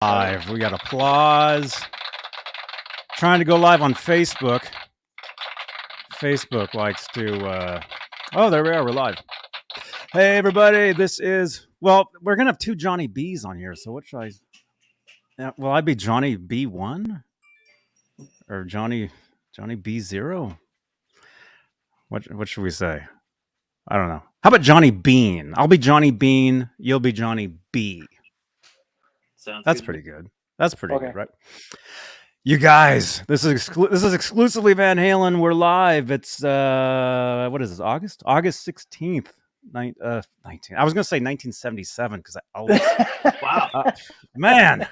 Live. We got applause. Trying to go live on Facebook. Facebook likes to. Oh, there we are. We're live. Hey, everybody. This is. Well, we're gonna have two Johnny B's on here. So what should I? Will I be Johnny B1 or Johnny B0? What should we say? I don't know. How about Johnny Beane? I'll be Johnny Beane. You'll be Johnny B. That's pretty good. That's pretty good, right? You guys, this is exclusively Van Halen. We're live. It's what is this? August 16th, 19. I was gonna say 1977 because wow, man,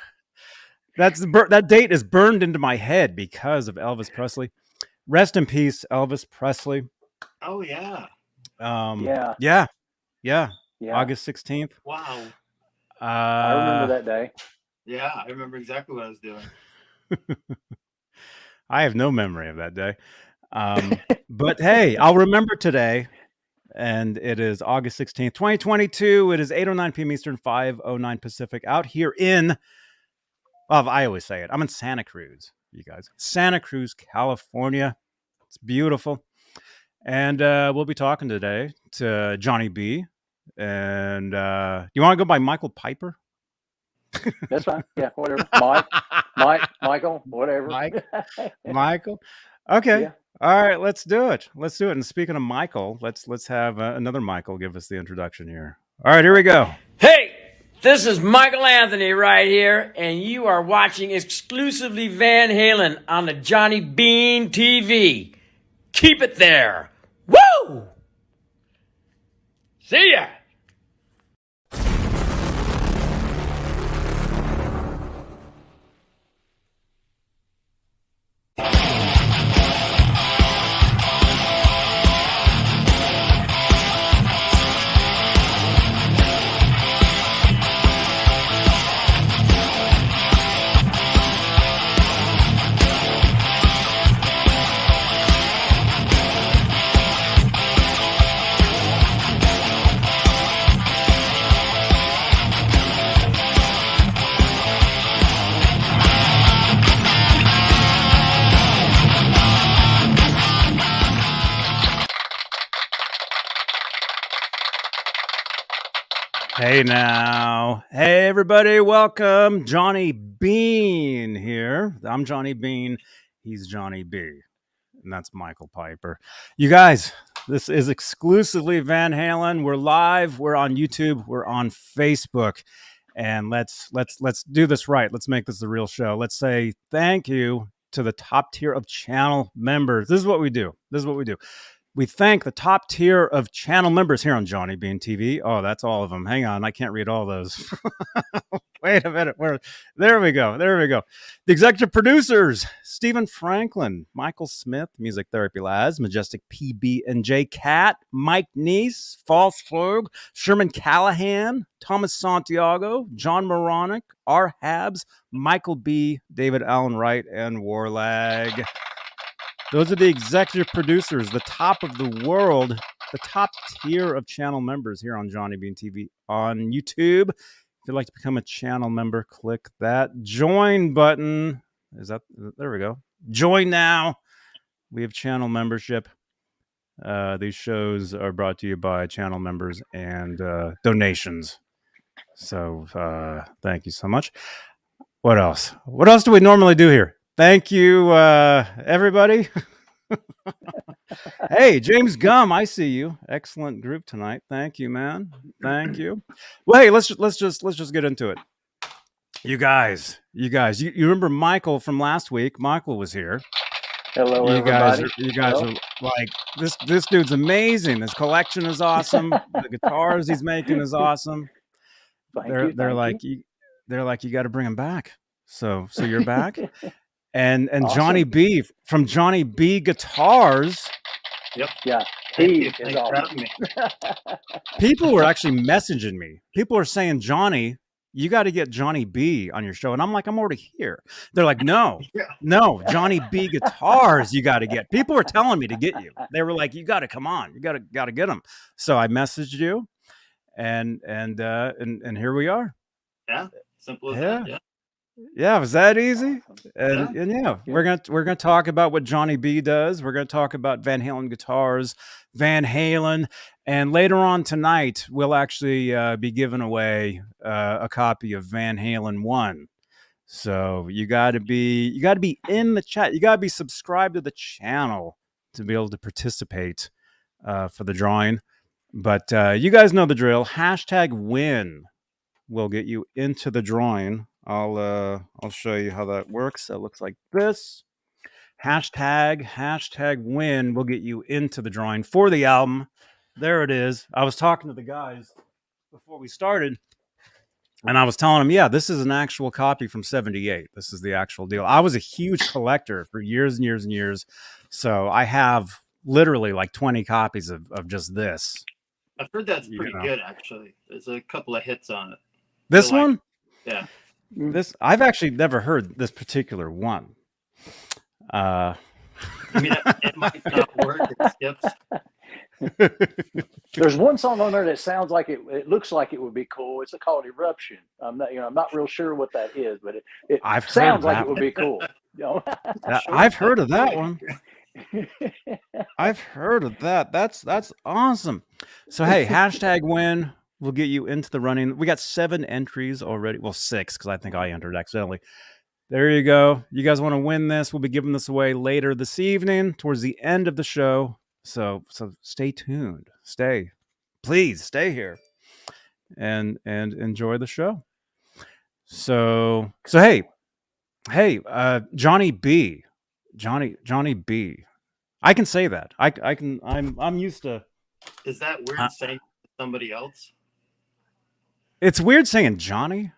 that date is burned into my head because of Elvis Presley. Rest in peace, Elvis Presley. Oh yeah. Yeah. August 16th. Wow. I remember that day. Yeah, I remember exactly what I was doing. I have no memory of that day. But hey, I'll remember today. And it is August 16th, 2022. It is 8:09 p.m. Eastern, 5:09 Pacific. Out here in, well, I always say it. I'm in Santa Cruz, you guys. Santa Cruz, California. It's beautiful. And we'll be talking today to Johnny B. And you want to go by Michael Piper? That's fine. Yeah, whatever. Michael, whatever. Michael. Okay. Yeah. All right, let's do it. And speaking of Michael, let's have another Michael give us the introduction here. All right, here we go. Hey, this is Michael Anthony right here, and you are watching exclusively Van Halen on the Johnny Beane TV. Keep it there. Woo! See ya. Hey now. Hey everybody, welcome. Johnny Beane here. I'm Johnny Beane. He's Johnny B. And that's Michael Piper. You guys, this is exclusively Van Halen. We're live, we're on YouTube, we're on Facebook. And let's do this right. Let's make this a real show. Let's say thank you to the top tier of channel members. This is what we do. We thank the top tier of channel members here on Johnny Beane TV. Oh, that's all of them. Hang on, I can't read all those. Wait a minute. There we go. The executive producers, Stephen Franklin, Michael Smith, Music Therapy Labs, Majestic PB&J Cat, Mike Neese, False Flog, Sherman Callahan, Thomas Santiago, John Moronic, R. Habs, Michael B., David Allen Wright, and Warlag. Those are the executive producers, the top of the world, the top tier of channel members here on Johnny Beane TV on YouTube. If you'd like to become a channel member, click that join button. There we go. Join now. We have channel membership. These shows are brought to you by channel members and donations. So thank you so much. What else? What else do we normally do here? Thank you, everybody. Hey, James Gum, I see you. Excellent group tonight. Thank you, man. Thank you. Well, hey, let's just get into it. You guys. You remember Michael from last week? Michael was here. Hello, everybody. You guys are like this dude's amazing. His collection is awesome. The guitars he's making is awesome. They're like you got to bring him back. So you're back. And awesome. Johnny B from Johnny B Guitars. Yep. Yeah. He is awesome. People were actually messaging me. People are saying, Johnny, you got to get Johnny B on your show. And I'm like, I'm already here. They're like, no, Johnny B Guitars, you got to get. People were telling me to get you. They were like, you got to come on. You got to get them. So I messaged you, and here we are. Yeah, simple as that. Yeah. Yeah, was that easy? Awesome. And yeah, we're gonna talk about what Johnny B does. We're gonna talk about Van Halen guitars, Van Halen, and later on tonight we'll actually be giving away a copy of Van Halen 1. So you got to be in the chat. You got to be subscribed to the channel to be able to participate for the drawing. But you guys know the drill. Hashtag win will get you into the drawing. I'll show you how that works. It looks like this. Hashtag win will get you into the drawing for the album. There it is. I was talking to the guys before we started, and I was telling them, yeah, this is an actual copy from '78. This is the actual deal. I was a huge collector for years and years and years, so I have literally like 20 copies of just this. I've heard that's pretty good, actually. There's a couple of hits on it. This one? Yeah. This I've actually never heard this particular one. I mean, it might not work. It skips. There's one song on there that sounds like it looks like it would be cool. It's called Eruption. I'm not real sure what that is, but it sounds like it would be cool. I've heard of that one. I've heard of that. That's awesome. So hey, hashtag win will get you into the running. We got 7 entries already. Well, 6 because I think I entered accidentally. There you go. You guys want to win this? We'll be giving this away later this evening towards the end of the show. So stay tuned. Please stay here and enjoy the show. So hey, Johnny B. Johnny B. I can say that. I can. I'm used to. Is that weird saying somebody else? It's weird saying Johnny.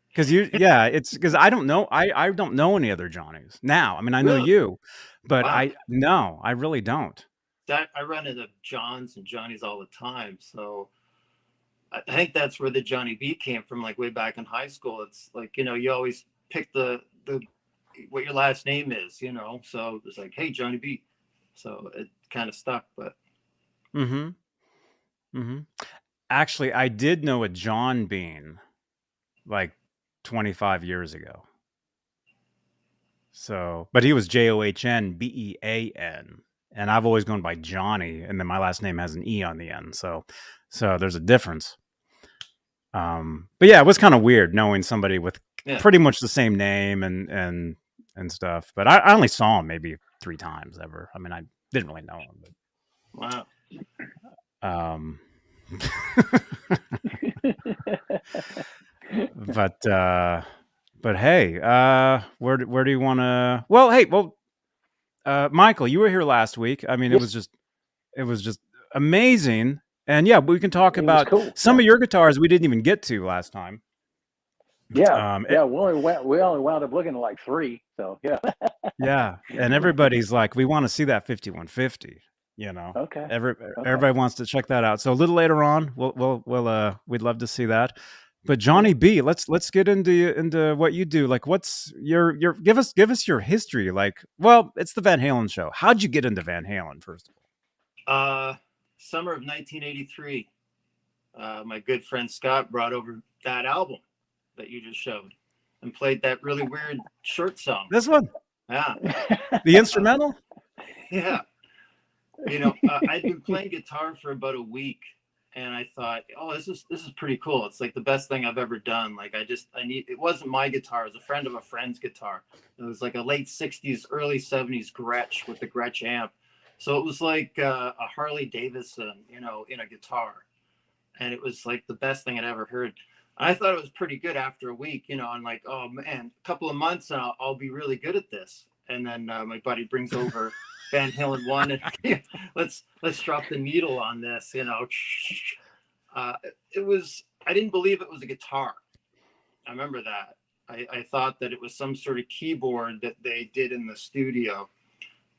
Because it's because I don't know. I don't know any other Johnnies now. I mean, I know you, but wow. I really don't. I run into Johns and Johnnies all the time. So I think that's where the Johnny B came from, like way back in high school. It's like, you always pick the what your last name is, so it's like, hey, Johnny B. So it kind of stuck, but. Actually, I did know a John Beane like 25 years ago. So, but he was JOHN BEAN, and I've always gone by Johnny, and then my last name has an E on the end. So there's a difference. But yeah, it was kind of weird knowing somebody with pretty much the same name and stuff. But I only saw him maybe 3 times ever. I mean, I didn't really know him. But... Wow. But hey, where do you want to? Well, Michael, you were here last week. I mean, yes. it was just amazing, and yeah, we can talk about some of your guitars we didn't even get to last time. Yeah, we only wound up looking at like 3. So yeah, yeah, and everybody's like, we want to see that 5150. Okay. Everybody wants to check that out. So a little later on, we'd love to see that. But Johnny B, let's get into what you do. Like, what's your give us your history. Like, well, it's the Van Halen show. How'd you get into Van Halen, first of all? Summer of 1983. My good friend Scott brought over that album that you just showed and played that really weird short song. This one? Yeah. The instrumental? Yeah. I'd been playing guitar for about a week, and I thought, oh, this is pretty cool. It's like the best thing I've ever done. Like it wasn't my guitar. It was a friend of a friend's guitar. It was like a late 60s, early 70s Gretsch with the Gretsch amp. So it was like a Harley Davidson, in a guitar. And it was like the best thing I'd ever heard. And I thought it was pretty good after a week, and like, oh man, a couple of months and I'll be really good at this. And then my buddy brings over Van Halen 1 and let's drop the needle on this, I didn't believe it was a guitar. I remember that. I thought that it was some sort of keyboard that they did in the studio,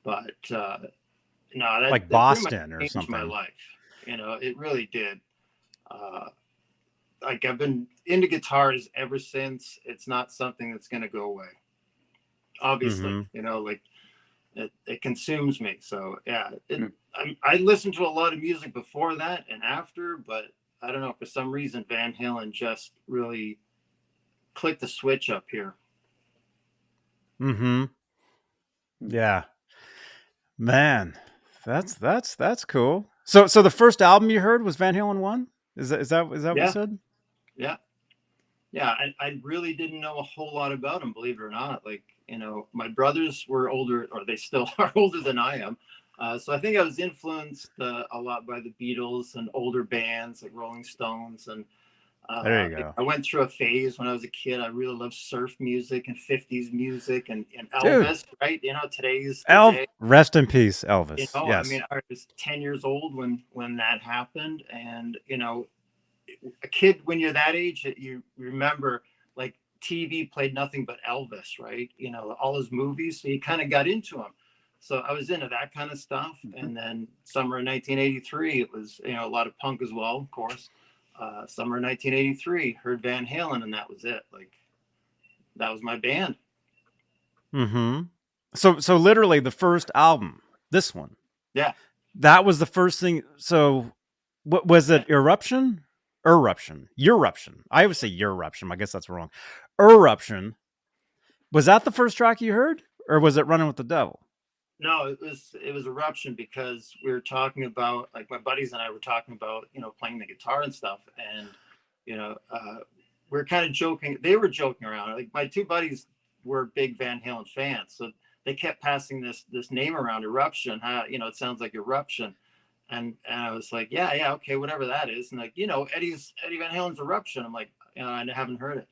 but no, that like Boston or something. My life, it really did. Like I've been into guitars ever since. It's not something that's going to go away. Obviously, like it consumes me. So yeah, I listened to a lot of music before that and after, but I don't know, for some reason Van Halen just really clicked the switch up here. Mm-hmm. Yeah. Man, that's cool. So the first album you heard was Van Halen 1? Is that what you said? Yeah. Yeah, I really didn't know a whole lot about him, believe it or not. Like, you know, my brothers were older, or they still are older than I am. So I think I was influenced a lot by the Beatles and older bands like Rolling Stones. And There you go. I went through a phase when I was a kid. I really loved surf music and 50s music and Dude. Elvis, right? You know, today's day. Rest in peace, Elvis. You know, yes. I mean, I was 10 years old when that happened. And, you know, a kid, when you're that age, you remember like TV played nothing but Elvis, right? You know, all his movies. So you kind of got into him. So I was into that kind of stuff. And then summer of 1983, it was, you know, a lot of punk as well, of course. Summer of 1983, heard Van Halen, and that was it. Like, that was my band. Mm-hmm. So literally the first album, this one. Yeah. That was the first thing. So what was it? Eruption? Eruption. I always say Eruption. I guess that's wrong. Eruption. Was that the first track you heard? Or was it Running with the Devil? No, it was Eruption, because we were talking about, like, my buddies and I were talking about, you know, playing the guitar and stuff. And, you know, we're kind of joking. They were joking around. Like, my two buddies were big Van Halen fans. So they kept passing this name around, Eruption. You know, it sounds like Eruption. And I was like, yeah, okay, whatever that is. And like, you know, Eddie Van Halen's Eruption. I'm like, you know, I haven't heard it.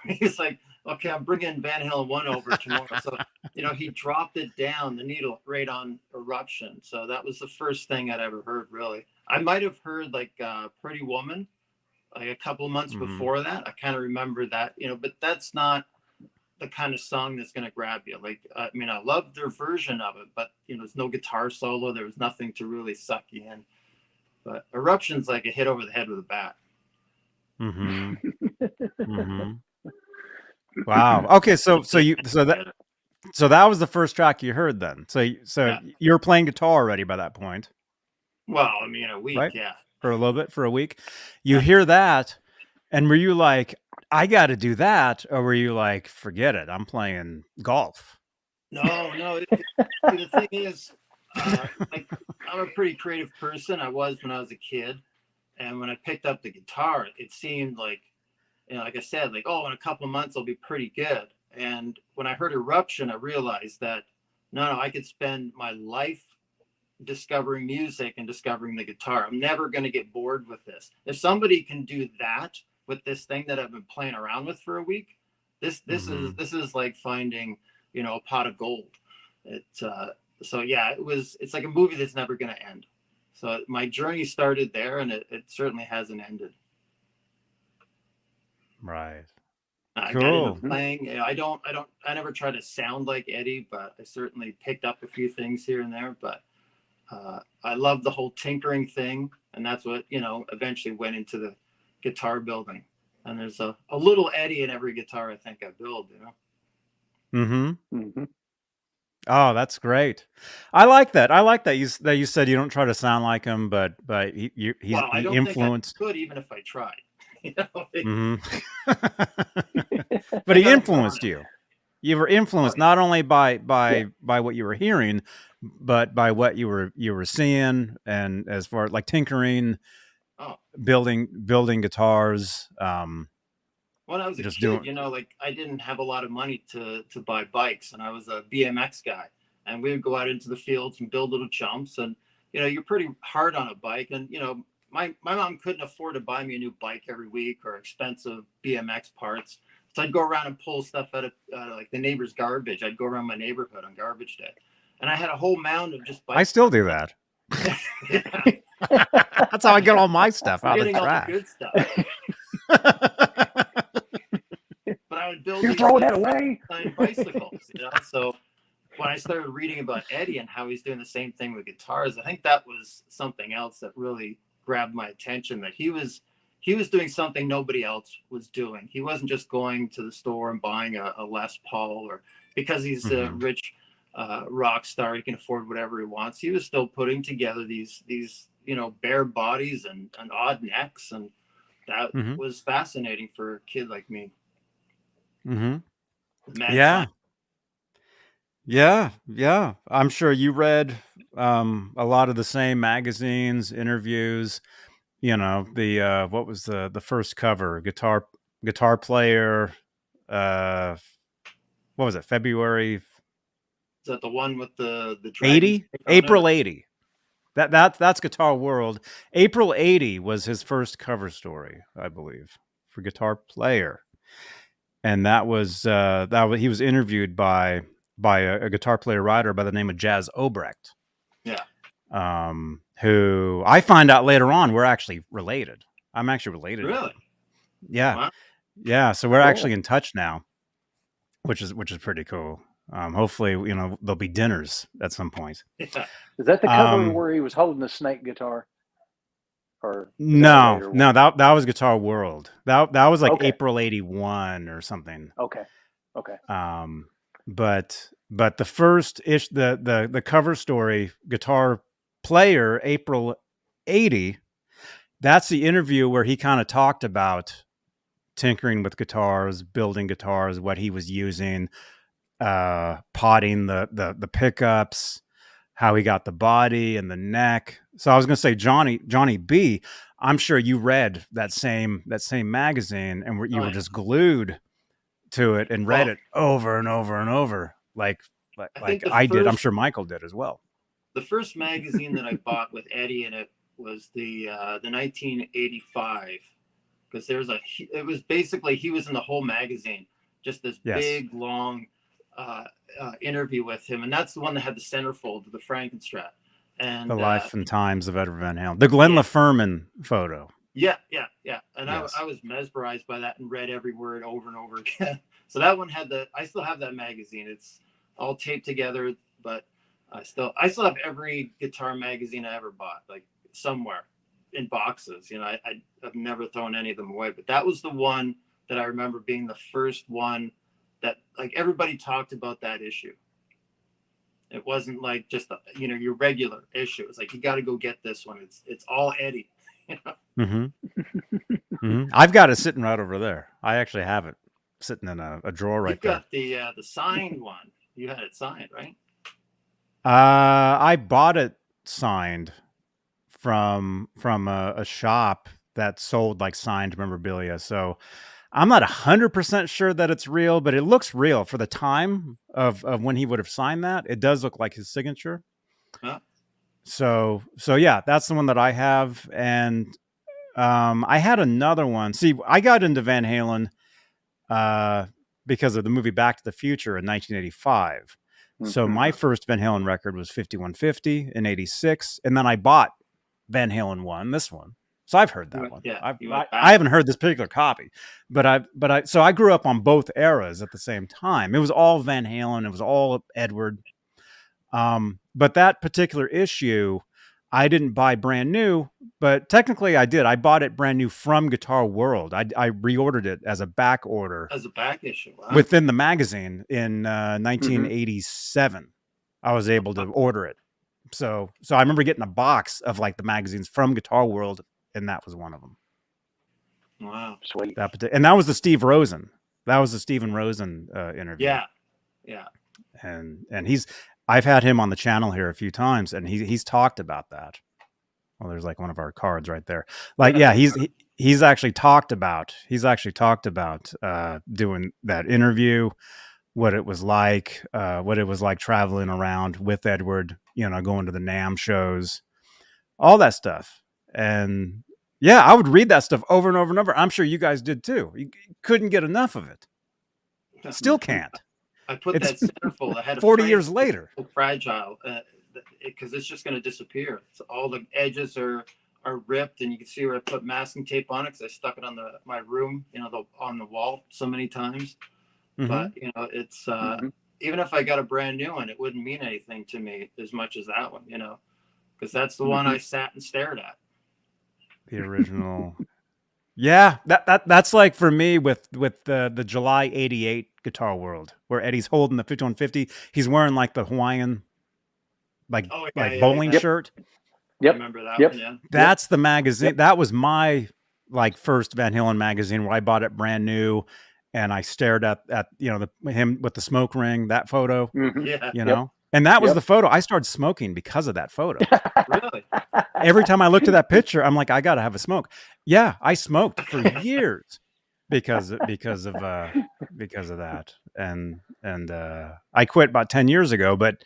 He's like, okay, I'm bringing Van Halen 1 over tomorrow. So, you know, he dropped it down, the needle, right on Eruption. So that was the first thing I'd ever heard, really. I might have heard like Pretty Woman, like a couple of months before that. I kind of remember that, you know, but that's not the kind of song that's going to grab you. Like, I mean, I love their version of it, but, you know, there's no guitar solo. There was nothing to really suck you in. But Eruption's like a hit over the head with a bat. Mm-hmm. Mm-hmm. Wow. Okay, so that was the first track you heard then. So yeah. You were playing guitar already by that point. Well, I mean, a week, right? Yeah. For a little bit, for a week. You hear that, and were you like, I got to do that, or were you like, forget it, I'm playing golf? No. The thing is, like, I'm a pretty creative person. I was when I was a kid, and when I picked up the guitar, it seemed like, you know, like I said, like, oh, in a couple of months I'll be pretty good. And when I heard Eruption, I realized that no, I could spend my life discovering music and discovering the guitar. I'm never going to get bored with this. If somebody can do that with this thing that I've been playing around with for a week, this is like finding, you know, a pot of gold. So yeah, it's like a movie that's never going to end. So my journey started there, and it certainly hasn't ended. Right. I got into playing. You know, I never try to sound like Eddie, but I certainly picked up a few things here and there. But I love the whole tinkering thing, and that's what, you know, eventually went into the guitar building. And there's a little Eddie in every guitar I think I build, you know. Mm-hmm. Mm-hmm. Oh, that's great. I like that. You said you don't try to sound like him, but he influenced. Think I could, even if I tried. You know? But he influenced you. You were influenced not only by what you were hearing, but by what you were seeing, and as far as like tinkering, building guitars. When I was a kid, you know, like, I didn't have a lot of money to buy bikes, and I was a BMX guy, and we would go out into the fields and build little jumps. And, you know, you're pretty hard on a bike, and, you know, my mom couldn't afford to buy me a new bike every week or expensive BMX parts. So I'd go around and pull stuff out of like the neighbor's garbage. I'd go around my neighborhood on garbage day, and I had a whole mound of just bikes. I still do that. That's how I get all my stuff out of the trash. All the good stuff. But I would build You're throwing that away. Bicycles, you know. So when I started reading about Eddie and how he's doing the same thing with guitars, I think that was something else that really grabbed my attention. That he was doing something nobody else was doing. He wasn't just going to the store and buying a Les Paul, or because he's a rich rock star, he can afford whatever he wants. He was still putting together these you know, bare bodies and odd necks, and that was fascinating for a kid like me. Mm-hmm. Mad Yeah. Scientist. Yeah. I'm sure you read a lot of the same magazines, interviews. You know, the what was the first cover? Guitar player. What was it? February Is that the one with the dragon 80? snake on it? April 80. That's Guitar World. April 80 was his first cover story, I believe, for Guitar Player. And that was he was interviewed by a guitar player writer by the name of Jazz Obrecht. Yeah. Who I find out later on we're actually related. I'm actually related. Really? Yeah. Wow. Yeah. So we're Cool. actually in touch now, which is pretty cool. Hopefully, you know, there'll be dinners at some point. Yeah. Is that the cover where he was holding the snake guitar? Or no, that was Guitar World. That was like Okay. April 81 or something. Okay. But the first the cover story, Guitar Player, April 80, that's the interview where he kind of talked about tinkering with guitars, building guitars, what he was using, potting the pickups, how he got the body and the neck. So I was going to say, Johnny B, I'm sure you read that same magazine and you were just glued to it and read it over and over and over, like I did. I'm sure Michael did as well. The first magazine that I bought with Eddie in it was the 1985, because it was basically he was in the whole magazine, just this big long interview with him, and that's the one that had the centerfold of the Frankenstrat and the life and times of Edward Van Halen, the Glenn LaFerman photo. Yeah. And I was mesmerized by that and read every word over and over again. So that one had I still have that magazine. It's all taped together, but I still have every guitar magazine I ever bought, like somewhere in boxes. You know, I've never thrown any of them away, but that was the one that I remember being the first one that like everybody talked about that issue. It wasn't like just your regular issue. It's like you got to go get this one. It's all Eddie. You know? Mm-hmm. I've got it sitting right over there. I actually have it sitting in a drawer right there. You've got the signed one. You had it signed, right? I bought it signed from a shop that sold like signed memorabilia. So I'm not 100% sure that it's real, but it looks real for the time of when he would have signed that. It does look like his signature. Huh? So yeah, that's the one that I have. And I had another one. See, I got into Van Halen because of the movie Back to the Future in 1985. Mm-hmm. So my first Van Halen record was 5150 in 86. And then I bought Van Halen 1, this one. So I've heard that one. Yeah, I haven't heard this particular copy, but I grew up on both eras at the same time. It was all Van Halen. It was all Edward. But that particular issue, I didn't buy brand new, but technically I did. I bought it brand new from Guitar World. I reordered it as a back order. As a back issue. Wow. Within the magazine in 1987. Mm-hmm. I was able to order it. So I remember getting a box of like the magazines from Guitar World, and that was one of them. Wow, sweet. And that was the Steve Rosen. That was the Steven Rosen interview. Yeah. And I've had him on the channel here a few times, and he's talked about that. Well, there's like one of our cards right there. Like, yeah, he's actually talked about doing that interview, what it was like traveling around with Edward, going to the NAMM shows, all that stuff. And yeah, I would read that stuff over and over and over. I'm sure you guys did too. You couldn't get enough of it. Still can't. I put that centerfold. I had 40 years later. So fragile, because it's just going to disappear. So all the edges are ripped, and you can see where I put masking tape on it because I stuck it on my room, on the wall so many times. Mm-hmm. But it's even if I got a brand new one, it wouldn't mean anything to me as much as that one, because that's the one I sat and stared at. The original. Yeah, that's like for me with the July 88 Guitar World, where Eddie's holding the 5150. He's wearing like the Hawaiian bowling shirt. Yep. Remember that one, yeah. That's the magazine. Yep. That was my like first Van Halen magazine where I bought it brand new, and I stared at him with the smoke ring, that photo, Yeah. and that was the photo. I started smoking because of that photo. Really? Every time I looked at that picture, I'm like, I got to have a smoke. Yeah, I smoked for years because of that, and I quit about 10 years ago. But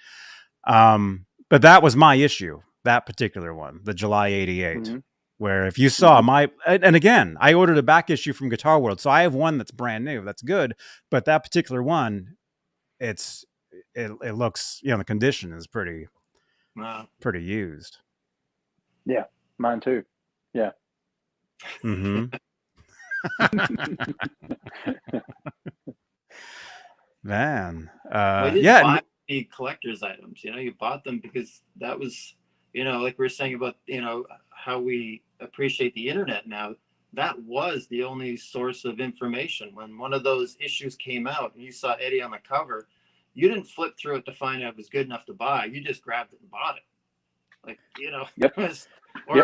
that was my issue. That particular one, the July '88, where if you saw and again, I ordered a back issue from Guitar World, so I have one that's brand new. That's good, but that particular one, it looks, the condition is pretty used. Yeah, mine too. Yeah. Mm-hmm. Man, well, you didn't buy any collector's items. You bought them because that was, like we were saying about, how we appreciate the internet now. That was the only source of information. When one of those issues came out and you saw Eddie on the cover, you didn't flip through it to find out it was good enough to buy. You just grabbed it and bought it. Like,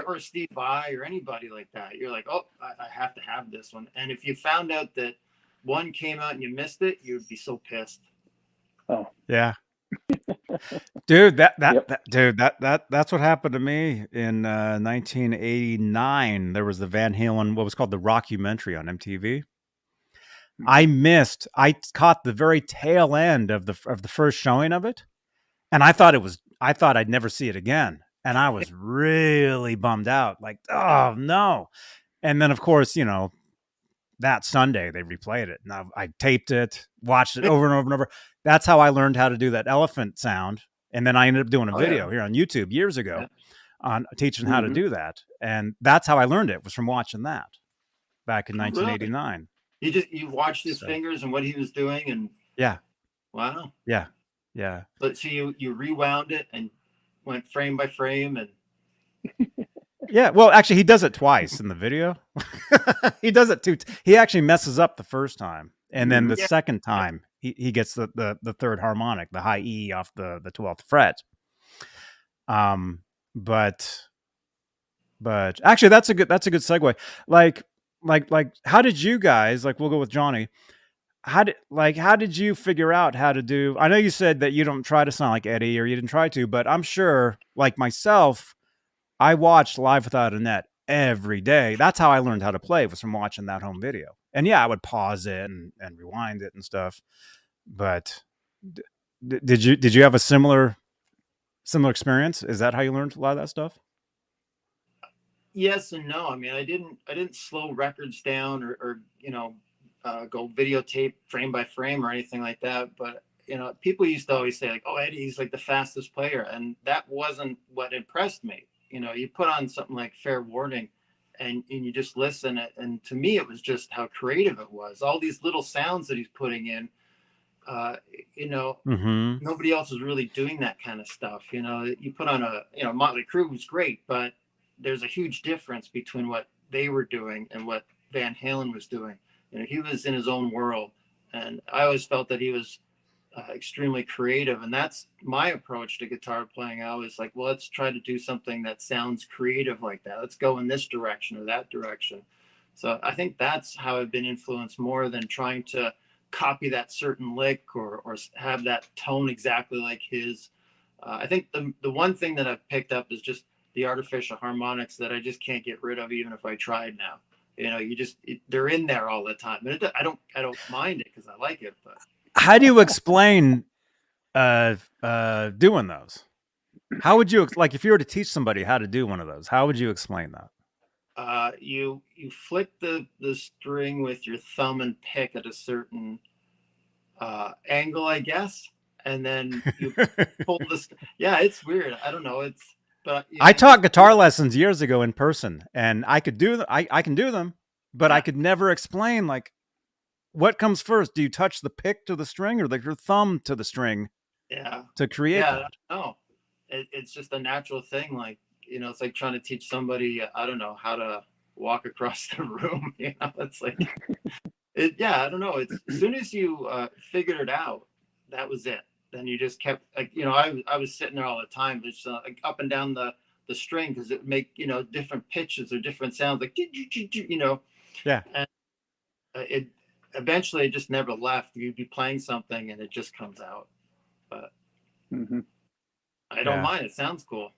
or Steve Vai or anybody like that. You're like, oh, I have to have this one. And if you found out that one came out and you missed it, you'd be so pissed. Oh yeah. Dude, that's what happened to me in 1989. There was the Van Halen, what was called the Rockumentary on MTV. I caught the very tail end of the first showing of it, and I thought I'd never see it again, and I was really bummed out, like, oh no. And then of course, that Sunday they replayed it, and I taped it, watched it over and over and over. That's how I learned how to do that elephant sound. And then I ended up doing a video here on YouTube years ago on teaching how to do that. And that's how I learned it, was from watching that back in 1989. You watched his fingers and what he was doing, and wow. Yeah. But so you rewound it and went frame by frame and yeah, well, actually, he does it twice in the video. He does it he actually messes up the first time, and then the second time he gets the third harmonic, the high E off the 12th fret. But actually, that's a good segue. Like how did you guys, like, we'll go with Johnny. How did you figure out how to do? I know you said that you don't try to sound like Eddie, or you didn't try to, but I'm sure, like myself, I watched Live Without a Net every day. That's how I learned how to play, was from watching that home video. And yeah, I would pause it and rewind it and stuff. But did you have a similar experience? Is that how you learned a lot of that stuff? Yes and no. I mean, I didn't slow records down or go videotape frame by frame or anything like that. But people used to always say, like, oh, Eddie's like the fastest player, and that wasn't what impressed me. You put on something like Fair Warning and you just listen. And to me, it was just how creative it was. All these little sounds that he's putting in, nobody else is really doing that kind of stuff. You put on Motley Crue was great, but there's a huge difference between what they were doing and what Van Halen was doing. He was in his own world. And I always felt that he was extremely creative, and that's my approach to guitar playing. I was like, well, let's try to do something that sounds creative like that. Let's go in this direction or that direction. So I think that's how I've been influenced more than trying to copy that certain lick or have that tone exactly like his. I think the one thing that I've picked up is just the artificial harmonics that I just can't get rid of, even if I tried now. They're in there all the time, and I don't mind it because I like it. But how do you explain doing those? How would you, like, if you were to teach somebody how to do one of those, how would you explain that? You flick the string with your thumb and pick at a certain angle, I guess, and then you pull this. Yeah, it's weird. I don't know. I taught guitar lessons years ago in person, and I could do I can do them, but I could never explain, like, what comes first. Do you touch the pick to the string, or your thumb to the string? Yeah, to create that? No, it's just a natural thing. Like, it's like trying to teach somebody, I don't know, how to walk across the room. It's like, I don't know. It's as soon as you figured it out, that was it. Then you just kept, like, I was sitting there all the time, just like up and down the string, because it would make, different pitches or different sounds, like, Yeah. And eventually it just never left. You'd be playing something and it just comes out. But I don't mind. It sounds cool.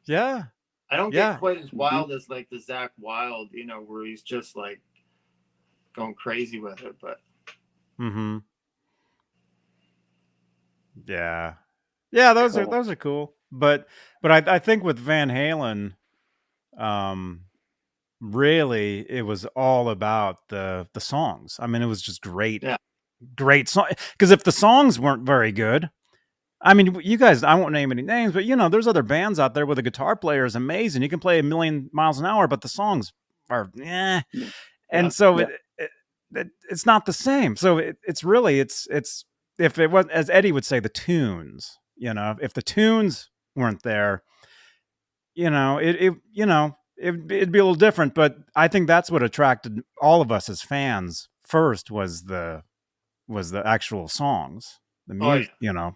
Yeah. I don't get quite as wild as like the Zakk Wylde, you know, where he's just like going crazy with it. But yeah, those are cool. But I think with Van Halen, really it was all about the songs. I mean, it was just great song. Because if the songs weren't very good, I mean, you guys, I won't name any names, but you know, there's other bands out there where the guitar player is amazing. You can play 1,000,000 miles an hour, but the songs are and so it's not the same. So it's really it's if it was, as Eddie would say, the tunes. You know, if the tunes weren't there, you know, it'd be a little different. But I think that's what attracted all of us as fans first was the actual songs, the music. You know.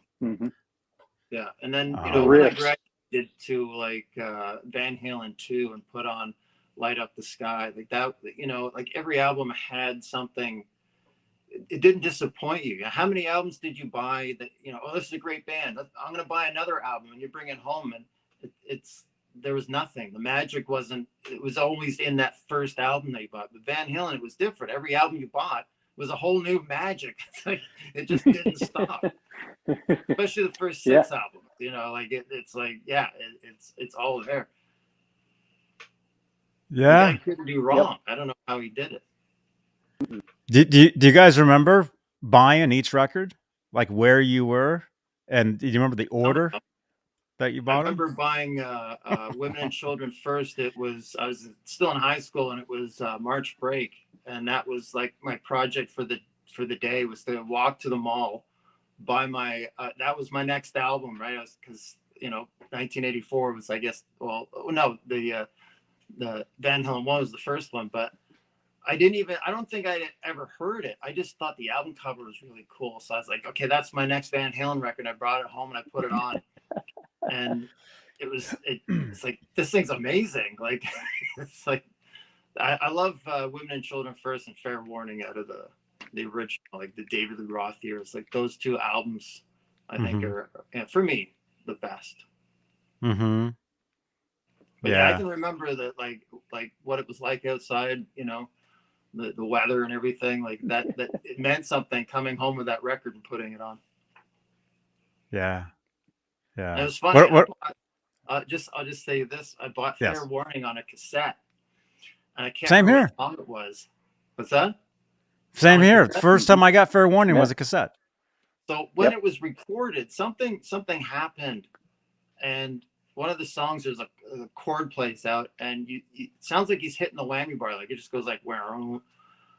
Yeah, and then you know when I graduated to like Van Halen 2 and put on Light Up the Sky, like that, you know, like every album had something. It didn't disappoint you. How many albums did you buy that, you know, oh, this is a great band, I'm going to buy another album, and you bring it home and there was nothing. The magic wasn't, it was always in that first album that you bought. But Van Halen, it was different. Every album you bought was a whole new magic. It's like, it just didn't stop. Especially the first 6 albums, you know, like it's like, it's all there. Yeah. He couldn't do wrong. I don't know how he did it. Do you guys remember buying each record, like where you were, and do you remember the order that you bought? I remember buying Women and Children first. I was still in high school, and it was March break, and that was like my project for the day was to walk to the mall, buy my that was my next album, right? Because you know 1984 was, I guess, well, no, the Van Halen 1 was the first one, but I don't think I ever heard it. I just thought the album cover was really cool. So I was like, okay, that's my next Van Halen record. I brought it home and I put it on. And it's like, this thing's amazing. Like, it's like, I love Women and Children first and Fair Warning out of the original, like the David Lee Roth years. Like those 2 albums, I think are, for me, the best. But I can remember that, like what it was like outside, you know, the weather and everything like that it meant something coming home with that record and putting it on. And it was funny. I'll just say this. I bought Fair Warning on a cassette, and I can't remember what song it was. What's that? Same here. First time I got Fair Warning was a cassette. So when it was recorded, something happened, and one of the songs, there's a chord plays out, and it sounds like he's hitting the whammy bar, like it just goes like where.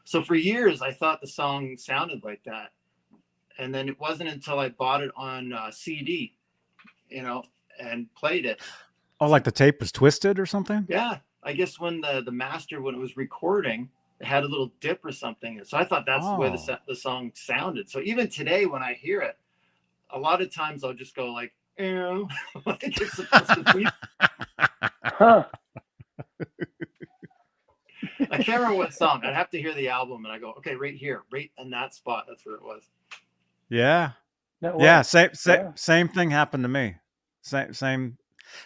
So for years, I thought the song sounded like that, and then it wasn't until I bought it on CD, you know, and played it. Oh, like the tape was twisted or something? Yeah, I guess when the master, when it was recording, it had a little dip or something, so I thought that's the way the song sounded. So even today, when I hear it, a lot of times I'll just go like. Like it's supposed to be. I can't remember what song. I'd have to hear the album, and I go, okay, right here, right in that spot. That's where it was. Yeah. Same thing happened to me. Same.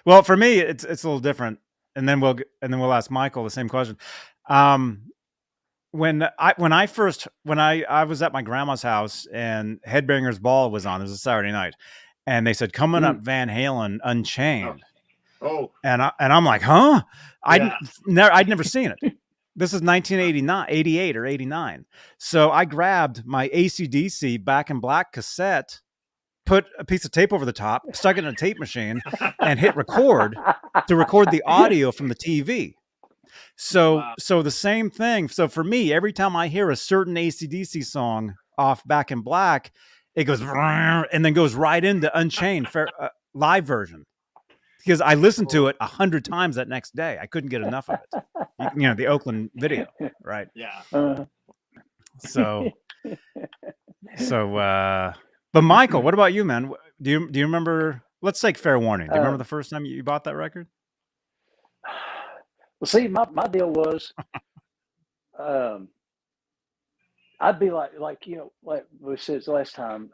Well, for me, it's a little different, and then we'll ask Michael the same question. When I was at my grandma's house and Headbangers Ball was on, it was a Saturday night. And they said, coming up, Van Halen Unchained. Oh. And I'm like, huh? I'd never seen it. This is 1989, 88 or 89. So I grabbed my AC/DC Back in Black cassette, put a piece of tape over the top, stuck it in a tape machine, and hit record to record the audio from the TV. So the same thing. So for me, every time I hear a certain AC/DC song off Back in Black, it goes and then goes right into Unchained live version, because I listened to it 100 times that next day. I couldn't get enough of it. You know, the Oakland video, right? Yeah. So, but Michael, what about you, man? Do you remember? Let's take Fair Warning. Do you remember the first time you bought that record? Well, see, my deal was, I'd be like like we said last time,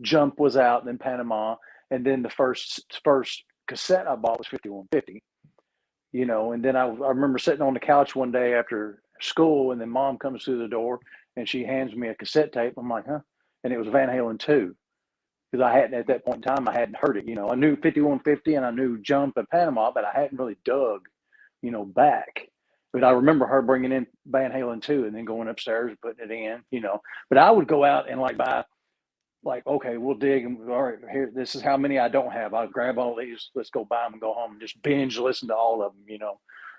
Jump was out in Panama, and then the first cassette I bought was 5150. And then I remember sitting on the couch one day after school, and then Mom comes through the door and she hands me a cassette tape. I'm like, huh? And it was Van Halen 2. Because I hadn't, at that point in time, I hadn't heard it. I knew 5150 and I knew Jump and Panama, but I hadn't really dug, back. But I remember her bringing in Van Halen 2 and then going upstairs and putting it in. But I would go out and like buy, like, okay, we'll dig, and all right, here, this is how many I don't have. I'll grab all these, let's go buy them and go home and just binge listen to all of them.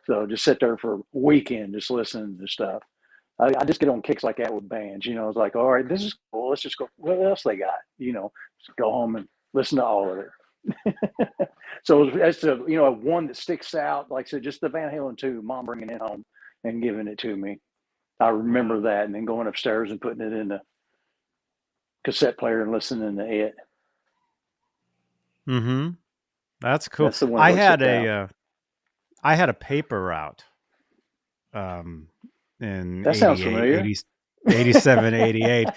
So just sit there for a weekend just listening to stuff. I just get on kicks like that with bands. It's like, all right, this is cool. Let's just go. What else they got? Just go home and listen to all of it. So as to one that sticks out, like I said, just the Van Halen 2, Mom bringing it home and giving it to me. I remember that, and then going upstairs and putting it in the cassette player and listening to it. Mm-hmm. That's cool. That's the one I had a paper route. In that sounds familiar. 87, 88.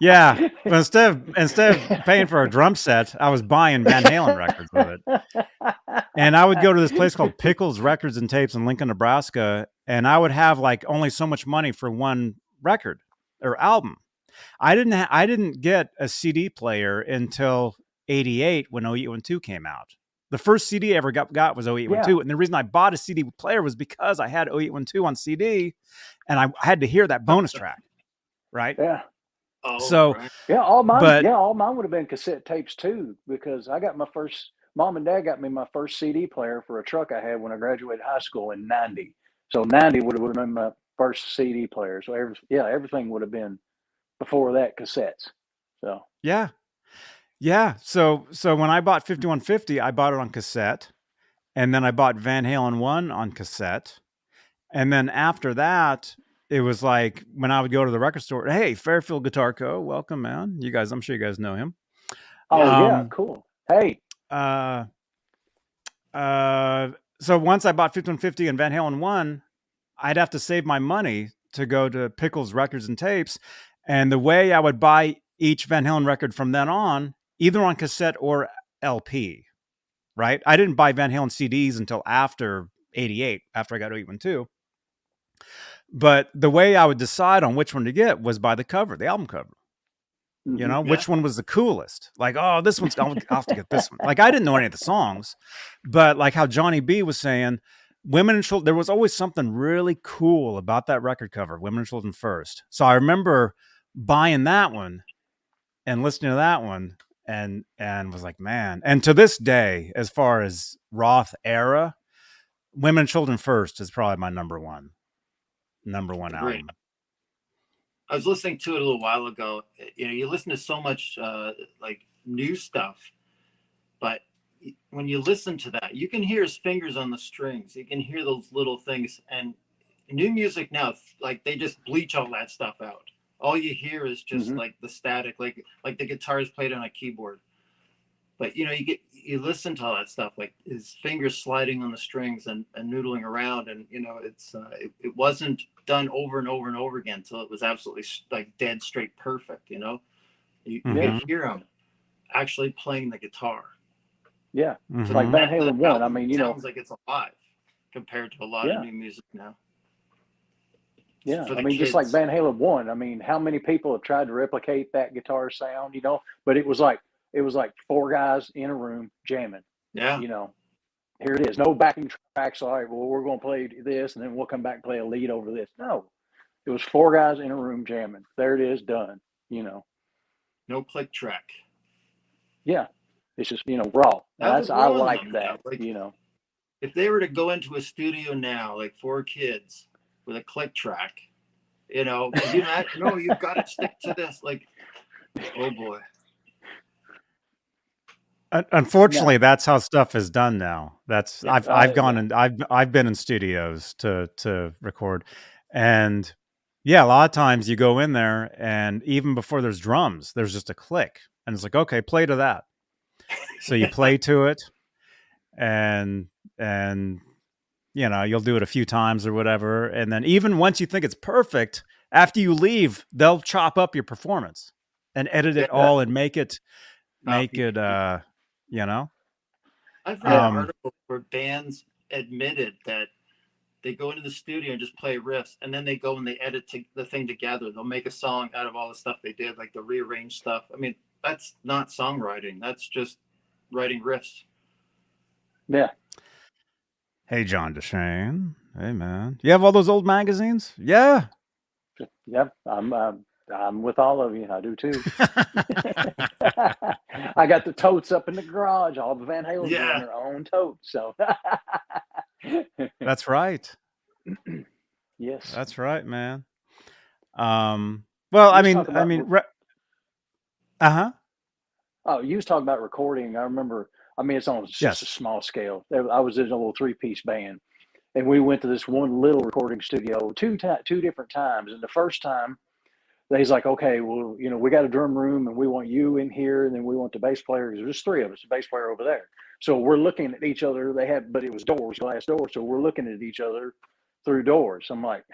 Yeah. But instead of paying for a drum set, I was buying Van Halen records with it. And I would go to this place called Pickles Records and Tapes in Lincoln, Nebraska, and I would have like only so much money for one record or album. I didn't get a CD player until 88 when 0812 came out. The first CD I ever got was 0812. And the reason I bought a CD player was because I had 0812 on CD and I had to hear that bonus track. Right. Yeah. Oh, so, right. Yeah, all mine would have been cassette tapes too, because I got Mom and Dad got me my first CD player for a truck I had when I graduated high school in 90. So 90 would have been my first CD player. So everything would have been before that cassettes. So yeah. So when I bought 5150, I bought it on cassette, and then I bought Van Halen 1 on cassette. And then after that, it was like when I would go to the record store, hey, Fairfield Guitar Co., welcome, man. I'm sure you guys know him. Oh, yeah, cool. Hey. So once I bought 5150 and Van Halen 1, I'd have to save my money to go to Pickles Records and Tapes. And the way I would buy each Van Halen record from then on, either on cassette or LP, right? I didn't buy Van Halen CDs until after 88, after I got 0812. But the way I would decide on which one to get was by the cover, the album cover. Which one was the coolest? Like, oh, this one's, I'll have to get this one. Like, I didn't know any of the songs, but like how Johnny B was saying, Women and Children, there was always something really cool about that record cover, Women and Children First. So I remember buying that one and listening to that one and was like, man. And to this day, as far as Roth era, Women and Children First is probably my number one album. I was listening to it a little while ago. You listen to so much like new stuff, but when you listen to that, you can hear his fingers on the strings. You can hear those little things. And new music now, like they just bleach all that stuff out. All you hear is just like the static, like the guitars played on a keyboard. But you listen to all that stuff, like his fingers sliding on the strings and noodling around, and it wasn't done over and over and over again until it was absolutely like dead straight perfect. You can hear him actually playing the guitar. Yeah, so like Van Halen 1. I mean, sounds like it's alive compared to a lot of new music now. Yeah, I mean, just like Van Halen 1. I mean, how many people have tried to replicate that guitar sound? But it was like four guys in a room jamming. Yeah. Here it is. No backing tracks. All right, well, we're going to play this, and then we'll come back and play a lead over this. No, it was four guys in a room jamming. There it is, done. No click track. Yeah, it's just raw. I like that. Like, if they were to go into a studio now, like four kids with a click track, you've got to stick to this. Like, oh boy. Unfortunately, that's how stuff is done now. I've gone and I've been in studios to record, and a lot of times you go in there and even before there's drums, there's just a click, and it's like, okay, play to that. So you play to it, and you'll do it a few times or whatever, and then even once you think it's perfect, after you leave, they'll chop up your performance and edit it all and make it, you know. I've read articles where bands admitted that they go into the studio and just play riffs, and then they go and they edit the thing together. They'll make a song out of all the stuff they did, like the rearrange stuff. I mean, that's not songwriting. That's just writing riffs. Yeah. Hey, John Deshane. Hey, man. You have all those old magazines? Yeah. Yep. I'm with all of you. I do too. I got the totes up in the garage. All the Van Halen doing their own totes. So that's right. Yes. That's right, man. Well, I mean, Oh, you was talking about recording. I remember. I mean, it's on just a small scale. I was in a little 3-piece band, and we went to this one little recording studio two different times. And the first time, they's like, okay, well, you know, we got a drum room, and we want you in here, and then we want the bass player, because there's 3 of us, the bass player over there. So we're looking at each other. But it was doors, glass doors. So we're looking at each other through doors. I'm like,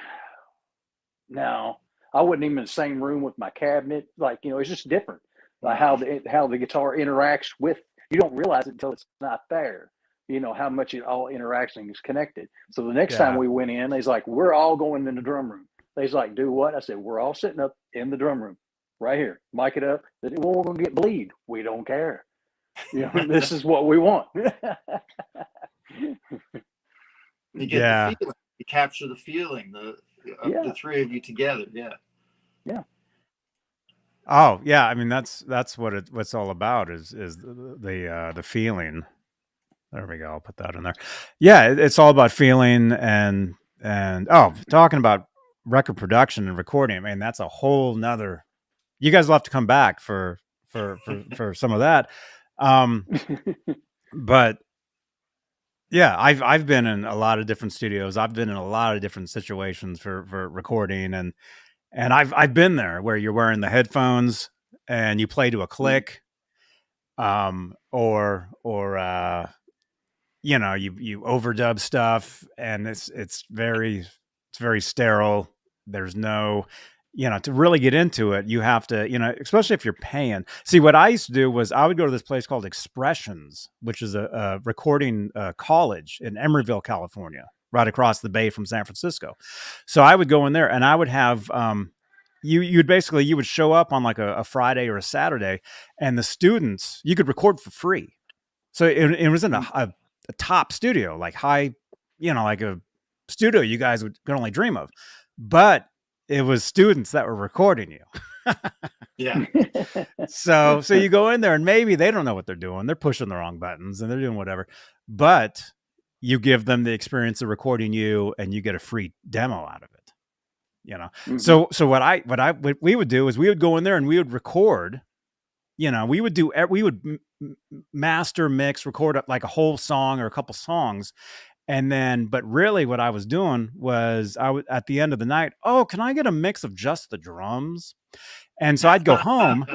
no, I wasn't even in the same room with my cabinet. Like, you know, it's just different. Like how the guitar interacts with. You don't realize it until it's not there. You know how much it all interacting is connected. So the next time we went in, he's like, "We're all going in the drum room." They's like, "Do what?" I said, "We're all sitting up in the drum room, right here. Mic it up. Well, we're gonna get bleed. We don't care. You know, this is what we want." You get the feeling. You capture the feeling. The 3 of you together. Yeah. Yeah. Oh yeah, I mean that's what what's all about is the feeling. There we go. I'll put that in there. Yeah, it's all about feeling and talking about record production and recording. I mean, that's a whole nother. You guys will have to come back for some of that. But yeah, I've been in a lot of different studios. I've been in a lot of different situations for recording and I've been there where you're wearing the headphones and you play to a click, or you know, you overdub stuff and it's very sterile. There's no, you know, to really get into it, you have to, you know, especially if you're paying. See, what I used to do was I would go to this place called Expressions, which is a recording college in Emeryville, California, right across the bay from San Francisco. So I would go in there and I would have, you would show up on like a Friday or a Saturday, and the students, you could record for free. So it was in a top studio, like high, you know, like a studio you guys could only dream of, but it was students that were recording you. Yeah. So you go in there and maybe they don't know what they're doing. They're pushing the wrong buttons and they're doing whatever, but you give them the experience of recording you and you get a free demo out of it, you know? Mm-hmm. So what we would do is we would go in there and we would record, you know, we would master, mix, record like a whole song or a couple songs. And then, but really what I was doing was I would, at the end of the night, oh, can I get a mix of just the drums? And so I'd go home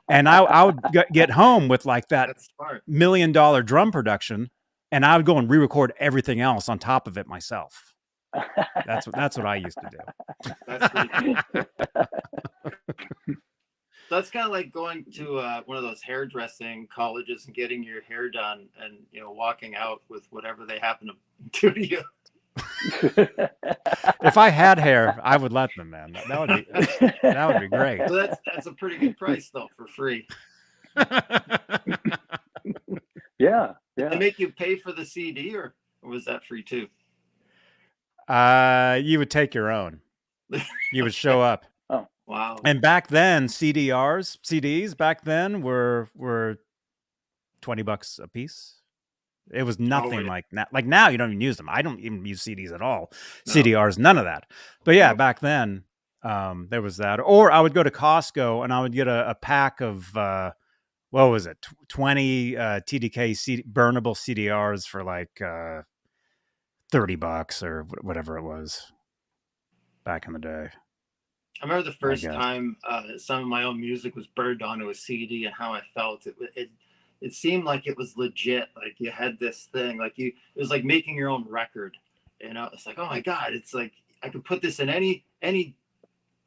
and I would get home with like that $1 million drum production, and I would go and re-record everything else on top of it myself. That's what I used to do. That's pretty cool. That's kind of like going to one of those hairdressing colleges and getting your hair done and, you know, walking out with whatever they happen to do to you. If I had hair, I would let them, man. That would be great. So that's a pretty good price though, for free. Yeah. Did they make you pay for the CD or was that free too? You would take your own. You would show up. Oh, wow. And back then, CDs back then were $20 a piece. It was nothing like that. Like now, you don't even use them. I don't even use CDs at all. No. CDRs, none of that. But yeah, back then, there was that. Or I would go to Costco and I would get a pack of, what was it? 20 TDK burnable CDRs for like $30 or whatever it was back in the day. I remember the first time some of my own music was burned onto a CD and how I felt. It seemed like it was legit. Like you had this thing, like it was like making your own record. You know, it's like, oh my God, it's like I could put this in any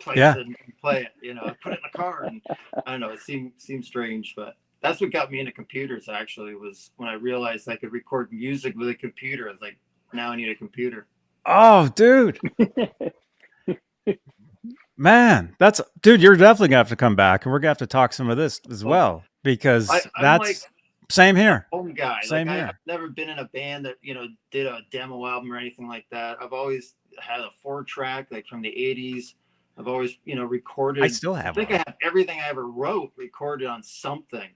place Yeah. and play it. You know, I put it in the car, and I don't know. It seemed strange, but that's what got me into computers. Actually, was when I realized I could record music with a computer. I was like, now I need a computer. Oh, dude. Man, dude, you're definitely gonna have to come back, and we're gonna have to talk some of this as well, because I'm that's like same here. home guy. Same like here. I've never been in a band that, you know, did a demo album or anything like that. I've always had a 4-track, like from the 80s. I've always, you know, recorded. I still have I think one. I have everything I ever wrote recorded on something.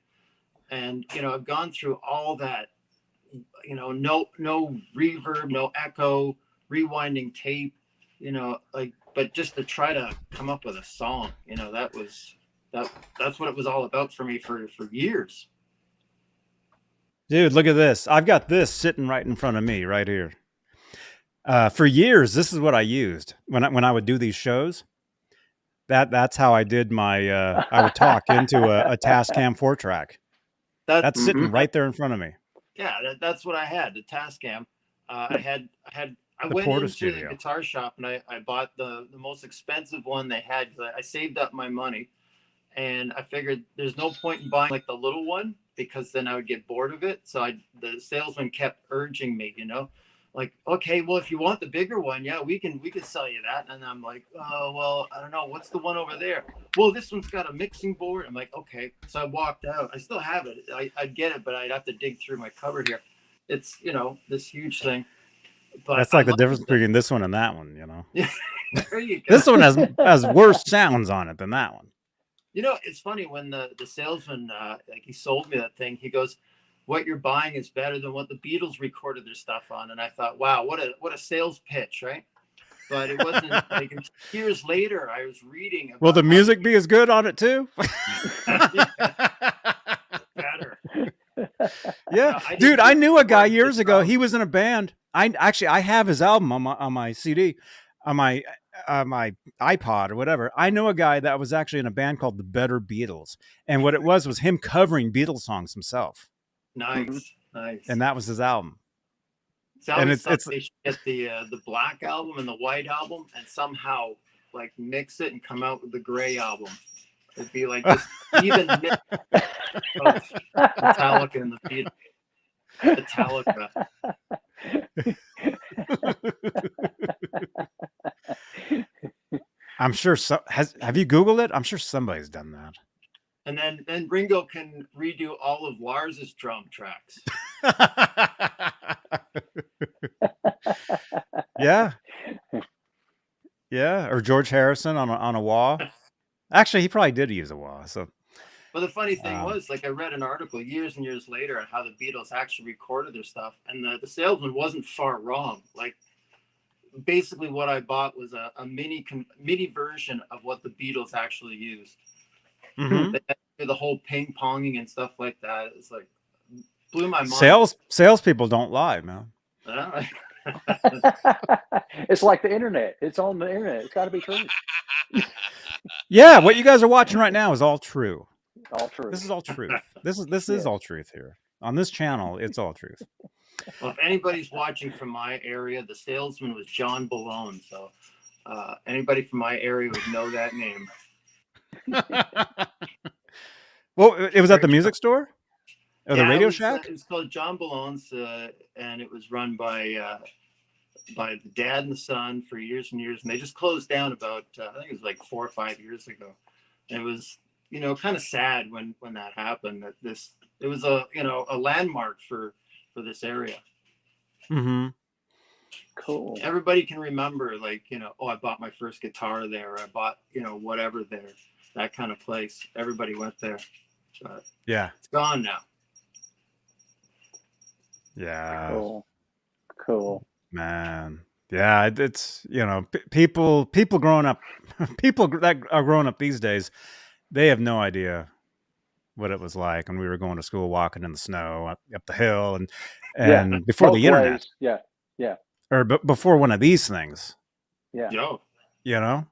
And, you know, I've gone through all that, you know, no reverb, no echo, rewinding tape, you know, like, but just to try to come up with a song, you know, that's what it was all about for me for years. Dude, look at this. I've got this sitting right in front of me right here. For years, this is what I used when I would do these shows. That's how I did my. I would talk into a Tascam 4-track. That's sitting right there in front of me. Yeah, that's what I had. The Tascam. I went Porta into Studio. the guitar shop and I bought the most expensive one they had. I saved up my money, and I figured there's no point in buying like the little one, because then I would get bored of it. So the salesman kept urging me, you know, like, okay, well, if you want the bigger one, yeah, we can sell you that. And I'm like, oh, well, I don't know, what's the one over there? Well, this one's got a mixing board. I'm like, okay. So I walked out. I still have it. I'd get it, but I'd have to dig through my cupboard here. It's, you know, this huge thing. But that's like the difference between this one and that one, you know. Yeah, there you go. This one has worse sounds on it than that one. You know, it's funny when the salesman, like, he sold me that thing. He goes, what you're buying is better than what the Beatles recorded their stuff on. And I thought, wow, what a sales pitch, right? But it wasn't. Like, years later, I was reading about, will the music be as good on it too? better. Yeah, dude, I knew a guy years ago. He was in a band. I have his album on my CD, on my iPod or whatever. I know a guy that was actually in a band called the Better Beatles, and what it was him covering Beatles songs himself. Nice, nice. And that was his album. And it's they should get the black album and the white album, and somehow like mix it and come out with the gray album. It'd be like this even mix of Metallica and the Beatles. Metallica. I'm sure. Have you Googled it? I'm sure somebody's done that. And then Ringo can redo all of Lars's drum tracks. Yeah. Yeah. Or George Harrison on a wah. Actually, he probably did use a wah. So. But the funny thing was, like, I read an article years and years later on how the Beatles actually recorded their stuff, and the salesman wasn't far wrong. Like, basically what I bought was a mini version of what the Beatles actually used. Mm-hmm. They had the whole ping ponging and stuff like that. It's like, blew my mind. Salespeople don't lie, man. It's like the internet. It's on the internet. It's got to be true. Yeah, what you guys are watching right now is all true. All true. This is all truth. This is all truth here on this channel. It's all truth. Well, if anybody's watching from my area, the salesman was John Balone. So anybody from my area would know that name. Well, it was at the music store or the Radio Shack. It was called John Balone's, and it was run by the dad and the son for years and years, and they just closed down about I think it was like 4 or 5 years ago. And it was, you know, kind of sad when that happened. That it was a landmark for this area. Mm-hmm. Cool. Everybody can remember, like, you know, oh, I bought my first guitar there, or I bought, you know, whatever there, that kind of place. Everybody went there. But yeah, it's gone now. Yeah. Cool. Man. Yeah, it's, you know, people growing up, people that are growing up these days, they have no idea what it was like when we were going to school, walking in the snow up the hill, and before the internet. Yeah. Or before one of these things. Yeah. Yo. You know?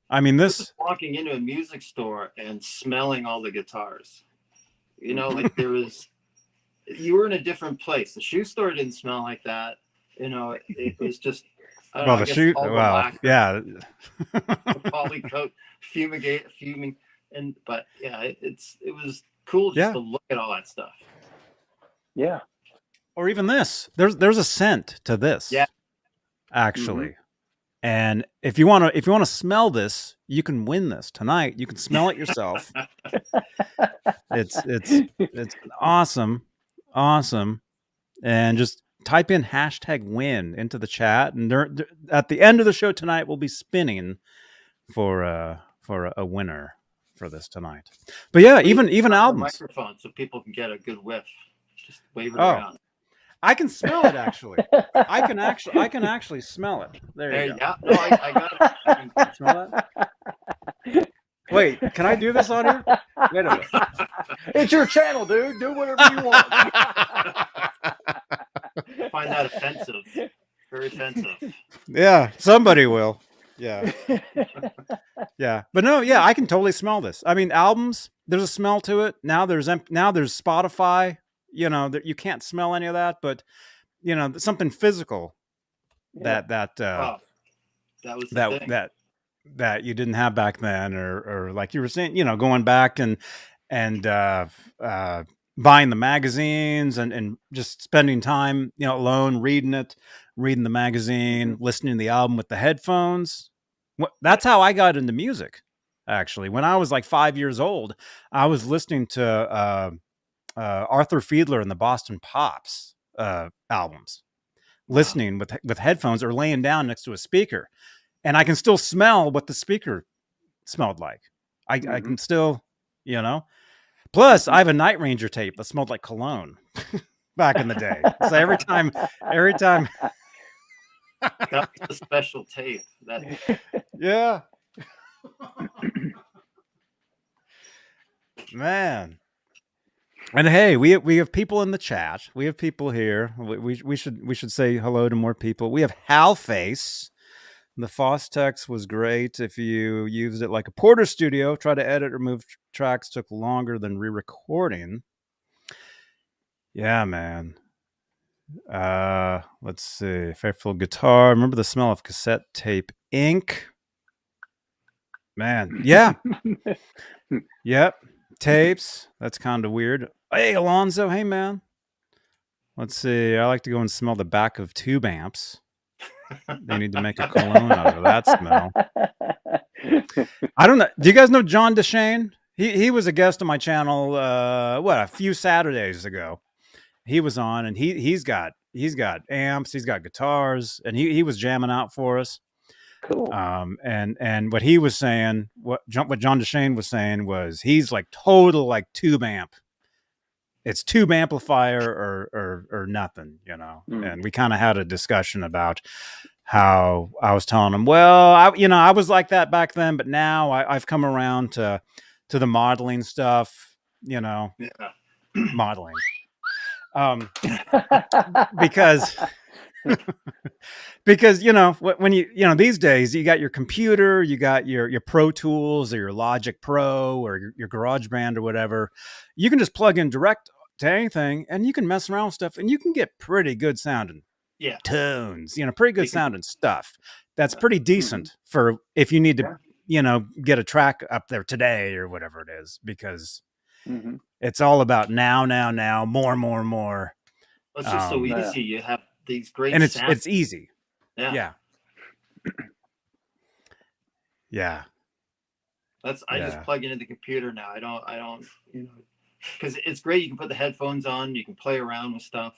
I mean, this walking into a music store and smelling all the guitars, you know, like you were in a different place. The shoe store didn't smell like that. You know, it was just, I don't know. Well, I the guess shoot. all the Well, lacquer, yeah. the polycoat, fuming, but yeah, it was cool just Yeah. to look at all that stuff. Yeah. Or even this. There's a scent to this. Yeah. Actually. And if you want to smell this, you can win this tonight. You can smell it yourself. It's awesome. And just type in #win into the chat, and at the end of the show tonight, we'll be spinning for a winner for this tonight. But yeah, even albums. Microphone so people can get a good whiff. Just wave it Oh. around. I can smell it actually. I can actually smell it. There you go. Yeah, no, I got it. Smell that? Wait, can I do this on here? Wait a minute. It's your channel, dude. Do whatever you want. I find that offensive. Very offensive. Yeah, somebody will. Yeah. Yeah. But no, yeah, I can totally smell this. I mean, albums, there's a smell to it. Now there's Spotify, that you can't smell any of that, but something physical that was the thing. that you didn't have back then, or like you were saying, going back and buying the magazines and just spending time, alone, reading the magazine, listening to the album with the headphones. That's how I got into music. Actually, when I was like 5 years old, I was listening to Arthur Fiedler and the Boston Pops albums, listening with headphones or laying down next to a speaker. And I can still smell what the speaker smelled like. I can still, Plus, I have a Night Ranger tape that smelled like cologne back in the day. So every time. That's a special tape. Yeah. Man. And hey, we have people in the chat. We have people here. We should say hello to more people. We have Halface. The Fostex was great if you used it like a Porter Studio. Try to edit or move tracks took longer than re-recording. Yeah, man. Let's see. Fairfield guitar. Remember the smell of cassette tape ink? Man, yeah. Yep. Tapes. That's kind of weird. Hey, Alonzo. Hey, man. Let's see. I like to go and smell the back of tube amps. They need to make a cologne out of that smell. I don't know. Do you guys know John DeShane? He was a guest on my channel a few Saturdays ago. He was on, and he's got amps, he's got guitars, and he was jamming out for us. Cool. And what he was saying, what John DeShane was saying was he's like total like tube amp. It's tube amplifier or nothing, And we kind of had a discussion about how I was telling him, well, I was like that back then, but now I've come around to the modeling stuff, modeling. Because when you these days you got your computer, you got your Pro Tools or your Logic Pro or your GarageBand or whatever, you can just plug in direct to anything and you can mess around with stuff and you can get pretty good sounding tunes, pretty good sounding stuff that's pretty decent for if you need to get a track up there today or whatever it is, because it's all about now, more. It's just so easy. You have these great and sounds. it's easy. Yeah. I just plug into the computer now. I don't because it's great. You can put the headphones on, you can play around with stuff.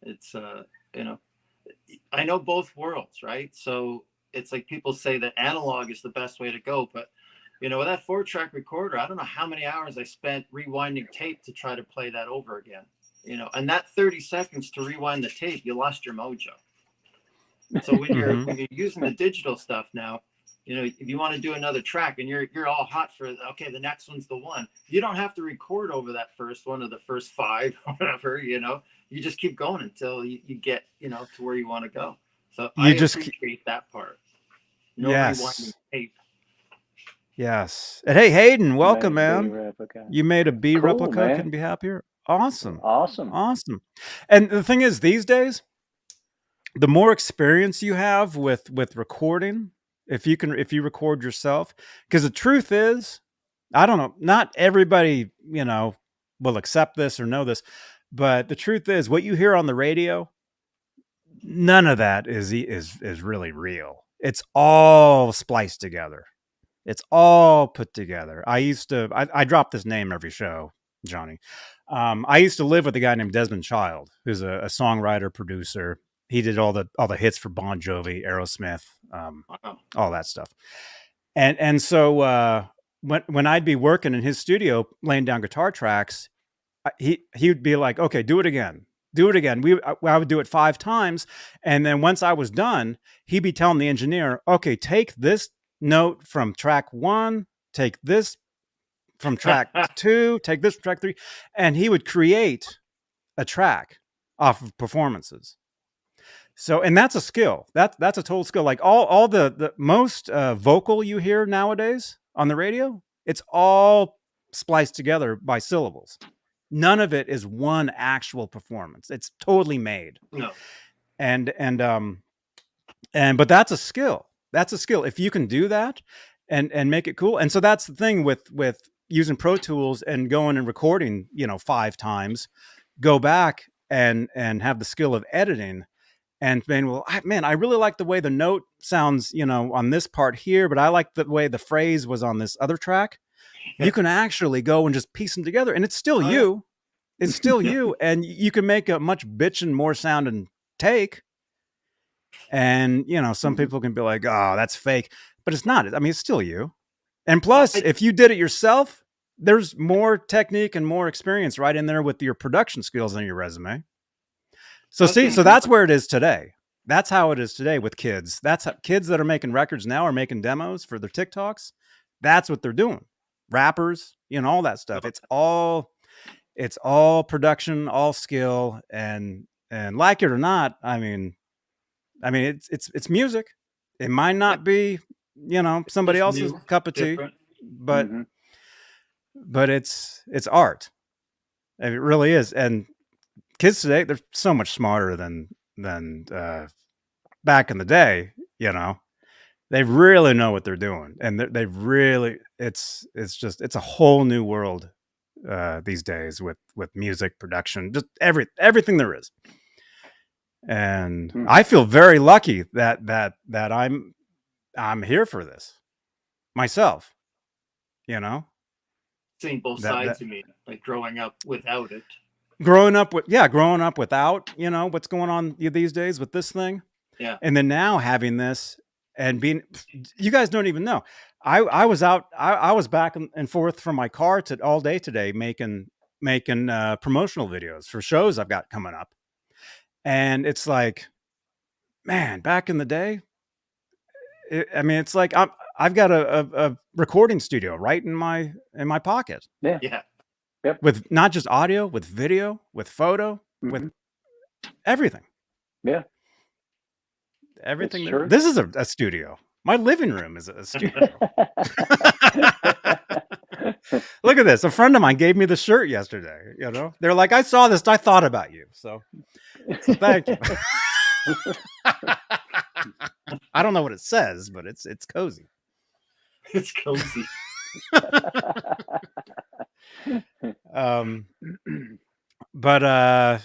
It's I know both worlds, right? So it's like people say that analog is the best way to go, but with that 4-track recorder, I don't know how many hours I spent rewinding tape to try to play that over again. And that 30 seconds to rewind the tape, you lost your mojo. So when you're using the digital stuff now, if you want to do another track and you're all hot for the next one's the one, you don't have to record over that first one or the first 5 or whatever. You just keep going until you get to where you want to go. So I appreciate that part. Rewinding tape. Yes. And hey, Hayden, welcome, man. You made a B replica. Man. Couldn't be happier. Awesome. And the thing is, these days, the more experience you have with recording, if you record yourself, because the truth is, I don't know, not everybody, will accept this or know this, but the truth is what you hear on the radio, none of that is really real. It's all spliced together. It's all put together. I drop this name every show, Johnny. I used to live with a guy named Desmond Child, who's a songwriter, producer. He did all the hits for Bon Jovi, Aerosmith, Wow. all that stuff. And so when I'd be working in his studio, laying down guitar tracks, he would be like, "Okay, do it again, do it again." I would do it 5 times, and then once I was done, he'd be telling the engineer, "Okay, take this note from track 1, take this from track 2, take this from track 3," and he would create a track off of performances. So, and that's a skill. That's a total skill. Like all the most vocal you hear nowadays on the radio, it's all spliced together by syllables. None of it is one actual performance. It's totally made. No. But that's a skill. That's a skill. If you can do that and make it cool. And so that's the thing with using Pro Tools and going and recording, 5 times, go back and have the skill of editing and saying, well, I really like the way the note sounds, on this part here, but I like the way the phrase was on this other track. You can actually go and just piece them together, and it's still you. It's still you, and you can make a much bitchin' more sounding take. And some people can be like, "Oh, that's fake," but it's not. I mean, it's still you. And plus, if you did it yourself, there's more technique and more experience right in there with your production skills on your resume. So so that's where it is today. That's how it is today with kids. That's how kids that are making records now are making demos for their TikToks. That's what they're doing. Rappers, all that stuff. It's all production, all skill, and like it or not, I mean, it's music. It might not be, somebody else's cup of tea, but it's art. It really is. And kids today, they're so much smarter than back in the day. They really know what they're doing, and they really it's a whole new world these days with music production, just everything there is. And I feel very lucky that I'm here for this myself. Seeing both sides of me, like growing up without it. Growing up without, what's going on these days with this thing. Yeah. And then now having this and being, you guys don't even know. I was out, I was back and forth from my car all day today, making promotional videos for shows I've got coming up. And it's like, man, back in the day, it's like I've got a recording studio right in my pocket. Yeah. Yeah. Yep. With not just audio, with video, with photo, with everything. Yeah. Everything. This is a studio. My living room is a studio. Look at this. A friend of mine gave me the shirt yesterday. They're like, I saw this. I thought about you. So thank you. I don't know what it says, but it's cozy. It's cozy. But I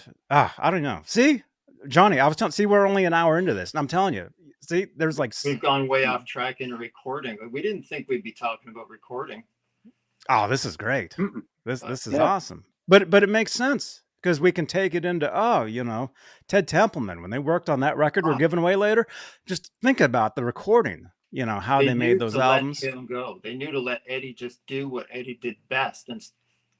don't know. See, Johnny, I was telling. See, we're only an hour into this, and I'm telling you. See, there's like we've gone way off track into recording. We didn't think we'd be talking about recording. Oh, this is great. This is awesome. But it makes sense because we can take it into Ted Templeman when they worked on that record we're giving away later. Just think about the recording. How they made those albums. Let him go. They knew to let Eddie just do what Eddie did best. And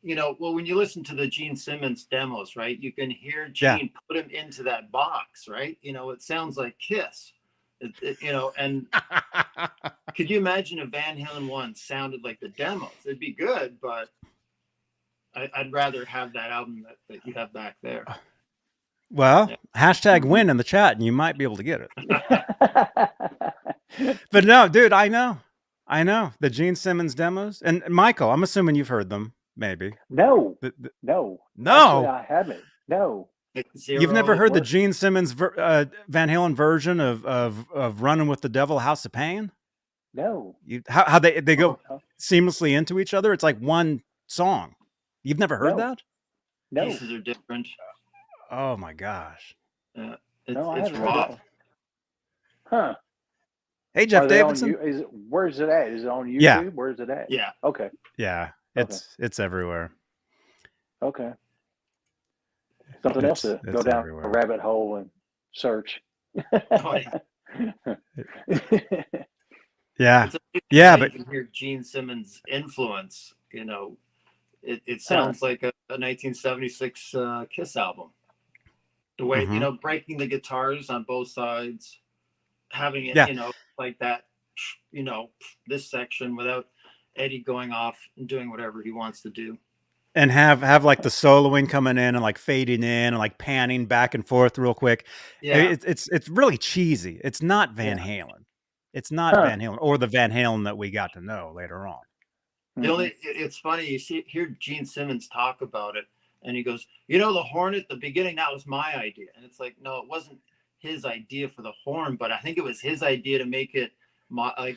when you listen to the Gene Simmons demos, right, you can hear Gene put him into that box, right? It sounds like Kiss. And could you imagine if Van Halen 1 sounded like the demos? It'd be good, but I'd rather have that album that you have back there. Well, #win in the chat, and you might be able to get it. But no, dude, I know the Gene Simmons demos. And Michael, I'm assuming you've heard them, maybe. No. No. Actually, I haven't. No. Like You've never Zero, heard the what? Gene Simmons Van Halen version of "Running with the Devil, House of Pain"? No. How they go No. seamlessly into each other? It's like one song. You've never heard No. that? No. Pieces are different. Oh my gosh! No, I It's haven't heard that Roth. one. Huh. Hey, Jeff Are they on Davidson. you? Where's it at? Is it on YouTube? Yeah. Where's it at? Yeah. Okay. Yeah, Okay. it's everywhere. Okay. Something else to go down everywhere. a rabbit hole and search. Oh, Yeah, It's yeah, but you can hear Gene Simmons' influence. You know, it sounds like a 1976 Kiss album. The way Mhm. breaking the guitars on both sides, having it, Yeah. like that, this section without Eddie going off and doing whatever he wants to do. And have like the soloing coming in and like fading in and like panning back and forth real quick. Yeah, It's really cheesy. It's not Van Halen. It's not Van Halen or the Van Halen that we got to know later on. it's funny. You hear Gene Simmons talk about it, and he goes, the horn at the beginning, that was my idea. And it's like, no, it wasn't his idea for the horn, but I think it was his idea to make it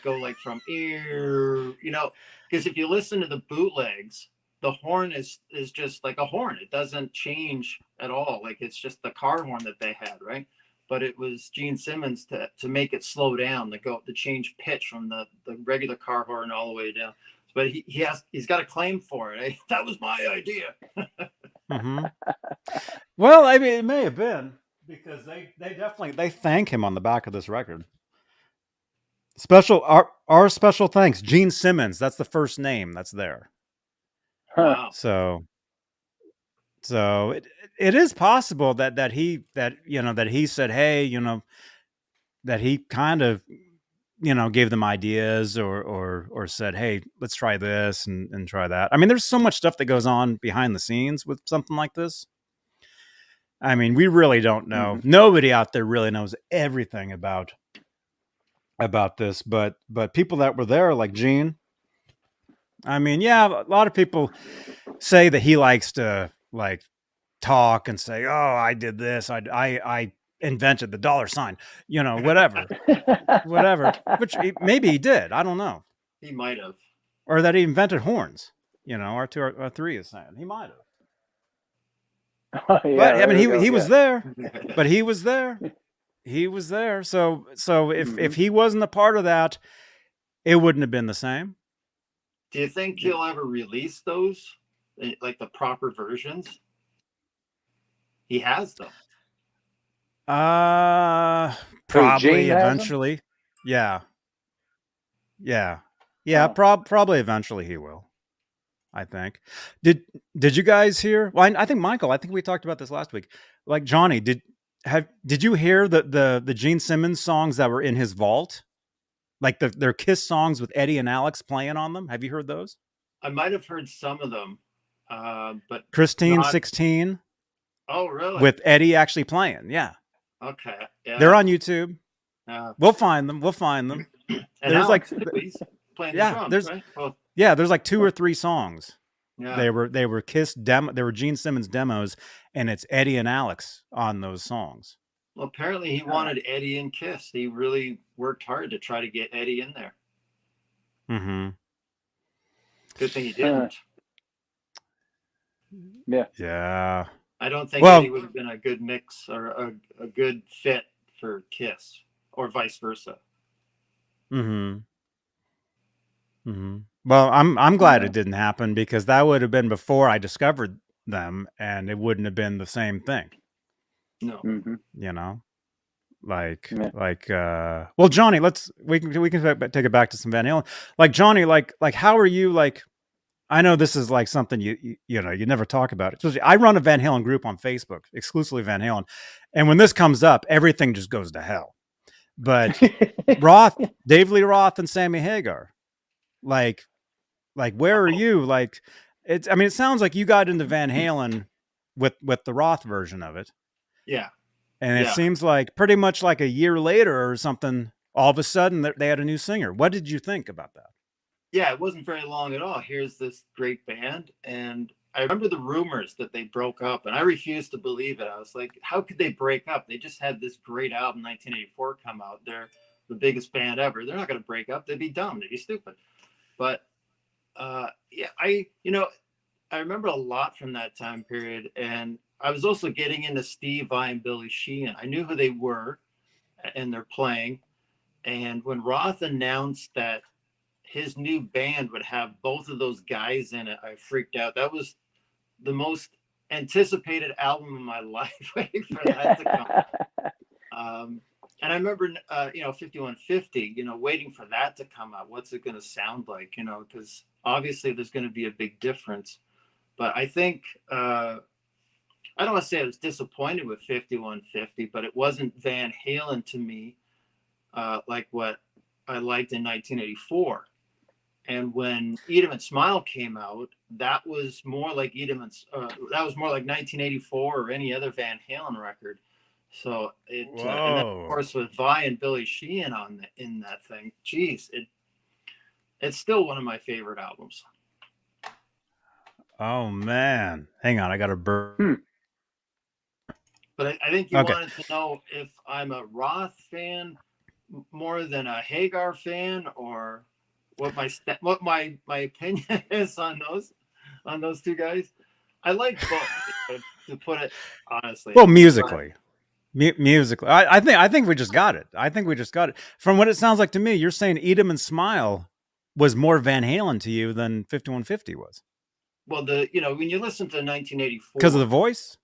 go like from ear, because if you listen to the bootlegs, the horn is just like a horn. It doesn't change at all. Like it's just the car horn that they had, right? But it was Gene Simmons to make it slow down, to change pitch from the regular car horn all the way down. But he's got a claim for it. That was my idea. Mm-hmm. Well, I mean, it may have been because they definitely thank him on the back of this record. Our special thanks, Gene Simmons. That's the first name that's there. Wow. So it is possible that he said, hey, that he kind of gave them ideas or said, hey, let's try this and try that. I mean, there's so much stuff that goes on behind the scenes with something like this. I mean, we really don't know. Mm-hmm. Nobody out there really knows everything about this, but people that were there, like Gene. I mean, yeah, a lot of people say that he likes to like talk and say, "Oh, I did this. I invented the dollar sign." Whatever, whatever. Which maybe he did. I don't know. He might have. Or that he invented horns. R3 is saying he might have. Oh, yeah, But I mean, he was there. But he was there. He was there. So if he wasn't a part of that, it wouldn't have been the same. Do you think he'll ever release those, like the proper versions? He has them. Probably eventually. Yeah. Probably eventually he will. I think. Did you guys hear? Well, I think Michael. I think we talked about this last week. Like Johnny, did you hear the Gene Simmons songs that were in his vault? Like their Kiss songs with Eddie and Alex playing on them. Have you heard those? I might have heard some of them, but Christine 16. Oh, really? With Eddie actually playing, yeah. Okay, yeah. They're on YouTube. We'll find them. And there's Alex, he's playing the drums, right? There's like 2 or 3 songs. Yeah. They were Kiss demo. They were Gene Simmons demos, and it's Eddie and Alex on those songs. Well, apparently he wanted Eddie and Kiss. He really worked hard to try to get Eddie in there. Mm-hmm. Good thing he didn't. Yeah. I don't think Eddie would have been a good mix or a good fit for Kiss, or vice versa. Mm-hmm. Mm-hmm. Well, I'm glad it didn't happen, because that would have been before I discovered them, and it wouldn't have been the same thing. No. Mm-hmm. Well, Johnny, we can take it back to some Van Halen. Like Johnny, like how are you? Like, I know this is like something you never talk about. Especially, I run a Van Halen group on Facebook, exclusively Van Halen, and when this comes up, everything just goes to hell. But Dave Lee Roth and Sammy Hagar, like where are you? Like, it sounds like you got into Van Halen with the Roth version of it. Yeah. And it seems like pretty much like a year later or something, all of a sudden they had a new singer. What did you think about that? Yeah, it wasn't very long at all. Here's this great band, and I remember the rumors that they broke up, and I refused to believe it. I was like, how could they break up? They just had this great album, 1984, come out. They're the biggest band ever. They're not going to break up. They'd be dumb. They'd be stupid. But yeah, I remember a lot from that time period, and I was also getting into Steve Vai and Billy Sheehan. I knew who they were, and they're playing. And when Roth announced that his new band would have both of those guys in it, I freaked out. That was the most anticipated album of my life, waiting for that to come. And I remember, 5150, waiting for that to come out. What's it going to sound like? Because obviously there's going to be a big difference. But I think, I don't want to say I was disappointed with 5150, but it wasn't Van Halen to me, like what I liked in 1984. And when Eat 'Em and Smile came out, that was more like that was more like 1984 or any other Van Halen record. So and then of course with Vi and Billy Sheehan in that thing, geez, it's still one of my favorite albums. Oh man, hang on, I got a burp. But I think you wanted to know if I'm a Roth fan more than a Hagar fan, or what my opinion is on those two guys. I like both, to put it honestly. Well, musically. Musically, I think we just got it. I think we just got it. From what it sounds like to me, you're saying Eat 'Em and Smile was more Van Halen to you than 5150 was. Well, when you listen to 1984, because of the voice,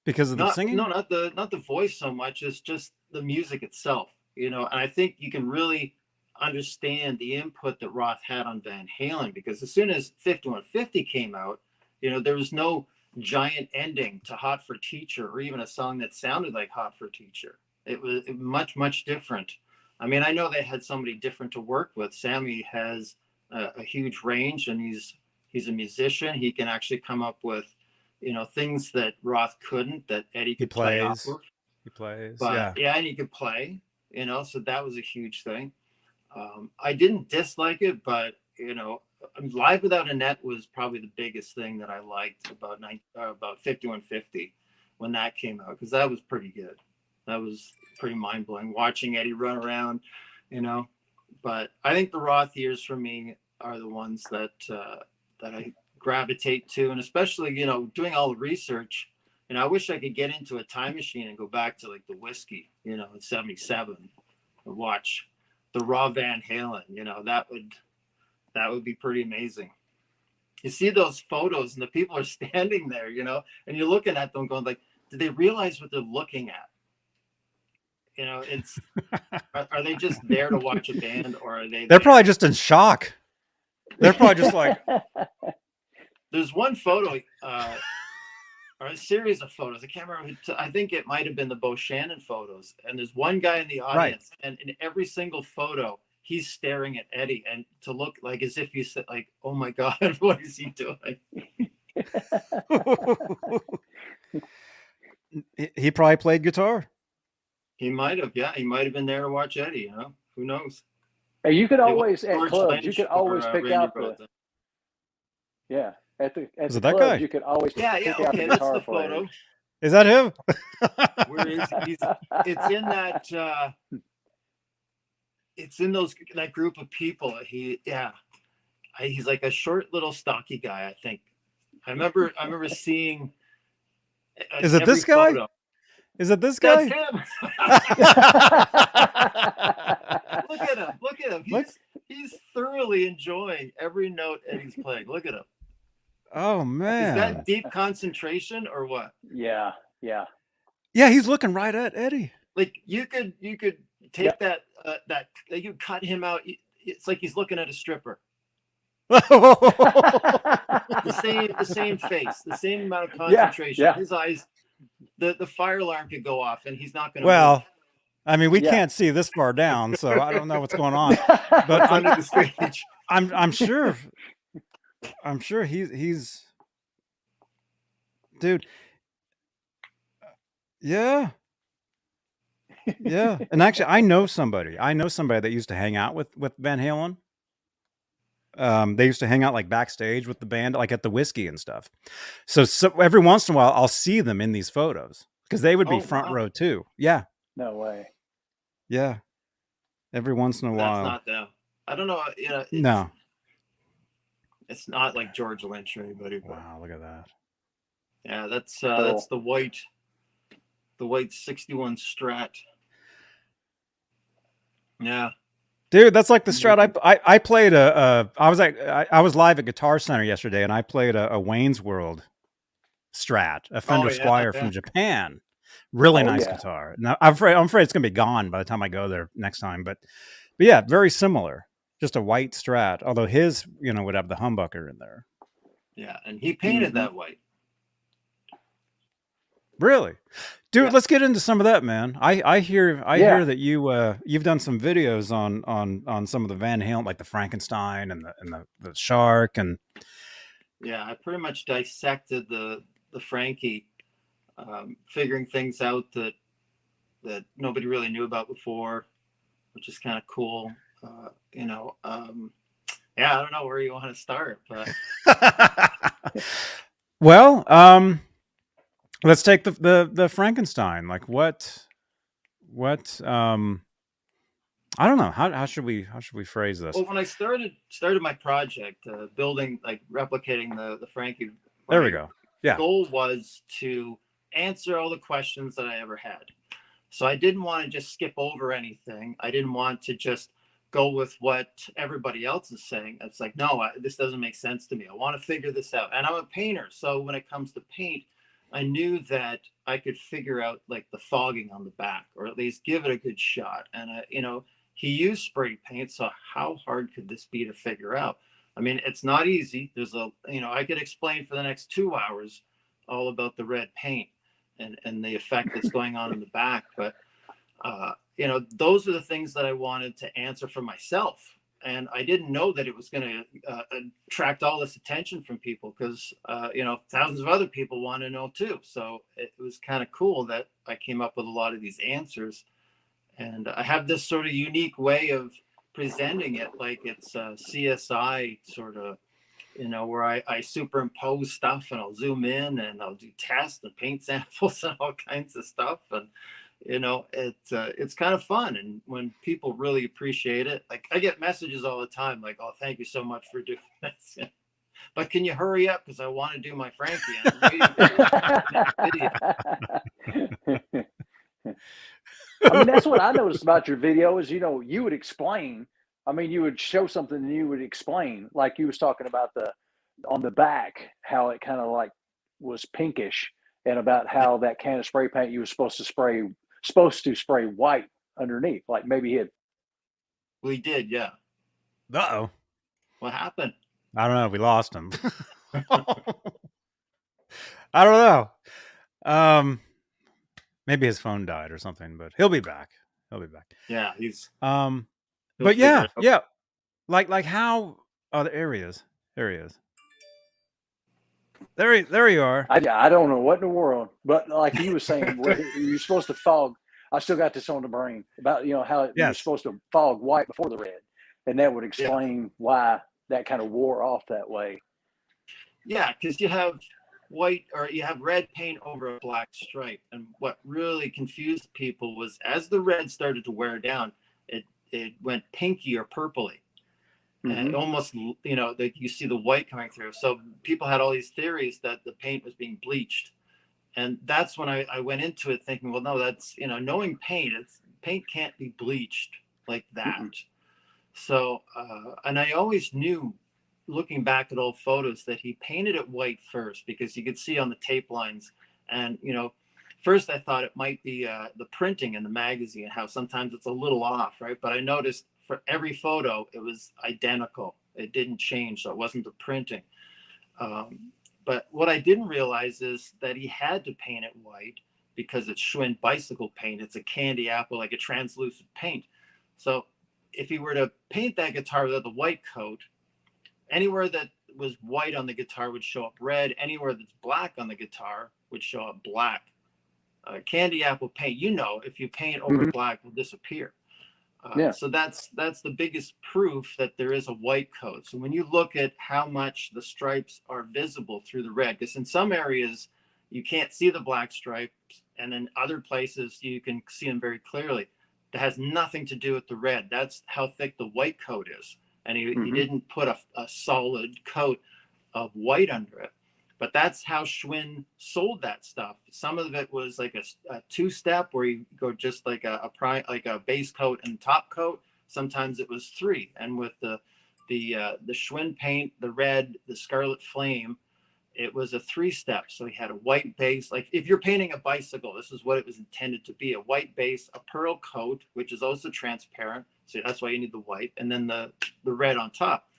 because of the singing. No, not the voice so much. It's just the music itself. And I think you can really understand the input that Roth had on Van Halen, because as soon as 5150 came out, there was no giant ending to Hot for Teacher, or even a song that sounded like Hot for Teacher. It was much different. I mean, I know they had somebody different to work with. Sammy has a huge range, and he's a musician. He can actually come up with things that Roth couldn't, that Eddie could play off of. He plays, but yeah, and he could play, so that was a huge thing. I didn't dislike it, but Live Without a Net was probably the biggest thing that I liked about 5150 when that came out, because that was pretty good. That was pretty mind-blowing, watching Eddie run around, But I think the Roth years for me are the ones that I gravitate to, and especially doing all the research. I wish I could get into a time machine and go back to like the Whiskey, in '77, and watch the raw Van Halen. That would be pretty amazing. You see those photos, and the people are standing there, and you're looking at them going like, do they realize what they're looking at? It's are they just there to watch a band, or are they're probably just in shock? They're probably just like, there's one photo, or a series of photos. I can't remember. I think it might have been the Bo Shannon photos. And there's one guy in the audience, and in every single photo, he's staring at Eddie, and to look like as if he said, like, "Oh my God, what is he doing?" He probably played guitar. He might have, yeah. He might have been there to watch Eddie. Who knows? Hey, you could always at clubs. You could always pick out the. Yeah, at the that clubs, guy? You could always pick out the okay, that's the players. photo. Is that him? Where is he? It's in that. It's in that group of people. He's like a short, little, stocky guy. I think. I remember seeing. Is it this guy? Photo. Is it this guy? That's him. Look at him. He's thoroughly enjoying every note Eddie's playing. Look at him. Oh man. Is that deep concentration or what? Yeah. Yeah, he's looking right at Eddie. Like you could take that you cut him out. It's like he's looking at a stripper. the same face, the same amount of concentration. Yeah. His eyes, the fire alarm could go off, and he's not going to. Well, move. I mean, we can't see this far down, so I don't know what's going on. But under the stage. I'm sure. I'm sure he's. Dude. Yeah. And actually, I know somebody that used to hang out with Van Halen. They used to hang out like backstage with the band, like at the Whiskey and stuff. So every once in a while, I'll see them in these photos because they would be front row too. Yeah, No way. yeah. Every once in a while. That's not them. I don't know. You know, No. It's not like George Lynch or anybody. But Wow, look at that. yeah, that's Cool. the white 61 Strat. Yeah. Dude, that's like the Strat. I played I was live at Guitar Center yesterday, and I played a Wayne's World Strat, a Fender Squier from Japan. Really nice guitar. Now I'm afraid it's gonna be gone by the time I go there next time. But yeah, very similar. Just a white Strat. Although his, would have the humbucker in there. Yeah, and he painted that white. Really? Dude, let's get into some of that, man. I hear that you've done some videos on some of the Van Halen, like the Frankenstein and the Shark, and yeah, I pretty much dissected the Frankie, figuring things out that nobody really knew about before, which is kind of cool. Yeah, I don't know where you want to start, but well, let's take the Frankenstein. Like what I don't know. How should we phrase this? Well, when I started my project, building, like replicating the Frankie, there we go. Yeah. Goal was to answer all the questions that I ever had. So I didn't want to just skip over anything. I didn't want to just go with what everybody else is saying. It's like, no, this doesn't make sense to me. I want to figure this out. And I'm a painter. So when it comes to paint, I knew that I could figure out like the fogging on the back, or at least give it a good shot. And, he used spray paint. So how hard could this be to figure out? I mean, it's not easy. There's I could explain for the next 2 hours all about the red paint and the effect that's going on in the back. But, those are the things that I wanted to answer for myself. And I didn't know that it was going to attract all this attention from people because, thousands of other people want to know too. So it was kind of cool that I came up with a lot of these answers. And I have this sort of unique way of presenting it, like it's a CSI sort of, where I superimpose stuff and I'll zoom in and I'll do tests and paint samples and all kinds of stuff. And, it's kind of fun. And when people really appreciate it, like I get messages all the time, like, oh, thank you so much for doing this. But can you hurry up? Because I want to do my Frankie. And I'm waiting for the video. I mean, that's what I noticed about your video is, you would explain. I mean, you would show something and you would explain, like you was talking about on the back, how it kind of like was pinkish, and about how that can of spray paint you were supposed to spray white underneath. Like maybe it. We did, yeah. Uh-oh. What happened? I don't know. We lost him. I don't know. Maybe his phone died or something, but he'll be back. Yeah, he's. But yeah. Like how? Oh, there he is. There you are. I don't know what in the world, but like you were saying, you're supposed to fog. I still got this on the brain about how you're supposed to fog white before the red, and that would explain why that kind of wore off that way. Yeah, because you have white or you have red paint over a black stripe, and what really confused people was as the red started to wear down, it went pinky or purpley. And almost, that you see the white coming through. So people had all these theories that the paint was being bleached. And that's when I went into it thinking, well, no, that's, knowing paint, paint can't be bleached like that. So, and I always knew, looking back at old photos, that he painted it white first because you could see on the tape lines. And, first I thought it might be the printing in the magazine, how sometimes it's a little off, right? But I noticed for every photo, it was identical. It didn't change, so it wasn't the printing. But what I didn't realize is that he had to paint it white because it's Schwinn bicycle paint. It's a candy apple, like a translucent paint. So if he were to paint that guitar with the white coat, anywhere that was white on the guitar would show up red. Anywhere that's black on the guitar would show up black. Candy apple paint, if you paint over black, will disappear. Yeah. So that's the biggest proof that there is a white coat. So when you look at how much the stripes are visible through the red, because in some areas you can't see the black stripes, and in other places you can see them very clearly. That has nothing to do with the red. That's how thick the white coat is. And he didn't put a solid coat of white under it. But that's how Schwinn sold that stuff. Some of it was like a two-step where you go just like a base coat and top coat. Sometimes it was three. And with the Schwinn paint, the red, the Scarlet Flame, it was a three-step. So he had a white base. Like if you're painting a bicycle, this is what it was intended to be: a white base, a pearl coat, which is also transparent. So that's why you need the white, and then the red on top.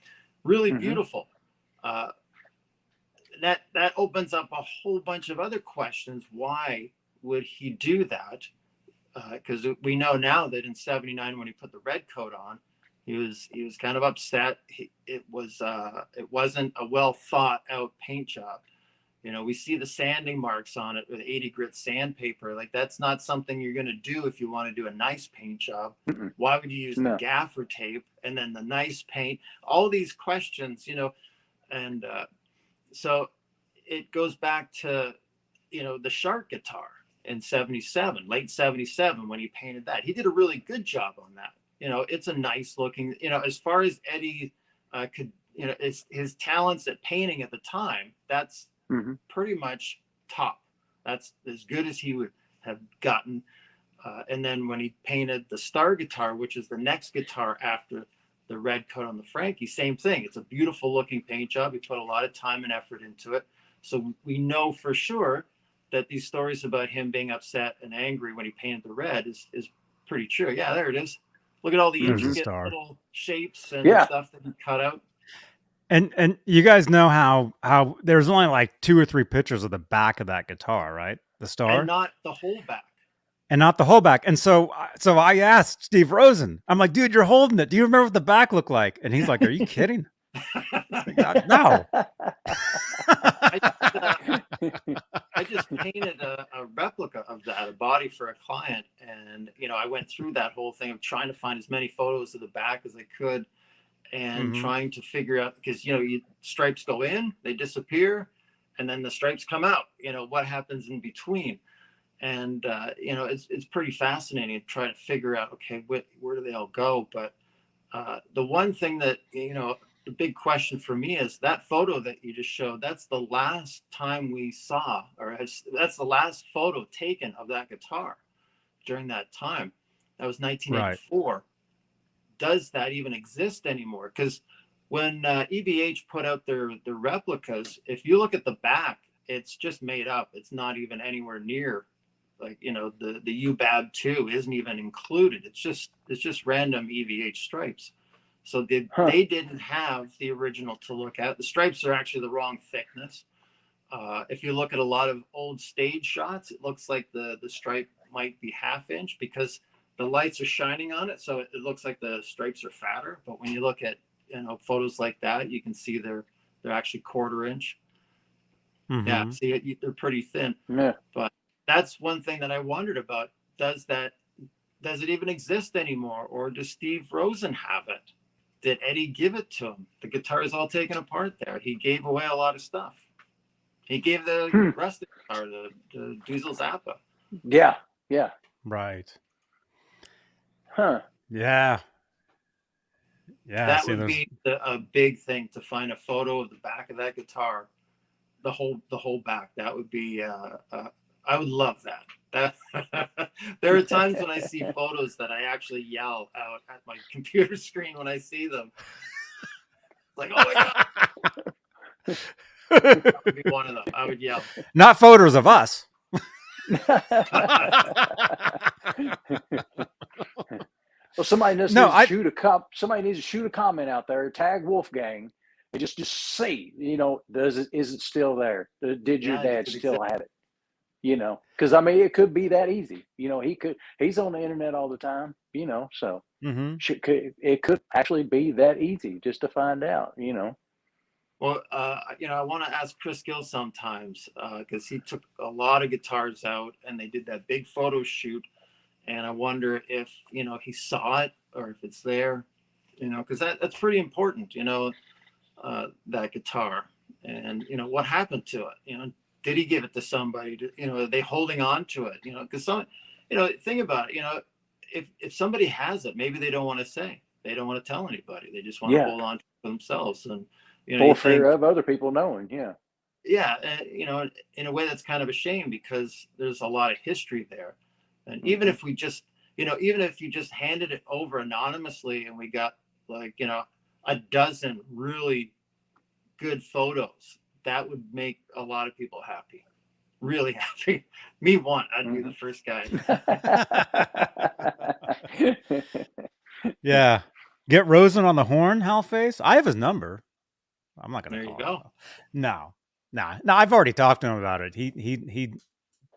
Really beautiful. That opens up a whole bunch of other questions. Why would he do that? Because we know now that in '79, when he put the red coat on, he was kind of upset. It wasn't a well thought out paint job. You know, we see the sanding marks on it with 80 grit sandpaper. Like that's not something you're going to do if you want to do a nice paint job. Why would you use the gaffer tape and then the nice paint? All these questions, you know, and so it goes back to, you know, the Shark guitar in '77, late '77, when he painted that. He did a really good job on that. You know, it's a nice looking, you know, as far as Eddie could, you know, his talents at painting at the time, that's pretty much top. That's as good as he would have gotten. And then when he painted the Star guitar, which is the next guitar after the red coat on the Frankie, same thing. It's a beautiful looking paint job. He put a lot of time and effort into it. So we know for sure that these stories about him being upset and angry when he painted the red is pretty true. Yeah, there it is. Look at all the intricate little shapes and stuff that he cut out. And you guys know how there's only like 2 or 3 pictures of the back of that guitar, right? The Star, and not the whole back. And not the whole back. And so I asked Steve Rosen, I'm like, dude, you're holding it. Do you remember what the back looked like? And he's like, are you kidding? No. I just painted a replica of that, a body for a client. And, you know, I went through that whole thing of trying to find as many photos of the back as I could and trying to figure out, because, you know, stripes go in, they disappear, and then the stripes come out. You know, what happens in between? And, you know, it's pretty fascinating to try to figure out, okay, where do they all go? But the one thing that, you know, the big question for me is that photo that you just showed, that's the last time we saw, that's the last photo taken of that guitar during that time. That was 1984. Right. Does that even exist anymore? Because when EVH put out their replicas, if you look at the back, it's just made up. It's not even anywhere near, like, you know, the UBAB 2 isn't even included. It's just random EVH stripes. So they didn't have the original to look at. The stripes are actually the wrong thickness. If you look at a lot of old stage shots, it looks like the stripe might be 1/2 inch because the lights are shining on it. So it looks like the stripes are fatter. But when you look at, you know, photos like that, you can see they're actually 1/4 inch. Yeah, see, they're pretty thin. Yeah. But that's one thing that I wondered about. Does it even exist anymore? Or does Steve Rosen have it? Did Eddie give it to him? The guitar is all taken apart there. He gave away a lot of stuff. He gave the rest of the guitar, the Diesel Zappa. Yeah, yeah. Right. Huh. Yeah. Yeah. That would be a big thing, to find a photo of the back of that guitar, the whole back. That would be, I would love that. There are times when I see photos that I actually yell out at my computer screen when I see them. Like, oh my God. That would be one of them. I would yell. Not photos of us. Well, somebody needs to shoot a comment out there, tag Wolfgang, and just see, you know, is it still there? Did your dad still have it? You know, because I mean, it could be that easy. You know, he's on the internet all the time, you know, so it could actually be that easy just to find out, you know. Well, you know, I want to ask Chris Gill sometimes, because he took a lot of guitars out and they did that big photo shoot. And I wonder if, you know, he saw it or if it's there, because that's pretty important, that guitar, and what happened to it, did he give it to somebody? Are they holding on to it? Because think about it. If somebody has it, maybe they don't want to say, they don't want to tell anybody. They just want to hold on to it themselves, and for fear of other people knowing. Yeah, in a way that's kind of a shame, because there's a lot of history there, and even if we just, even if you just handed it over anonymously and we got like a dozen really good photos, that would make a lot of people happy, really happy. Me one, I'd be the first guy. Yeah, get Rosen on the horn, Halface. I have his number. I'm not gonna There call you go. him. No. I've already talked to him about it. He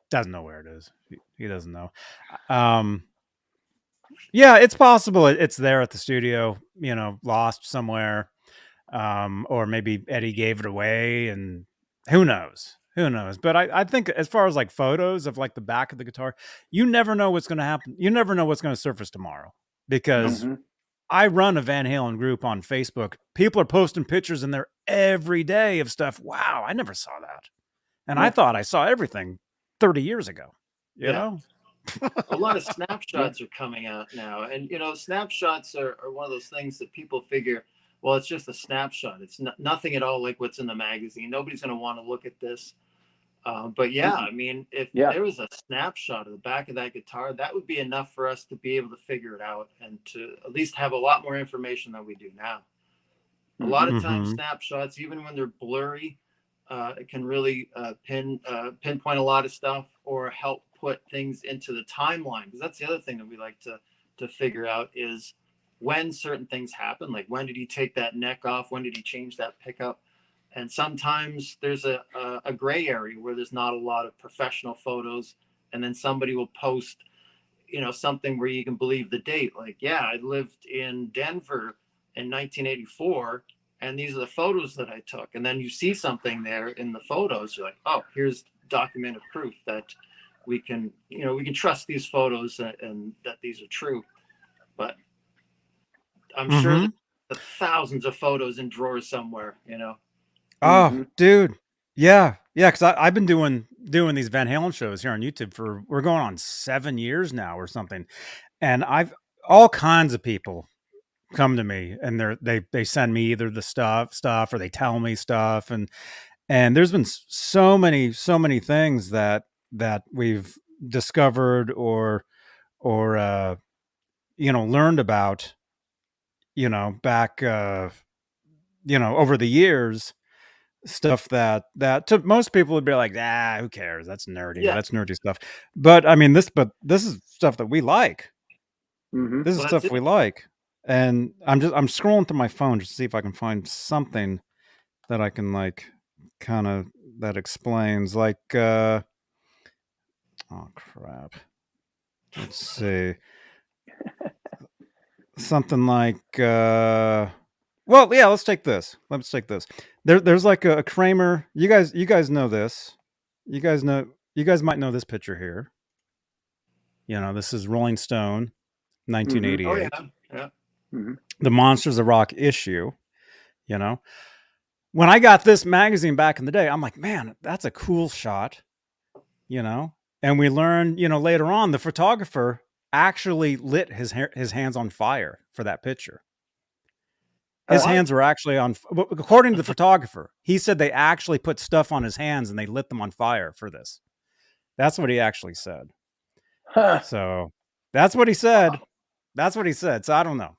doesn't know where it is. He doesn't know. Yeah, it's possible it's there at the studio, lost somewhere. Or maybe Eddie gave it away, and who knows? But I think as far as like photos of like the back of the guitar, you never know what's going to happen. You never know what's going to surface tomorrow, because I run a Van Halen group on Facebook. People are posting pictures in there every day of stuff. Wow, I never saw that. And I thought I saw everything 30 years ago, you know? A lot of snapshots are coming out now. And, snapshots are one of those things that people figure, well, it's just a snapshot. It's nothing at all like what's in the magazine. Nobody's going to want to look at this. But yeah, I mean, if there was a snapshot of the back of that guitar, that would be enough for us to be able to figure it out and to at least have a lot more information than we do now. A lot of times snapshots, even when they're blurry, it can really pinpoint a lot of stuff or help put things into the timeline. Because that's the other thing that we like to figure out is when certain things happen. Like, when did he take that neck off? When did he change that pickup? And sometimes there's a gray area where there's not a lot of professional photos. And then somebody will post, something where you can believe the date. Like, yeah, I lived in Denver in 1984, and these are the photos that I took. And then you see something there in the photos. You're like, oh, here's documented proof that we can trust these photos and that these are true. But I'm sure there's thousands of photos in drawers somewhere, Oh, dude. Yeah. Cause I've been doing these Van Halen shows here on YouTube we're going on 7 years now or something. And all kinds of people come to me, and they send me either the stuff or they tell me stuff. And there's been so many things that we've discovered or learned about, back, over the years. Stuff that to most people would be like, who cares? That's nerdy. Yeah. That's nerdy stuff. But I mean, this is stuff that we like. This is stuff we like. And I'm scrolling through my phone just to see if I can find something that I can like kind of that explains like oh crap. Let's see. Something like well, yeah, let's take this. There's like a Kramer. You guys know this. You guys might know this picture here. This is Rolling Stone, 1988. Oh yeah. The Monsters of Rock issue. When I got this magazine back in the day, I'm like, man, that's a cool shot. And we learned, later on, the photographer actually lit his hands on fire for that picture. His hands were actually on, according to the photographer, he said they actually put stuff on his hands and they lit them on fire for this. That's what he actually said. So that's what he said. So I don't know.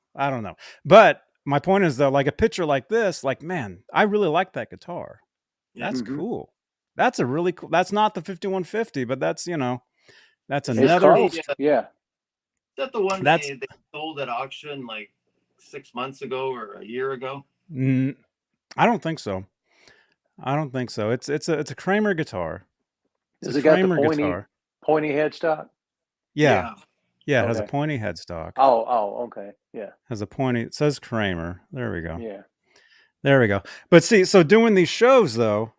But my point is, though, like a picture like this, like, man, I really like that guitar. That's cool. That's a really cool. That's not the 5150, but that's, that's another. Yeah. Is that the one they sold at auction like 6 months ago or a year ago? I don't think so. It's a Kramer guitar. Does it got the pointy headstock? Yeah. It has a pointy headstock. Oh, okay. Yeah. Has a pointy. It says Kramer. There we go. Yeah. There we go. But see, so doing these shows though,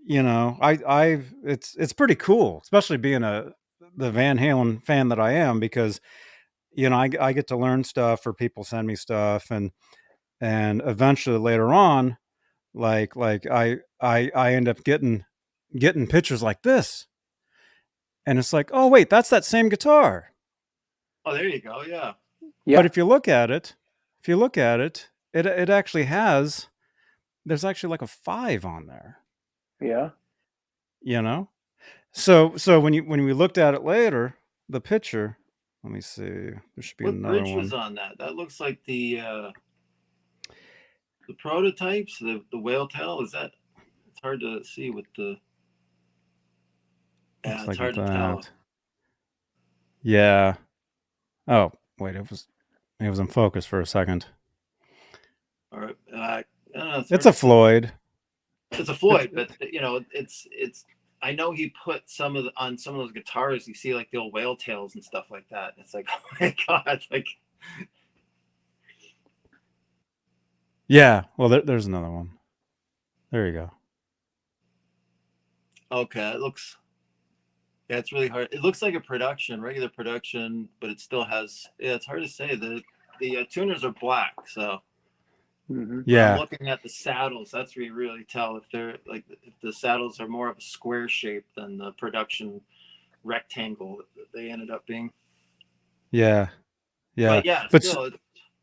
it's pretty cool, especially being the Van Halen fan that I am, because I get to learn stuff, or people send me stuff, and eventually later on, like I end up getting pictures like this, and it's like, oh wait, that's that same guitar. Oh, there you go. Yeah. But if you look at it, it actually has. There's actually like a 5 on there. Yeah. So when we looked at it later, the picture. Let me see. There should be What another bridge one. was on that? That looks like the prototypes, the whale tail. Is that? It's hard to see with the. Yeah, Looks it's like hard to tell. that. Yeah. Oh wait, it was in focus for a second. All right. I don't know, It's a Floyd. It's a Floyd, but it's. I know he put on some of those guitars. You see like the old whale tails and stuff like that. It's like, oh my god, like. Yeah. Well, there's another one. There you go. Okay, it looks. Yeah, it's really hard. It looks like a regular production, but it still has. Yeah, it's hard to say. The tuners are black, so. Mm-hmm. Yeah. I'm looking at the saddles. That's where you really tell if if the saddles are more of a square shape than the production rectangle that they ended up being. Yeah. But yeah, but still,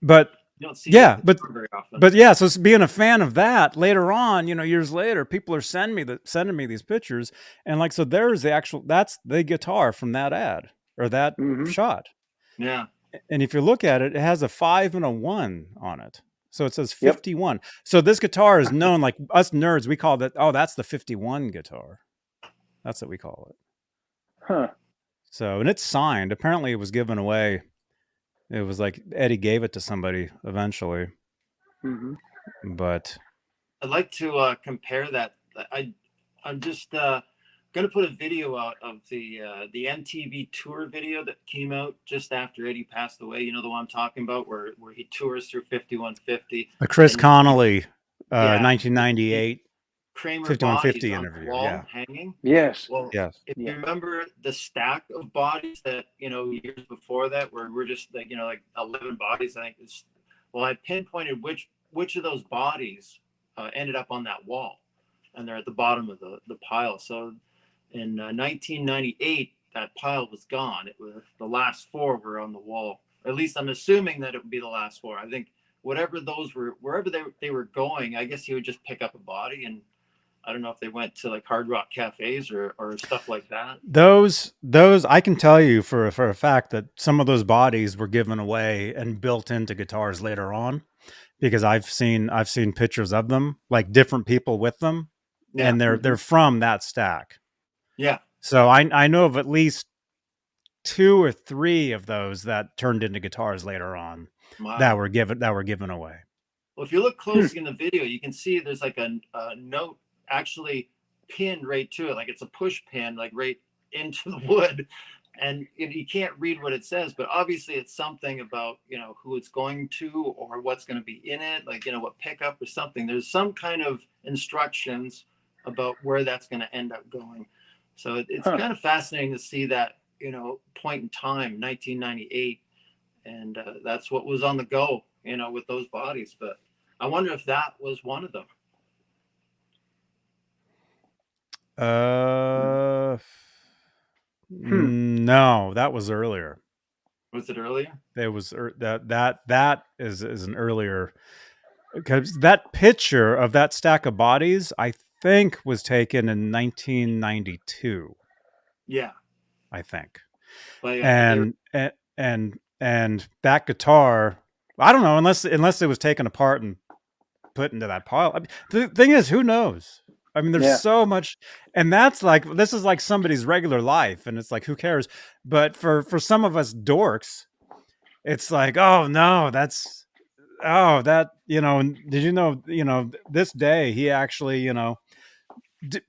but you don't see yeah, it very often. But yeah, so being a fan of that, later on, years later, people are sending me these pictures, and like, so there's that's the guitar from that ad or that shot. Yeah. And if you look at it, it has a 5 and a 1 on it. So it says 51. Yep. So this guitar is known, like us nerds, we call that, oh, that's the 51 guitar. That's what we call it. Huh. So, and it's signed. Apparently it was given away. It was like Eddie gave it to somebody eventually. Mm-hmm. But I'd like to compare that. I'm just going to put a video out of the MTV tour video that came out just after Eddie passed away. You know the one I'm talking about, where he tours through 5150. The Chris Connolly, 1998 Kramer 5150 bodies interview. On the wall, yeah. Hanging. Yes. Well, yes. If you remember the stack of bodies that years before that, where we're just like like 11 bodies, I think. Well, I pinpointed which of those bodies ended up on that wall, and they're at the bottom of the pile. So in 1998, that pile was gone. It was the last 4 were on the wall. At least I'm assuming that it would be the last 4. I think whatever those were, wherever they were going, I guess he would just pick up a body, and I don't know if they went to like Hard Rock cafes or stuff like that. Those I can tell you for a fact that some of those bodies were given away and built into guitars later on, because I've seen pictures of them, like different people with them, and they're from that stack. Yeah. So I know of at least 2 or 3 of those that turned into guitars later on. Wow. that were given away. Well, if you look closely in the video, you can see there's like a note actually pinned right to it, like it's a push pin, like right into the wood, and you can't read what it says, but obviously it's something about who it's going to or what's going to be in it, like what pickup or something. There's some kind of instructions about where that's going to end up going. So it's kind of fascinating to see that point in time, 1998, and that's what was on the go with those bodies. But I wonder if that was one of them. No, that was earlier. Was it earlier? It was that is an earlier, because that picture of that stack of bodies, I think, was taken in 1992. Yeah, I think. But, and that guitar, I don't know, unless it was taken apart and put into that pile. I mean, the thing is, who knows? I mean, there's so much, and that's like, this is like somebody's regular life, and it's like, who cares? But for some of us dorks, it's like, oh no, did you know, this day he actually,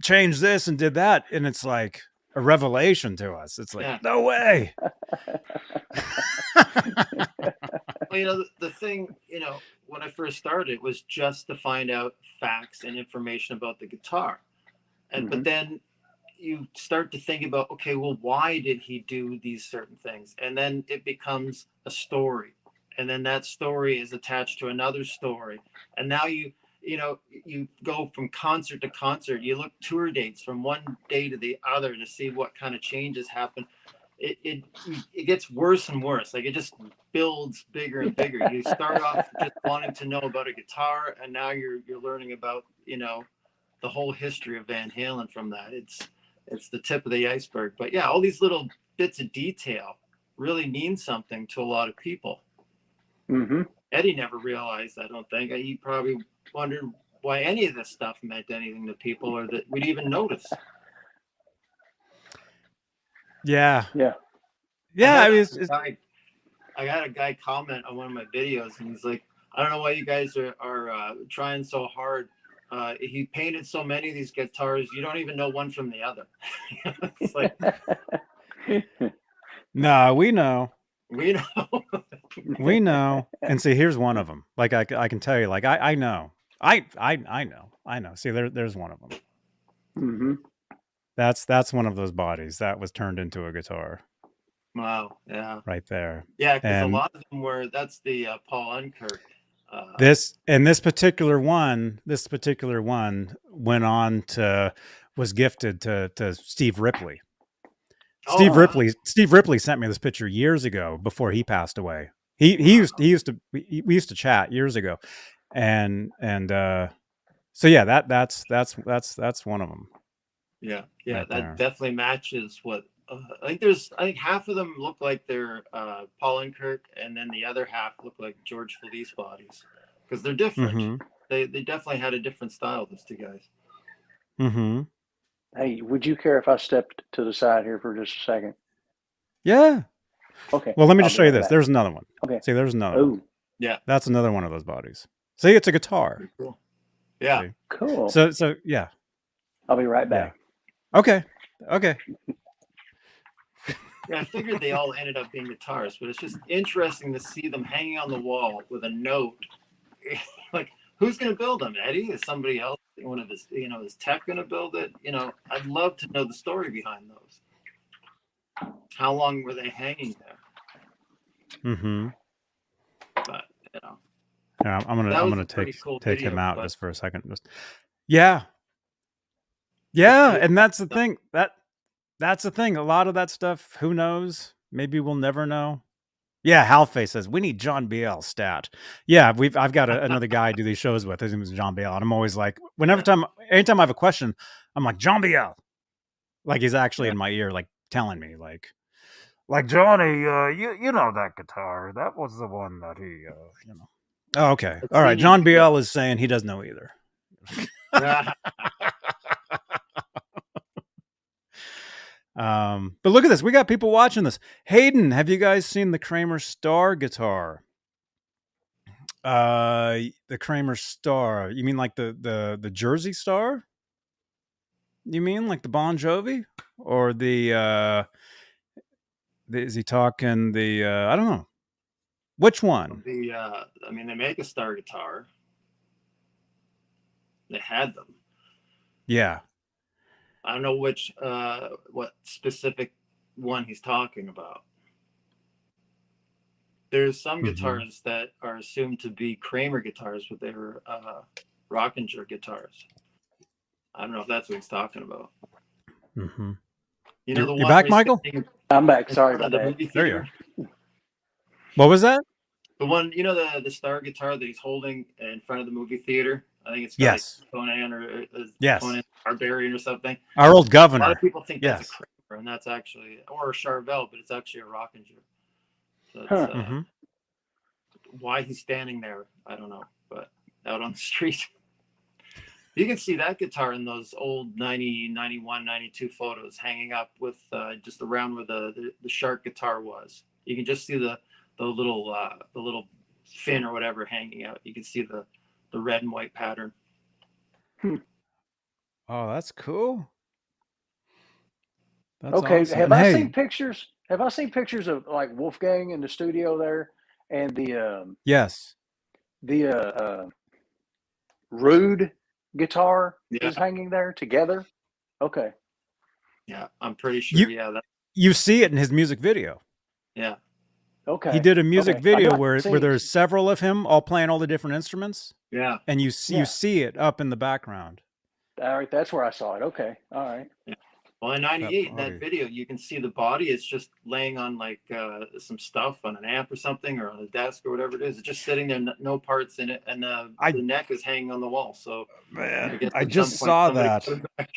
changed this and did that, and it's like a revelation to us. It's like, no way. Well, the thing, when I first started, was just to find out facts and information about the guitar. And but then, you start to think about, okay, well, why did he do these certain things? And then it becomes a story, and then that story is attached to another story, and now you go from concert to concert. You look tour dates from one day to the other to see what kind of changes happen. It gets worse and worse. Like, it just builds bigger and bigger. You start off just wanting to know about a guitar, and now you're learning about the whole history of Van Halen from that. It's the tip of the iceberg. But yeah, all these little bits of detail really mean something to a lot of people. Mm-hmm. Eddie never realized, I don't think. He probably wondered why any of this stuff meant anything to people, or that we'd even notice. Yeah. Yeah. Yeah. I mean, I got a guy comment on one of my videos, and he's like, I don't know why you guys are trying so hard. He painted so many of these guitars, you don't even know one from the other. It's like, no, we know. we know. We know. And see, here's one of them. Like, I can tell you, like, I know. I know. See, there's one of them. Mm-hmm. That's one of those bodies that was turned into a guitar. Wow. Yeah. Right there. Yeah, because a lot of them were. That's the Paul Unkirk. This particular one went on was gifted to Steve Ripley. Steve Ripley sent me this picture years ago before he passed away. We used to chat years ago, and so yeah, that's one of them. Yeah, right that there. definitely matches what I think half of them look like they're Paul Unkirk, and then the other half look like George Felice bodies, because they're different. Mm-hmm. They definitely had a different style, those two guys. Mm-hmm. Hey, would you care if I stepped to the side here for just a second? Yeah. Okay. Well, let me just show you this. There's another one. Okay. See, there's another one. Yeah. That's another one of those bodies. See, it's a guitar. Cool. Yeah. See? Cool. So yeah. I'll be right back. Yeah. Okay. Yeah, I figured they all ended up being guitarists, but it's just interesting to see them hanging on the wall with a note. Like, who's going to build them? Eddie? Is somebody else? One of his, is Tech going to build it? I'd love to know the story behind those. How long were they hanging there? Mm-hmm. But yeah, I'm gonna take him out just for a second. Yeah, and that's the thing. That's the thing. A lot of that stuff, who knows? Maybe we'll never know. Yeah, Halface says we need John Biel stat. Yeah, I've got another guy I do these shows with. His name is John Biel, and I'm always like, anytime I have a question, I'm like, John Biel. Like, he's actually in my ear, like telling me, like Johnny, you know that guitar? That was the one that he, Oh, okay, all right. John Biel is saying he doesn't know either. But look at this. We got people watching this. Hayden, have you guys seen the Kramer Star guitar? The Kramer Star. You mean like the Jersey Star? You mean like the Bon Jovi? Or is he talking the I don't know. Which one? They make a Star guitar. They had them. Yeah. I don't know what specific one he's talking about. There's some guitars that are assumed to be Kramer guitars, but they're Rockinger guitars. I don't know if that's what he's talking about. Mm-hmm. The you back, Michael? I'm back. Sorry about that. There you are. What was that? The one, the Star guitar that he's holding in front of the movie theater. I think it's got like FUTONE or FUTONE Barbarian or something. Our old governor. A lot of people think that's a Kramer, and that's actually, or a Charvel, but it's actually a Rockinger. So it's, why he's standing there, I don't know, but out on the street. You can see that guitar in those old 90, 91, 92 photos hanging up with just around where the shark guitar was. You can just see the little fin or whatever hanging out. You can see the red and white pattern. Oh, that's cool. That's okay. Awesome. Have I seen pictures? Have I seen pictures of like Wolfgang in the studio there, and the Rude guitar is hanging there together? Okay. Yeah, I'm pretty sure. Yeah, You see it in his music video. yeah. Okay. He did a music Okay. video I'd where see. there's several of him all playing all the different instruments, Yeah. and you Yeah. see it up in the background. All right, that's where I saw it. Okay. All right. Yeah. Well, in '98, in body. that video, you can see the body. It's just laying on like some stuff on an amp or something, or on a desk or whatever it is. It's just sitting there, no parts in it, and the neck is hanging on the wall. So Man, guess I at just some point saw somebody that. put it back.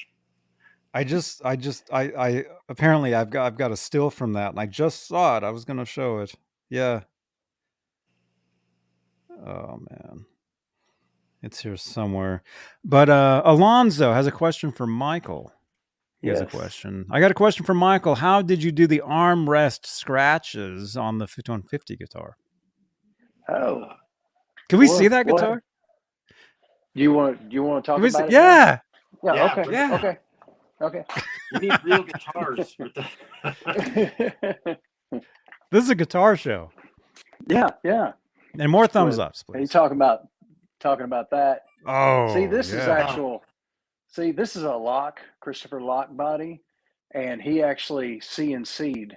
I apparently I've got a still from that, and I just saw it. I was gonna show it. Yeah. Oh man, it's here somewhere. But Alonzo has a question for Michael. He has a Yes. question. I got a question for Michael. How did you do the armrest scratches on the FUTONE 50 guitar? Oh, Can we see that guitar? You want to talk Can we see? about it? Yeah. Yeah. Yeah, Okay. yeah. Okay. Okay. You need real guitars. This is a guitar show. Yeah. Yeah. And more thumbs Well, ups, Are please. you talking about that? Oh, See, this is yeah. actual. See, this is a Christopher Lock body, and he actually CNC'd.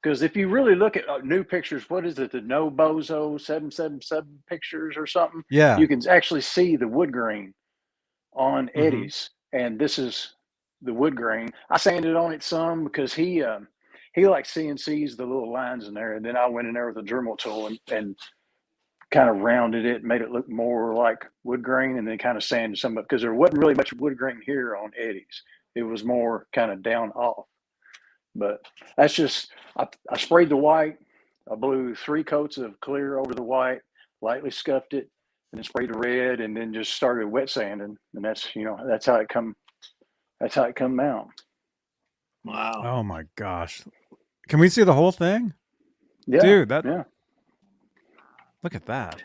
Because if you really look at new pictures, what is it? The No Bozo 777 pictures or something? Yeah. You can actually see the wood grain on Eddie's, and this is the wood grain. I sanded on it some because he like CNCs the little lines in there, and then I went in there with a Dremel tool and kind of rounded it, made it look more like wood grain, and then kind of sanded some of it because there wasn't really much wood grain here on Eddie's. It was more kind of down off. But that's just, I sprayed the white. I blew 3 coats of clear over the white, lightly scuffed it, and then sprayed the red, and then just started wet sanding. And that's how it come out. Wow. Oh my gosh. Can we see the whole thing? Yeah. Dude, look at that.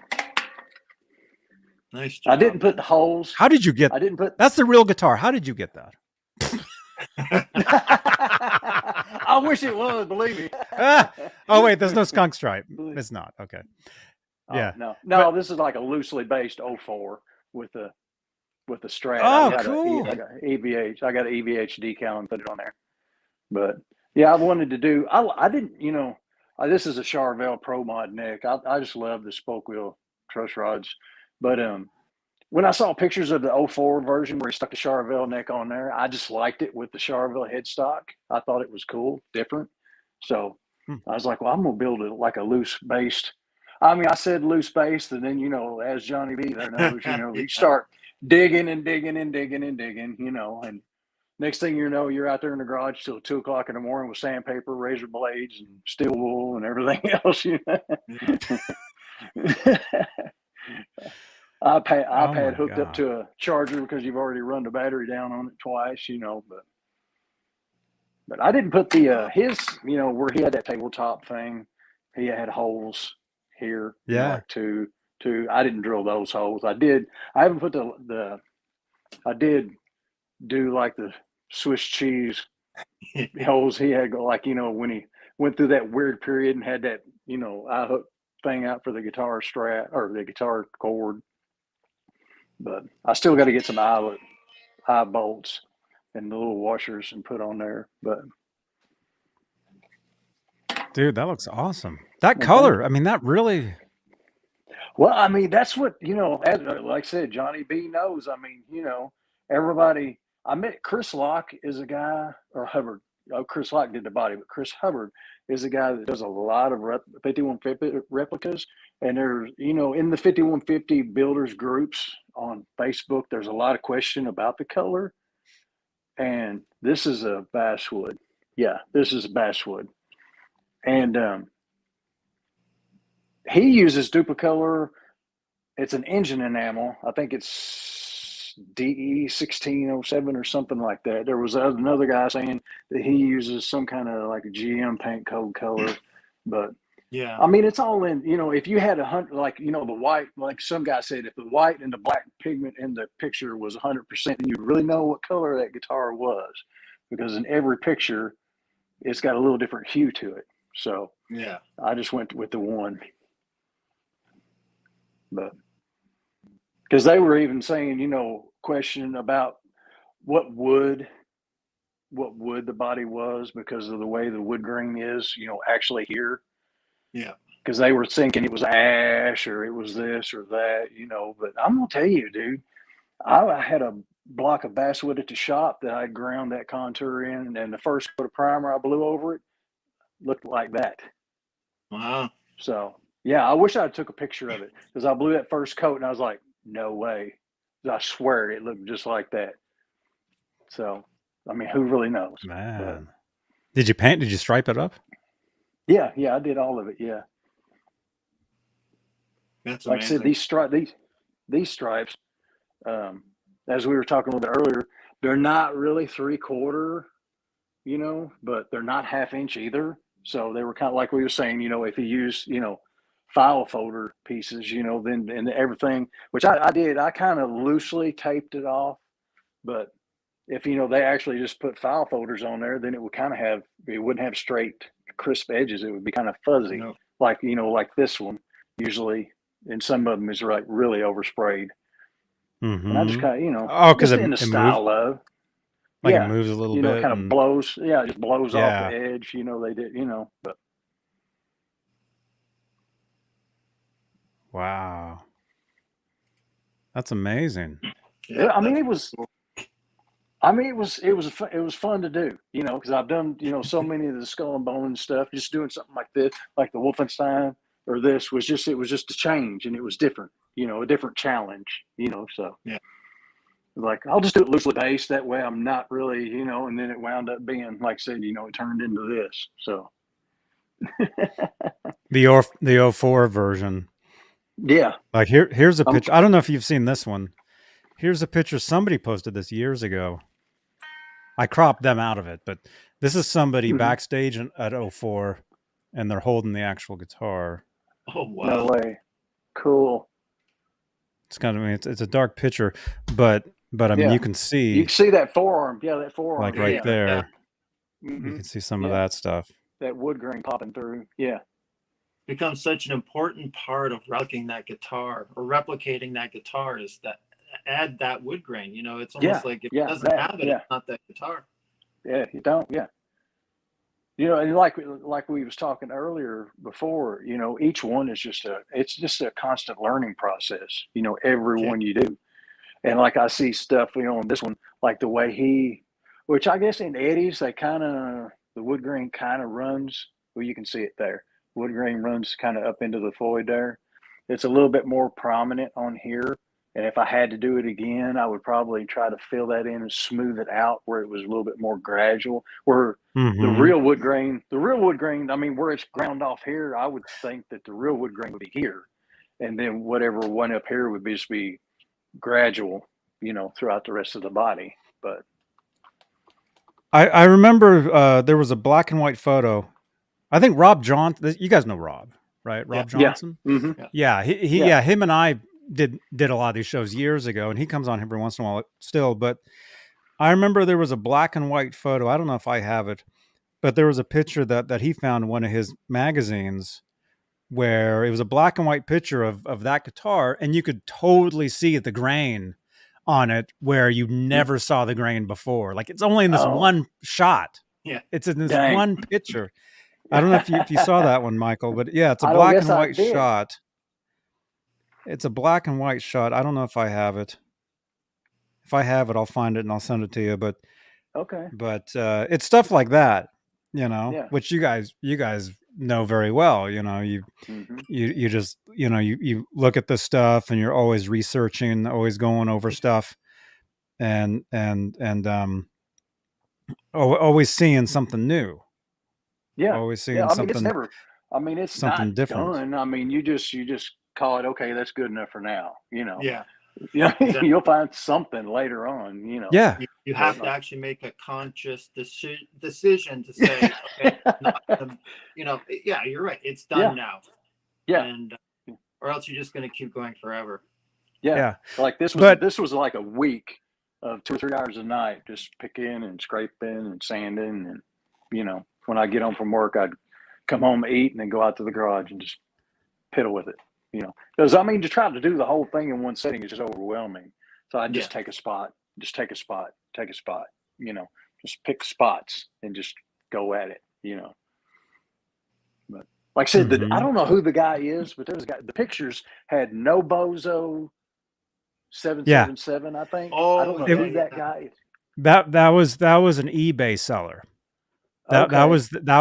Nice job. I didn't put the holes. How did you get I didn't put. That's the real guitar. How did you get that? I wish it was, believe me. Oh wait, there's no skunk stripe. It's not. Okay. Yeah. No, this is like a loosely based 04 with a Strat. Oh, cool. I got EVH. I got an EVH decal and put it on there. But yeah, I wanted to do. I didn't. This is a Charvel Pro Mod neck. I just love the spoke wheel truss rods. But when I saw pictures of the 04 version where he stuck the Charvel neck on there, I just liked it with the Charvel headstock. I thought it was cool, different. So I was like, well, I'm gonna build it like a loose based. I mean, I said loose based, and then as Johnny B there knows, you start digging and digging and digging and digging, and next thing you know, you're out there in the garage till 2 o'clock in the morning with sandpaper, razor blades, and steel wool and everything else. iPad hooked up to a charger because you've already run the battery down on it twice, but I didn't put the his, where he had that tabletop thing. He had holes here, like two. I didn't drill those holes. I haven't put I did do like the Swiss cheese holes he had, like when he went through that weird period and had that eye hook thing out for the guitar strap or the guitar cord. But I still got to get some eye bolts and the little washers and put on there. But dude, that looks awesome. That color, I mean, that really. Well, I mean, that's what like I said, Johnny B knows. I mean, everybody. I met Chris Locke is a guy, or Hubbard. Oh, Chris Locke did the body, but Chris Hubbard is a guy that does a lot of 5150 replicas. And there's, in the 5150 builders groups on Facebook, there's a lot of question about the color. And this is a basswood. Yeah, this is a basswood. And he uses Duplicolor. It's an engine enamel. I think it's DE 1607 or something like that. There was another guy saying that he uses some kind of like a GM paint code color, but yeah, I mean, it's all in, if you had the white, like some guy said, if the white and the black pigment in the picture was 100%, then you'd really know what color that guitar was, because in every picture, it's got a little different hue to it. So yeah, I just went with the one, but because they were even saying, questioning about what wood what wood the body was because of the way the wood grain is, actually here. Yeah. Because they were thinking it was ash or it was this or that, But I'm gonna tell you, dude, I had a block of basswood at the shop that I ground that contour in, and the first coat of primer I blew over it looked like that. Wow. So yeah, I wish I took a picture of it because I blew that first coat and I was like, no way. I swear it looked just like that. So, I mean, who really knows? Man. Did you paint? Did you stripe it up? Yeah, I did all of it. Yeah. That's like amazing. I said, these stripes, as we were talking a little bit earlier, they're not really 3/4, but they're not 1/2 inch either. So they were kind of like we were saying, if you use, file folder pieces, then and everything, which I did, I kind of loosely taped it off. But if, they actually just put file folders on there, then it wouldn't have straight, crisp edges. It would be kind of fuzzy, like this one usually. And some of them is like really oversprayed. Mm-hmm. And I just kind of, because just in the style of, it moves a little bit. It kind of blows. Yeah, it just blows off Yeah. the edge. They did. But wow, that's amazing. yeah, I mean, it was fun to do. Because I've done so many of the Skull and Bones stuff. Just doing something like this, like the Wolfenstein or this was just a change, and it was different. A different challenge. So yeah. Like, I'll just do it loosely based. That way I'm not really, and then it wound up being, like I said, it turned into this. So. the 04 version. Yeah. Like here's a picture. I don't know if you've seen this one. Here's a picture. Somebody posted this years ago. I cropped them out of it, but this is somebody backstage at 04 and they're holding the actual guitar. Oh, wow. No way. Cool. It's kind of, it's a dark picture, but I mean, you can see that forearm. Yeah, that forearm. Like right there. Yeah. You can see some of that stuff. That wood grain popping through. Yeah. Becomes such an important part of replicating that guitar is that add that wood grain. It's almost like if it doesn't have it, it's not that guitar. Yeah, you don't. Yeah. And like we was talking earlier before, each one is just a constant learning process, every one you do. And like I see stuff, on this one, like the way which I guess in Eddie's, the wood grain kind of runs, well, you can see it there. Wood grain runs kind of up into the void there. It's a little bit more prominent on here. And if I had to do it again, I would probably try to fill that in and smooth it out where it was a little bit more gradual. Where the real wood grain, I mean, where it's ground off here, I would think that the real wood grain would be here. And then whatever one up here would just be gradual, throughout the rest of the body. But I remember there was a black and white photo. I think Rob Johnson, you guys know Rob, right? Rob Johnson? Yeah. Mm-hmm. Yeah. Him and I did a lot of these shows years ago, and he comes on every once in a while still. But I remember there was a black and white photo. I don't know if I have it, but there was a picture that he found in one of his magazines where it was a black and white picture of that guitar, and you could totally see the grain on it where you never saw the grain before. Like, it's only in this one shot. Yeah. It's in this one picture. I don't know if you saw that one, Michael, but yeah, it's a black and white shot. It's a black and white shot. I don't know if I have it. If I have it, I'll find it and I'll send it to you. But okay. But it's stuff like that, which you guys know very well. You just you look at this stuff and you're always researching, always going over stuff, and always seeing something new. Yeah, always seeing something. It's something not different. done. I mean, you just call it, okay, that's good enough for now. Yeah. Exactly. You'll find something later on. Yeah. You have to actually make a conscious decision to say, okay, yeah, you're right. It's done now. Yeah. And or else you're just going to keep going forever. Yeah. Like this was like a week of 2 or 3 hours a night, just picking and scraping and sanding. And, when I get home from work, I'd come home, eat, and then go out to the garage and just piddle with it. Because to try to do the whole thing in one setting is just overwhelming. So I just take a spot, just Just pick spots and just go at it, you know. But like I said, I don't know who the guy is, but there's a guy. The pictures had no Bozo 777, I think. Oh, I don't know who that guy is. That was an eBay seller. That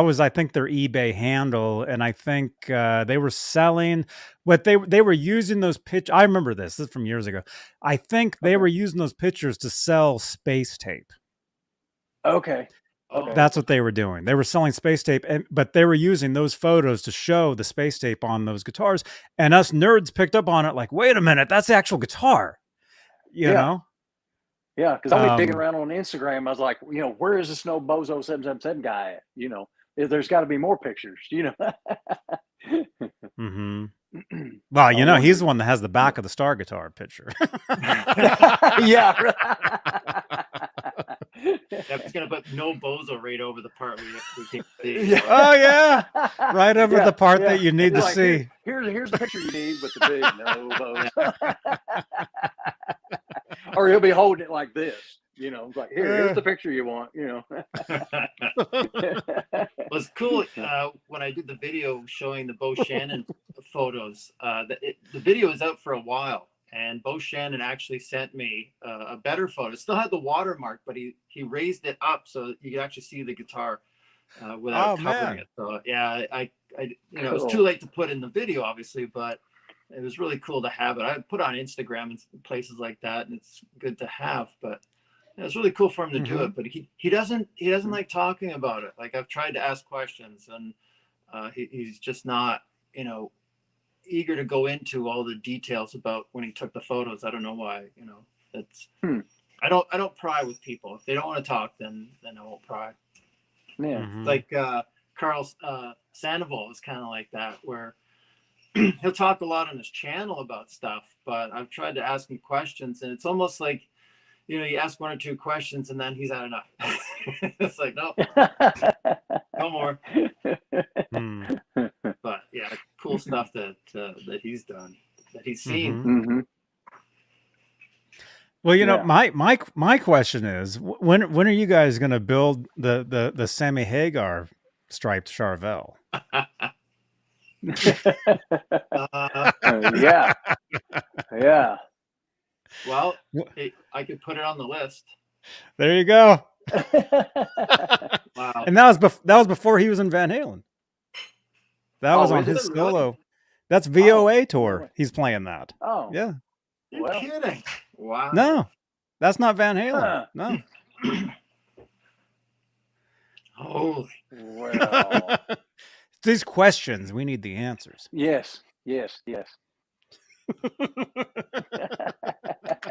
was I think their eBay handle, and I think they were selling what they were using those pictures. I remember this is from years ago. I think they were using those pictures to sell space tape. Okay. That's what they were doing. They were selling space tape, but they were using those photos to show the space tape on those guitars. And us nerds picked up on it like, wait a minute, that's the actual guitar. You know? Yeah, because I was digging around on Instagram. I was like, you know, where is this no Bozo 777 guy at? You know, there's got to be more pictures, you know. Well, you know, he's the one that has the back of the Star guitar picture. Yeah. It's going to put no Bozo right over the part we can see. Yeah. Oh, yeah. Right over the part that you need to like, see. Here's the picture you need with the big no Bozo. Or he'll be holding it like this, you know, like here's the picture you want, you know. It was cool when I did the video showing the Bo Shannon photos. The video is out for a while, and Bo Shannon actually sent me a better photo. It still had the watermark, but he raised it up so you could actually see the guitar without covering it. So yeah, I you know, it was too late to put in the video, obviously, but it was really cool to have it. I put it on Instagram and places like that, and it's good to have. But it's really cool for him to do it. But he doesn't like talking about it. Like I've tried to ask questions, and he's just not, you know, eager to go into all the details about when he took the photos. I don't know why. You know, it's I don't pry with people. If they don't want to talk, then I won't pry. Yeah, like Carl Sandoval is kind of like that, where he'll talk a lot on his channel about stuff, but I've tried to ask him questions, and it's almost like, you know, you ask one or two questions and then he's had enough. It's like, no, no more. But yeah, cool stuff that he's done, that he's seen. Well, you know, my question is, when are you guys going to build the Sammy Hagar striped Charvel? Yeah. Well, I could put it on the list. There you go. Wow. And that was before he was in Van Halen. That was on his solo. Really? That's VOA tour. He's playing that. Oh, yeah. You're kidding? Wow. No, that's not Van Halen. No. Holy. Well. These questions, we need the answers. Yes.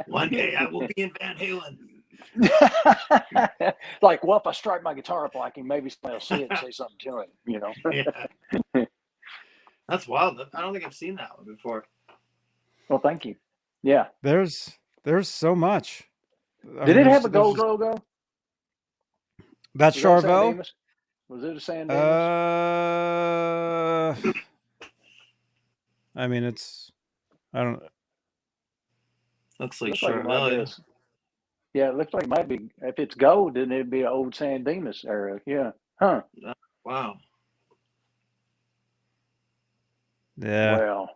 One day I will be in Van Halen. Like, well, if I strike my guitar up like him, maybe somebody will see it and say something to him, you know. Yeah. That's wild. I don't think I've seen that one before. Well, thank you. Yeah. There's so much. Did it have a gold logo? That Charvel? Was it a San Dimas? I mean, I don't. Looks like Charvel. Yeah, it looks like it might be. If it's gold, then it'd be an old San Dimas era. Yeah. Huh. Wow. Yeah. Well,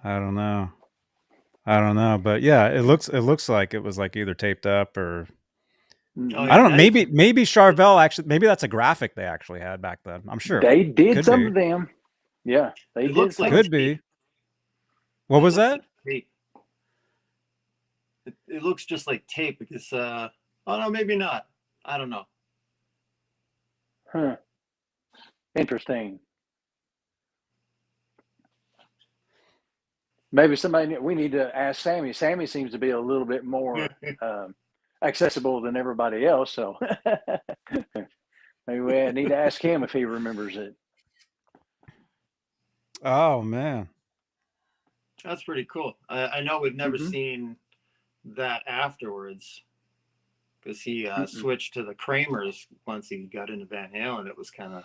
I don't know, but yeah, it looks like it was like either taped up or I don't know. Maybe Charvel actually. Maybe that's a graphic they actually had back then. I'm sure they did some of them. Yeah, they did. Looks like could be. What was that? Tape. It looks just like tape because. Oh no, maybe not. I don't know. Huh. Interesting. Maybe we need to ask Sammy. Sammy seems to be a little bit more accessible than everybody else, so maybe we need to ask him if he remembers it. Oh man, that's pretty cool. I know we've never seen that afterwards because he switched to the Kramers once he got into Van Halen. It was kind of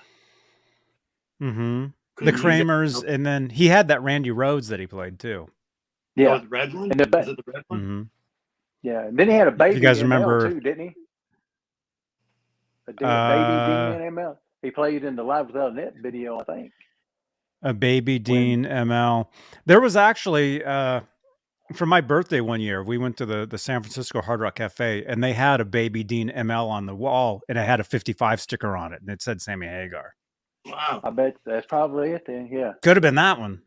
the Kramers, and then he had that Randy Rhoads that he played too. Yeah, the red one. And Is it the red one? Yeah, and then he had a baby. You guys remember too, didn't he? Baby Deane ML. He played in the Live Without a Net video, I think. A Baby Deane ML. There was actually for my birthday one year, we went to the San Francisco Hard Rock Cafe, and they had a Baby Deane ML on the wall, and it had a 55 sticker on it, and it said Sammy Hagar. Wow. I bet that's probably it then. Yeah. Could have been that one.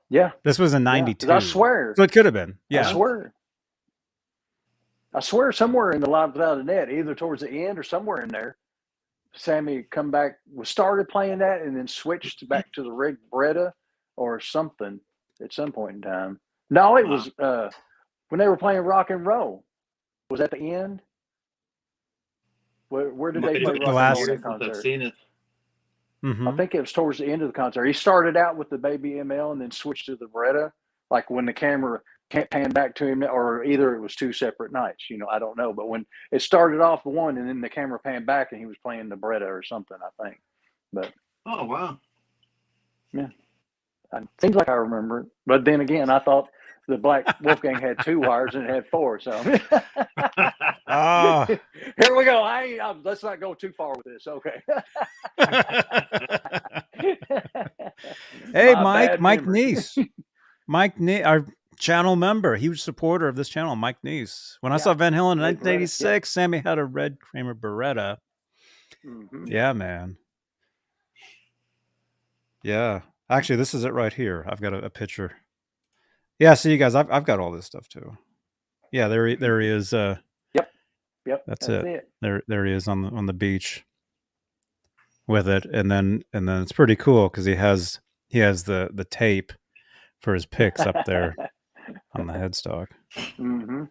Yeah. This was in 92. Yeah, I swear. So it could have been. Yeah. I swear somewhere in the Live Without a Net, either towards the end or somewhere in there, Sammy started playing that and then switched back to the Rig Beretta or something at some point in time. No, it was when they were playing rock and roll. Was that the end? Where did they play rock and roll in the concert? I've seen it. Mm-hmm. I think it was towards the end of the concert. He started out with the Baby ML and then switched to the Beretta, like when the camera can't pan back to him, or either it was two separate nights. I don't know. But when it started off one and then the camera panned back and he was playing the Beretta or something, I think. But oh wow, yeah, it seems like I remember. But then again, I thought the Black Wolfgang had 2 wires and it had 4. So here we go. Let's not go too far with this. Okay. Hey, Mike Neese. Mike Neese, our channel member, huge supporter of this channel, Mike Neese. When I saw Van Halen in 1986, Sammy had a red Kramer Beretta. Mm-hmm. Yeah, man. Yeah. Actually, this is it right here. I've got a picture. Yeah, see, you guys, I've got all this stuff too. Yeah, there he is. Yep. That's it. There he is on the beach with it, and then it's pretty cool because he has the tape for his picks up there on the headstock. Mm-hmm.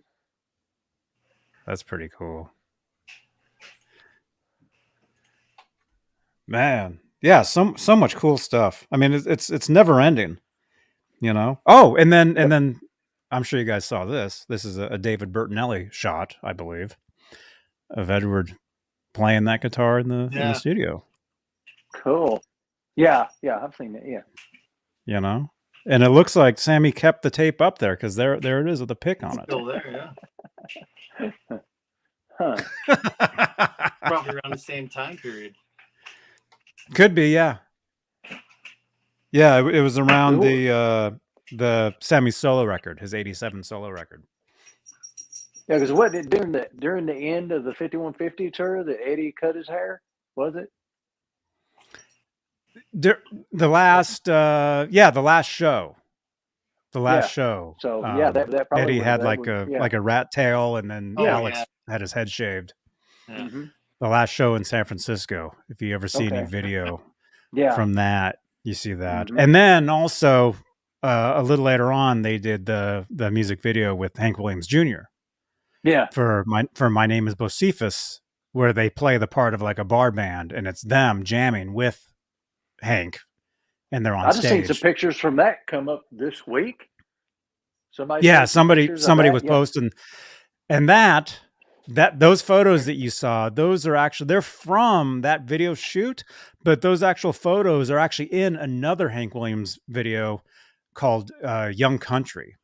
That's pretty cool, man. Yeah, so much cool stuff. I mean, it's never ending, Oh, and then I'm sure you guys saw this. This is a David Bertinelli shot, I believe, of Edward playing that guitar in the studio. Cool. Yeah, I've seen it. Yeah. And it looks like Sammy kept the tape up there because there it is with a pick on it. Still there, yeah. Huh. Probably around the same time period. Could be, yeah. Yeah, it was around the Sammy solo record, his 87 solo record. Yeah, because during the end of the 5150 tour that Eddie cut his hair, was it? The last show. The last show. So that probably Eddie had like a rat tail, and then Alex had his head shaved. Yeah. Mm-hmm. The last show in San Francisco. If you ever see any video from that, you see that. Mm-hmm. And then also a little later on, they did the music video with Hank Williams Jr. Yeah. For My Name Is Bocephus, where they play the part of like a bar band, and it's them jamming with Hank, and they're on stage. I just seen some pictures from that come up this week. Somebody was posting, and those photos that you saw, they're from that video shoot, but those actual photos are actually in another Hank Williams video called Young Country,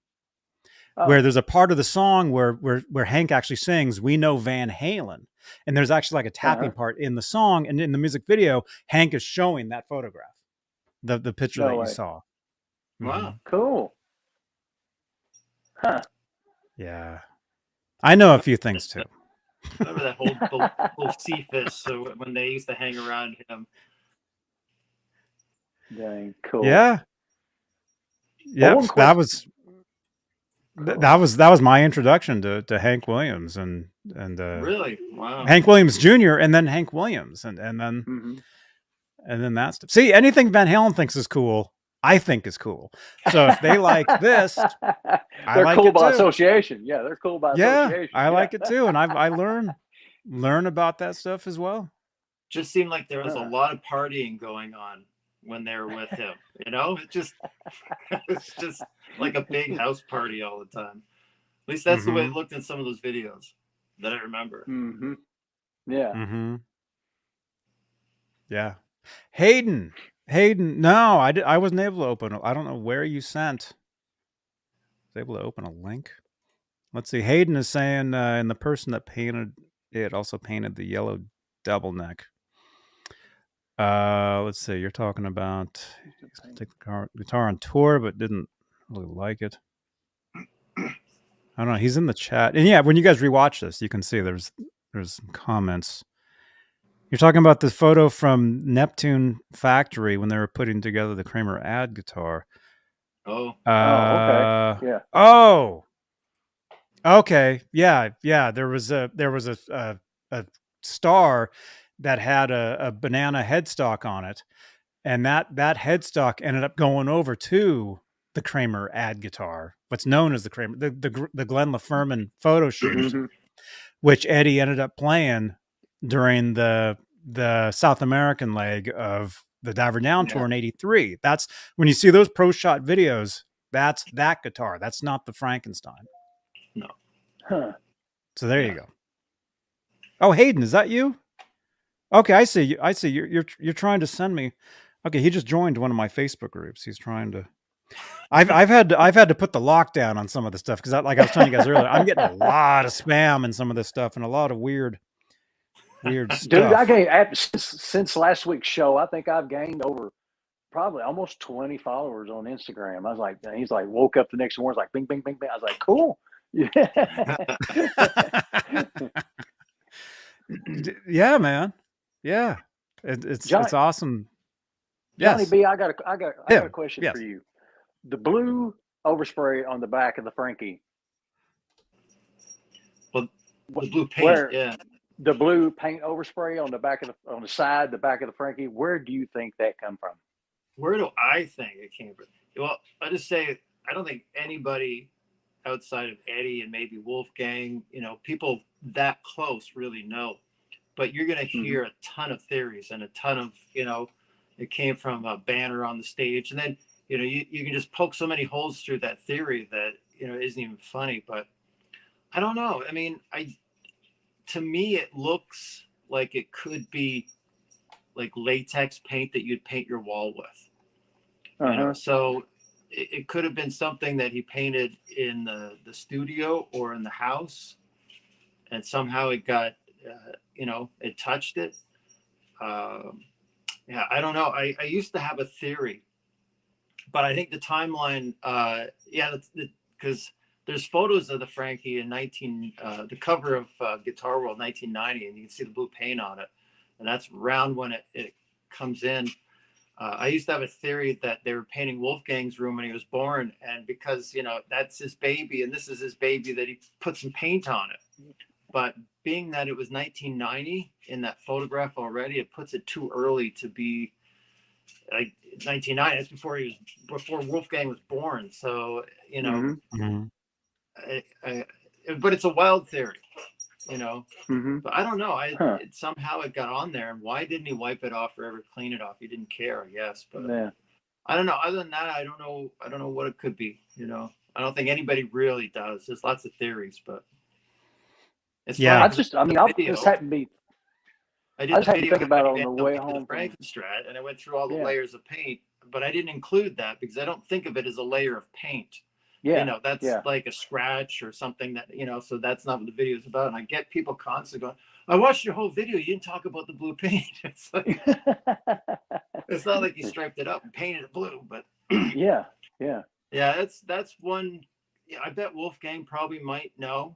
where there's a part of the song where Hank actually sings "We Know Van Halen," and there's actually like a tapping part in the song, and in the music video, Hank is showing that photograph, the picture that you saw. Wow, mm-hmm. Cool. Huh. Yeah, I know a few things too. Remember that whole Cephas, so when they used to hang around him. Dang, cool. Yeah. Yeah, that was my introduction to Hank Williams and really, wow, Hank Williams Jr. and then Hank Williams and then mm-hmm. and then that stuff. See, anything Van Halen thinks is cool, I think is cool. So if they like this, they're like cool it by too. association. Yeah, they're cool by association. I like it too, and I learn about that stuff as well. Just seemed like there was a lot of partying going on when they were with him. It's just like a big house party all the time. At least that's the way it looked in some of those videos that I remember. Mm-hmm. Yeah. Mm-hmm. Yeah. Hayden. No, I wasn't able to open. I don't know where you sent. I was able to open a link. Let's see. Hayden is saying, and the person that painted it also painted the yellow double neck. Let's see. You're talking about take the guitar on tour, but didn't really like it. I don't know. He's in the chat, and yeah, when you guys rewatch this, you can see there's some comments. You're talking about the photo from Neptune Factory when they were putting together the Kramer ad guitar. Oh. Okay. Yeah. Oh. Okay. Yeah. There was a star that had a banana headstock on it, and that headstock ended up going over to the Kramer ad guitar, what's known as the Kramer, the Glenn LaFerman photo shoot, Mhm. which Eddie ended up playing during the South American leg of the Diver Down tour in '83. That's when you see those pro shot videos. That's that guitar. That's not the Frankenstein. No. Huh. So there you go. Oh, Hayden, is that you? Okay, I see you. I see you're trying to send me. Okay, he just joined one of my Facebook groups. He's trying to. I've had to put the lockdown on some of the stuff because, like I was telling you guys earlier, I'm getting a lot of spam and some of this stuff and a lot of weird stuff. Dude, I gained since last week's show. I think I've gained over probably almost 20 followers on Instagram. I was like, he's like, woke up the next morning, like, bing, bing, bing, bing. I was like, cool. Yeah, man. Yeah, it's awesome. Johnny Yes. B, I got a question for you. The blue overspray on the back of the Frankie. Well, the blue paint, the blue paint overspray on the back of the back of the Frankie. Where do you think that come from? Where do I think it came from? Well, I just say I don't think anybody outside of Eddie and maybe Wolfgang, people that close really know. But you're going to hear a ton of theories and a ton of, it came from a banner on the stage. And then, you can just poke so many holes through that theory that, isn't even funny. But I don't know. I mean, to me, it looks like it could be like latex paint that you'd paint your wall with. So it could have been something that he painted in the studio or in the house, and somehow it got it touched it. I don't know. I used to have a theory, but I think the timeline because there's photos of the Frankie in the cover of Guitar World 1990, and you can see the blue paint on it, and that's around when it comes in. I used to have a theory that they were painting Wolfgang's room when he was born, and because that's his baby and this is his baby, that he put some paint on it. But being that it was 1990 in that photograph already, it puts it too early to be like 1990. That's before Wolfgang was born. So but it's a wild theory, But I don't know. Somehow it got on there, and why didn't he wipe it off or ever clean it off? He didn't care, I guess. But I don't know. Other than that, I don't know what it could be. I don't think anybody really does. There's lots of theories, but it's funny. I just had to be. I just had to think about it on the way home. Frankenstrat, and I went through all the layers of paint, but I didn't include that because I don't think of it as a layer of paint. That's like a scratch or something that, so that's not what the video is about. And I get people constantly going, I watched your whole video. You didn't talk about the blue paint. It's like, it's not like you striped it up and painted it blue, but yeah. That's one. I bet Wolfgang probably might know.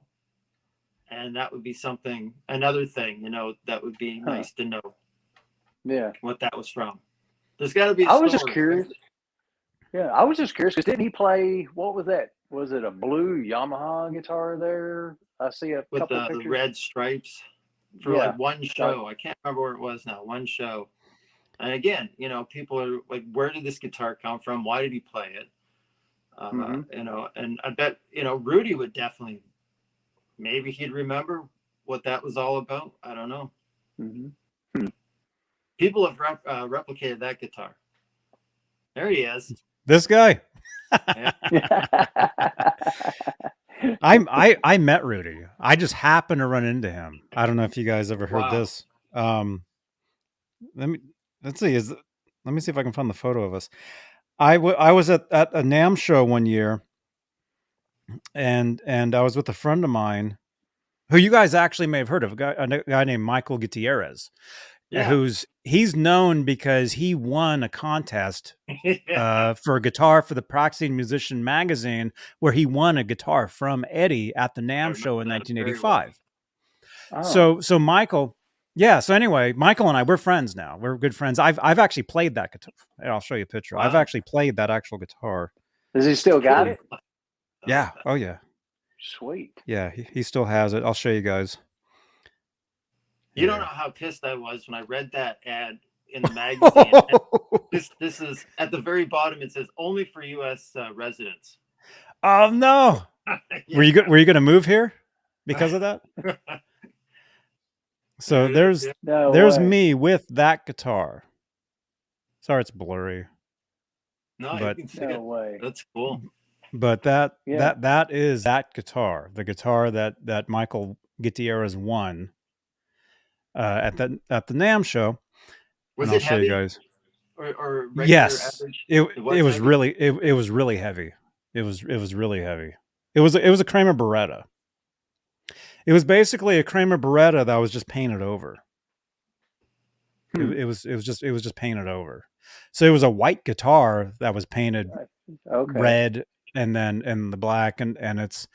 And that would be another thing, that would be nice to know. Yeah. What that was from. There's got to be I was just curious. Yeah, I was just curious because didn't he play? What was that? Was it a blue Yamaha guitar there? I see a with couple the pictures. red stripes for like one show. I can't remember where it was now. One show, and again, people are like, "Where did this guitar come from? Why did he play it?" And I bet Rudy would definitely, maybe he'd remember what that was all about. I don't know. People have replicated that guitar. There he is. This guy. I met Rudy. I just happened to run into him. I don't know if you guys ever heard this. Let me see if I can find the photo of us. I was at a NAMM show one year, and I was with a friend of mine who you guys actually may have heard of, a guy named Michael Gutierrez, he's known because he won a contest for a guitar for the Practicing Musician magazine, where he won a guitar from Eddie at the NAMM show in 1985. Oh. So Michael, yeah. So anyway, Michael and I, we're friends now. We're good friends. I've actually played that guitar. I'll show you a picture. Wow. I've actually played that actual guitar. Does he still got it? Yeah. Oh yeah. Sweet. Yeah, he still has it. I'll show you guys. You don't know how pissed I was when I read that ad in the magazine. This is at the very bottom. It says only for U.S. Residents. Oh no! Yeah. Were you going to move here because of that? So there's me with that guitar. Sorry, it's blurry. No, but, you can see no way. That's cool. But that is that guitar, the guitar that Michael Gutierrez won at the NAMM show. Was and it heavy? Show you guys. Or regular yes, average? it was really it was really heavy. It was really heavy. It was a Kramer Beretta. It was basically a Kramer Beretta that was just painted over. It was just painted over. So it was a white guitar that was painted red and the black and it's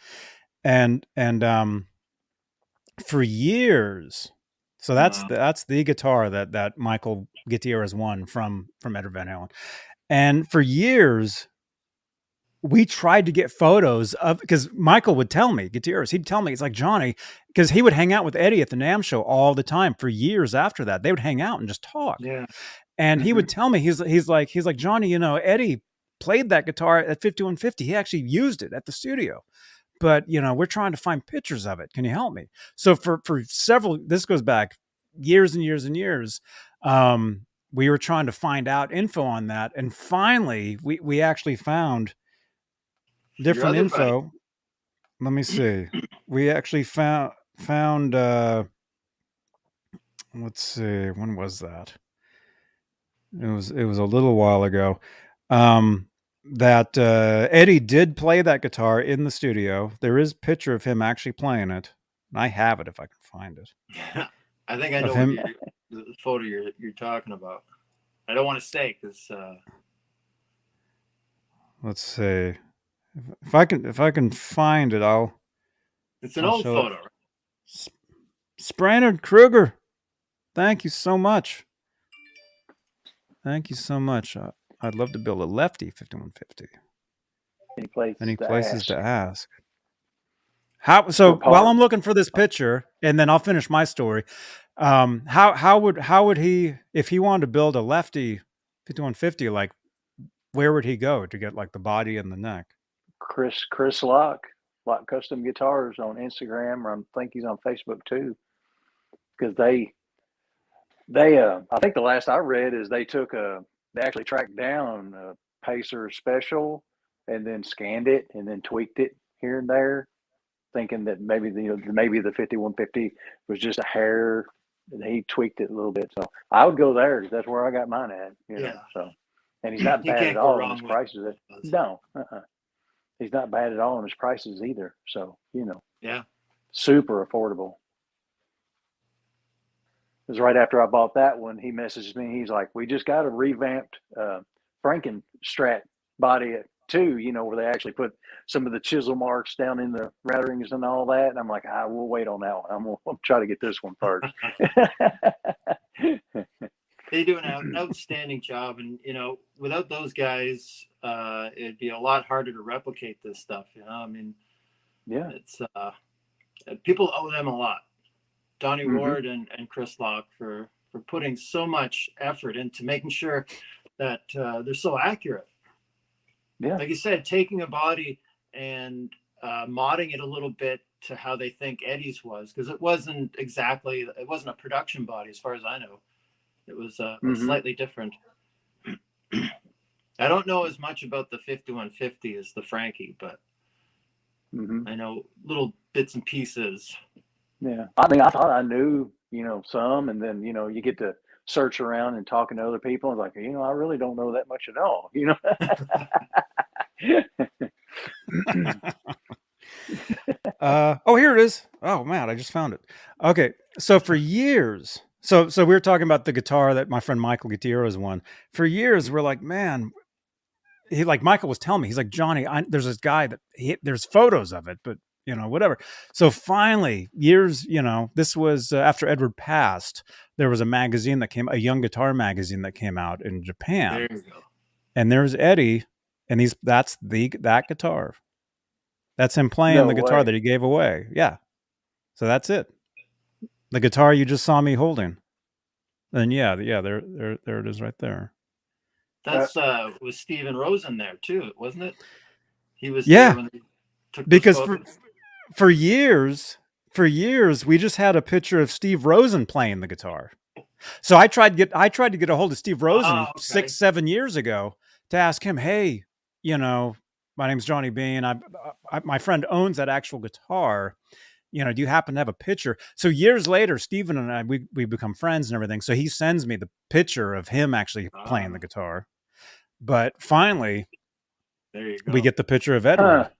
and for years. So that's the guitar that Michael Gutierrez won from Edward Van Halen. And for years we tried to get photos of, because Michael would tell me, Gutierrez, he'd tell me, it's like, Johnny, because he would hang out with Eddie at the NAMM show all the time for years after that. They would hang out and just talk. Yeah. And he would tell me, he's like, Johnny, Eddie played that guitar at 5150. He actually used it at the studio. But, we're trying to find pictures of it. Can you help me? So for several, this goes back years and years and years. We were trying to find out info on that. And finally, we actually found different info. Buddy. Let me see. We actually found let's see, when was that? It was a little while ago. That Eddie did play that guitar in the studio. There is a picture of him actually playing it. And I have it if I can find it. I think I know the photo you're talking about. I don't want to say because let's see. If I can find it, It's an old photo. Sprainard Kruger, thank you so much. Thank you so much. I'd love to build a lefty 5150. Any places to ask. How? So while I'm looking for this picture, and then I'll finish my story. How would he, if he wanted to build a lefty 5150, like where would he go to get like the body and the neck? Chris Lock Custom Guitars on Instagram, or I think he's on Facebook too, because they I think the last I read is they actually tracked down a Pacer Special and then scanned it and then tweaked it here and there, thinking that maybe the 5150 was just a hair, and he tweaked it a little bit. So I would go there because that's where I got mine at. So, and he's not bad at all on his prices. No, he's not bad at all on his prices either. So, super affordable. It was right after I bought that one, he messaged me. He's like, we just got a revamped Frankenstrat body too, where they actually put some of the chisel marks down in the routerings and all that. And I'm like, we'll wait on that one. I'll try to get this one first. They do an outstanding job. And, without those guys, it'd be a lot harder to replicate this stuff. I mean, yeah, it's people owe them a lot. Donnie Ward and Chris Lock for putting so much effort into making sure that they're so accurate. Yeah, like you said, taking a body and modding it a little bit to how they think Eddie's was, because it wasn't a production body as far as I know. It was slightly different. I don't know as much about the 5150 as the Frankie, but I know little bits and pieces. Yeah, I mean, I thought I knew, some, and then, you get to search around and talking to other people. And like, I really don't know that much at all, Oh, here it is. Oh man, I just found it. Okay, so for years, so we were talking about the guitar that my friend Michael Gutierrez won. For years, we're like, man, Michael was telling me, he's like, Johnny, there's this guy that there's photos of it, but whatever. So finally, years, this was after Edward passed. There was a magazine that a young guitar magazine that came out in Japan, There you go. and there's Eddie, and that guitar. That's him playing No the guitar way. that he gave away. Yeah. So that's it. The guitar you just saw me holding. And there it is right there. That's was Steven Rosen there too, wasn't it? He was Yeah. there when they took Because those photos. for years, we just had a picture of Steve Rosen playing the guitar. So I tried to get a hold of Steve Rosen 6-7 years ago to ask him, hey, my name's Johnny Beane. My friend owns that actual guitar. Do you happen to have a picture? So years later, Steven and I, we become friends and everything. So he sends me the picture of him actually playing the guitar. But finally, there you go. we get the picture of Edward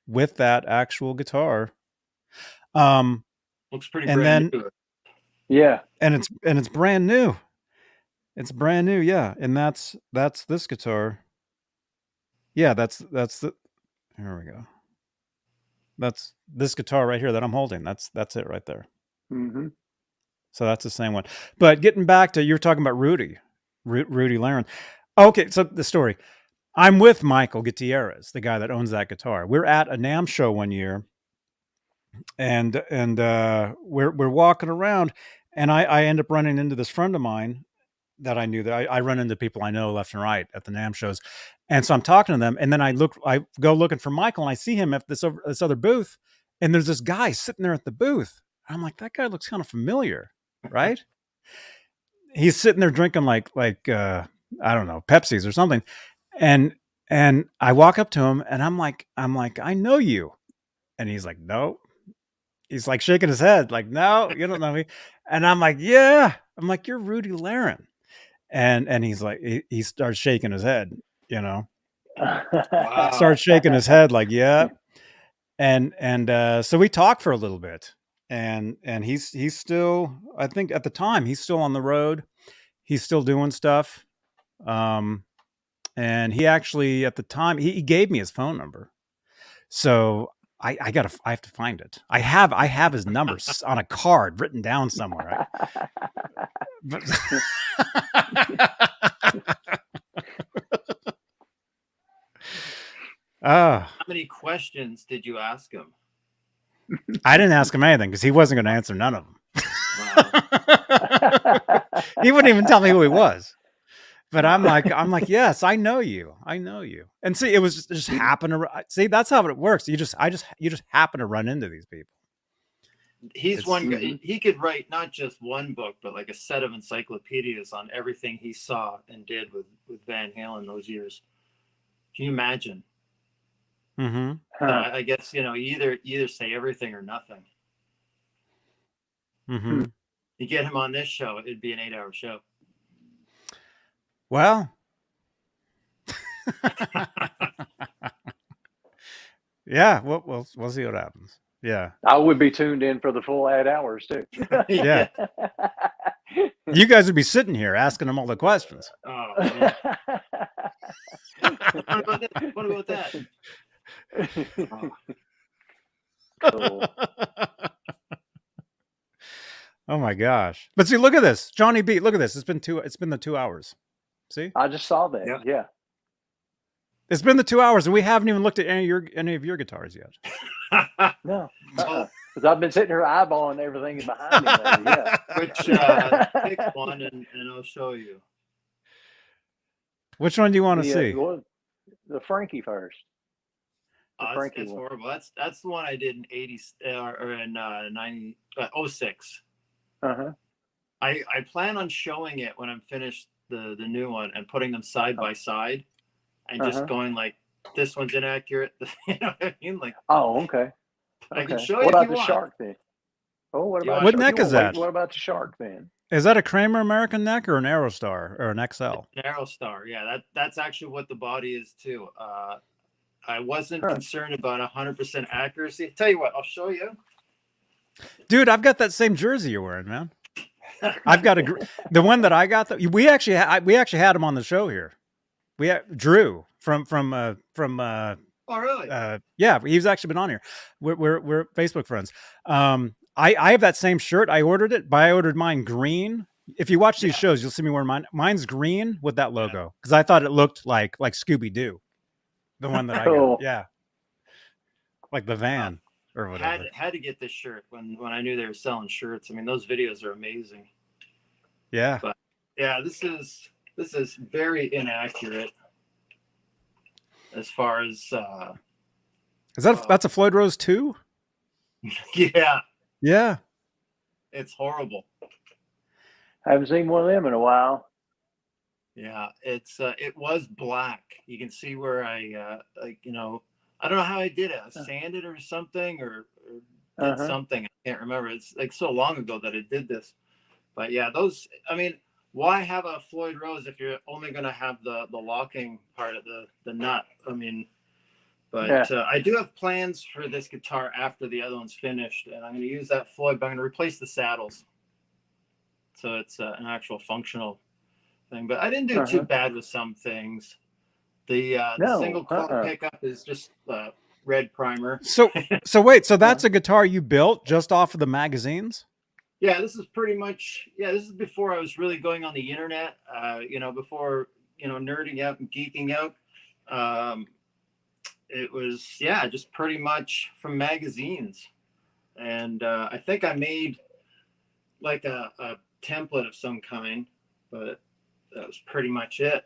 with that actual guitar. Looks pretty brand new. Yeah. And it's brand new. It's brand new, yeah. And that's this guitar. Yeah, that's the here we go. That's this guitar right here that I'm holding. That's it right there. Mm-hmm. So that's the same one. But getting back to, you're talking about Rudy Laren. Okay, so the story. I'm with Michael Gutierrez, the guy that owns that guitar. We're at a NAMM show one year, and we're walking around, and I end up running into this friend of mine that I knew. That I run into people I know left and right at the NAMM shows. And so I'm talking to them, and then I go looking for Michael, and I see him at this other booth, and there's this guy sitting there at the booth. I'm like, that guy looks kind of familiar, right? He's sitting there drinking like I don't know, Pepsi's or something, and I walk up to him, and I'm like, I know you, and he's like, no. He's like shaking his head, like, no, you don't know me, and I'm like, yeah. I'm like, you're Rudy Laren. And he's like, he starts shaking his head, Wow. starts shaking his head like, yeah. And so we talked for a little bit, and he's still, I think at the time, he's still on the road. He's still doing stuff. And he actually, at the time, he gave me his phone number. So I have to find it. I have his number on a card written down somewhere. How many questions did you ask him? I didn't ask him anything because he wasn't going to answer none of them. Wow. He wouldn't even tell me who he was. But I'm like, yes, I know you. And see, it was just happen to see. That's how it works. You just happen to run into these people. He's one guy. He could write not just one book, but like a set of encyclopedias on everything he saw and did with Van Halen those years. Can you imagine? Mm-hmm. I guess you either say everything or nothing. Mm-hmm. You get him on this show, it'd be an 8-hour show. Well, yeah, we'll see what happens. Yeah, I would be tuned in for the full 8 hours too. Yeah. You guys would be sitting here asking them all the questions. Oh, man. What about that? Oh. Cool. Oh my gosh! But see, look at this, Johnny B. Look at this. It's been the 2 hours. See, I just saw that. Yeah. it's been the 2 hours, and we haven't even looked at any of your guitars yet. No, because I've been sitting here eyeballing everything behind me. Yeah. Which pick one and I'll show you. Which one do you want to see? The Frankie first. It's horrible. That's the one I did in 80 or in 06. Uh-huh. I plan on showing it when I'm finished the new one and putting them side by side and just going like, this one's inaccurate. You know what I mean? Like, oh, okay. I can show you. What if about you the want. shark then? Oh, what about what neck is that? What about the shark then? Is that a Kramer American neck or an Aerostar or an XL? An Aerostar, yeah. That's actually what the body is too. I wasn't concerned about 100% accuracy. Tell you what, I'll show you. Dude, I've got that same jersey you're wearing, man. I've got the one that I got. We actually had him on the show here. We had Drew from Oh, really? yeah, he's actually been on here. We're Facebook friends. I have that same shirt. I ordered it, but I ordered mine green. If you watch these shows, you'll see me wear mine. Mine's green with that logo because I thought it looked like Scooby Doo, the one that I got. Yeah, like the van or whatever. Had to get this shirt when I knew they were selling shirts. I mean, those videos are amazing. Yeah, but yeah, this is very inaccurate as far as. Is that's a Floyd Rose 2? Yeah. Yeah. It's horrible. I haven't seen one of them in a while. Yeah, it was black. You can see where I I don't know how I did it. I sanded or something or did something. I can't remember. It's like so long ago that I did this. But yeah, I mean, why have a Floyd Rose if you're only going to have the locking part of the nut? I mean, but I do have plans for this guitar after the other one's finished, and I'm going to use that Floyd, but I'm going to replace the saddles. So it's an actual functional thing. But I didn't do too bad with some things. The single coil pickup is just red primer. So wait, so that's a guitar you built just off of the magazines? Yeah, this is pretty much, this is before I was really going on the internet, before, nerding out and geeking out. It was, just pretty much from magazines. And I think I made like a template of some kind, but that was pretty much it.